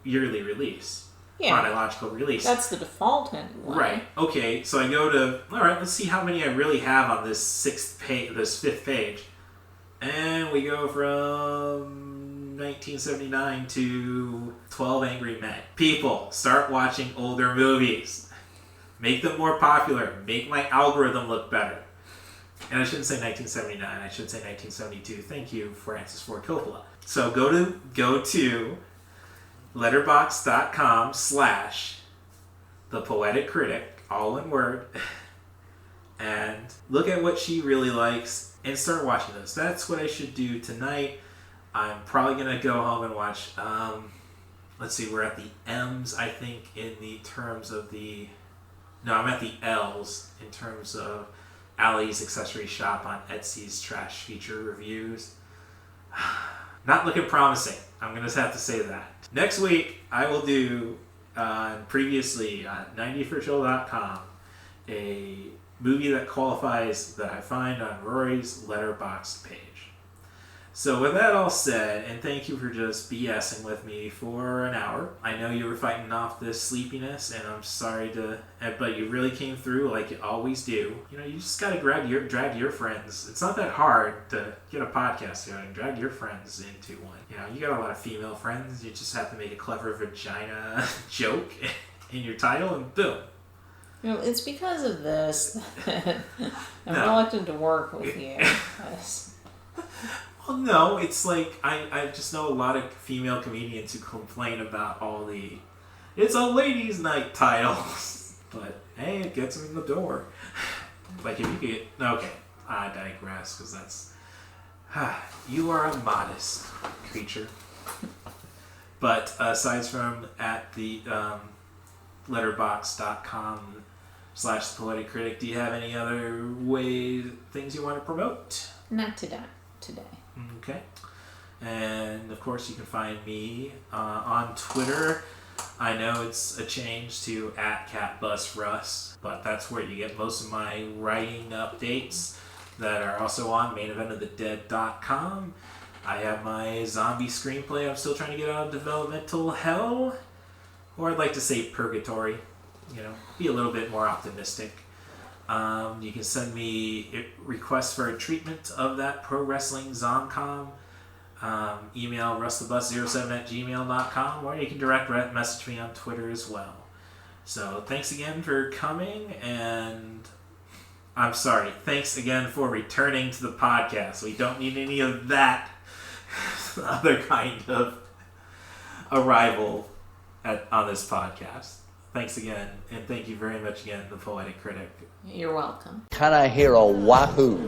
yearly release. Yeah. Chronological release. That's the default anyway. Right. Okay, so I go to, all right, let's see how many I really have on this 5th page. And we go from 1979 to 12 Angry Men. People, start watching older movies. Make them more popular. Make my algorithm look better. And I shouldn't say 1979. I should say 1972. Thank you, Francis Ford Coppola. So go to letterboxd.com/ThePoeticCritic, all in word, and look at what she really likes and start watching those. That's what I should do tonight. I'm probably going to go home and watch, let's see, we're at the M's, I think, in the terms of I'm at the L's in terms of Allie's Accessory Shop on Etsy's Trash Feature Reviews. Not looking promising. I'm going to have to say that. Next week, I will do, previously on 90forshow.com, a movie that qualifies that I find on Rory's Letterboxd page. So with that all said, and thank you for just BSing with me for an hour. I know you were fighting off this sleepiness, and I'm sorry but you really came through like you always do. You know, you just gotta drag your friends. It's not that hard to get a podcast going. Drag your friends into one. You know, you got a lot of female friends. You just have to make a clever vagina joke in your title, and boom. You know, it's because of this that I'm reluctant to work with you. Well, no, it's like, I just know a lot of female comedians who complain about all the, it's a ladies' night titles, but hey, it gets them in the door. Like, if you get, okay, I digress, because that's, you are a modest creature. But aside from at the letterboxd.com/ThePoeticCritic, do you have any other things you want to promote? Not today. Okay. And of course you can find me on Twitter. I know it's a change to @CatBusRuss, but that's where you get most of my writing updates that are also on maineventofthedead.com. I have my zombie screenplay I'm still trying to get out of developmental hell, or I'd like to say purgatory, you know, be a little bit more optimistic. You can send me requests for a treatment of that pro wrestling zomcom. Email rustthebus07@gmail.com, or you can direct message me on Twitter as well. So thanks again for coming, and I'm sorry, thanks again for returning to the podcast. We don't need any of that other kind of arrival on this podcast. Thanks again, and thank you very much again, The Poetic Critic. You're welcome. Can I hear a wahoo?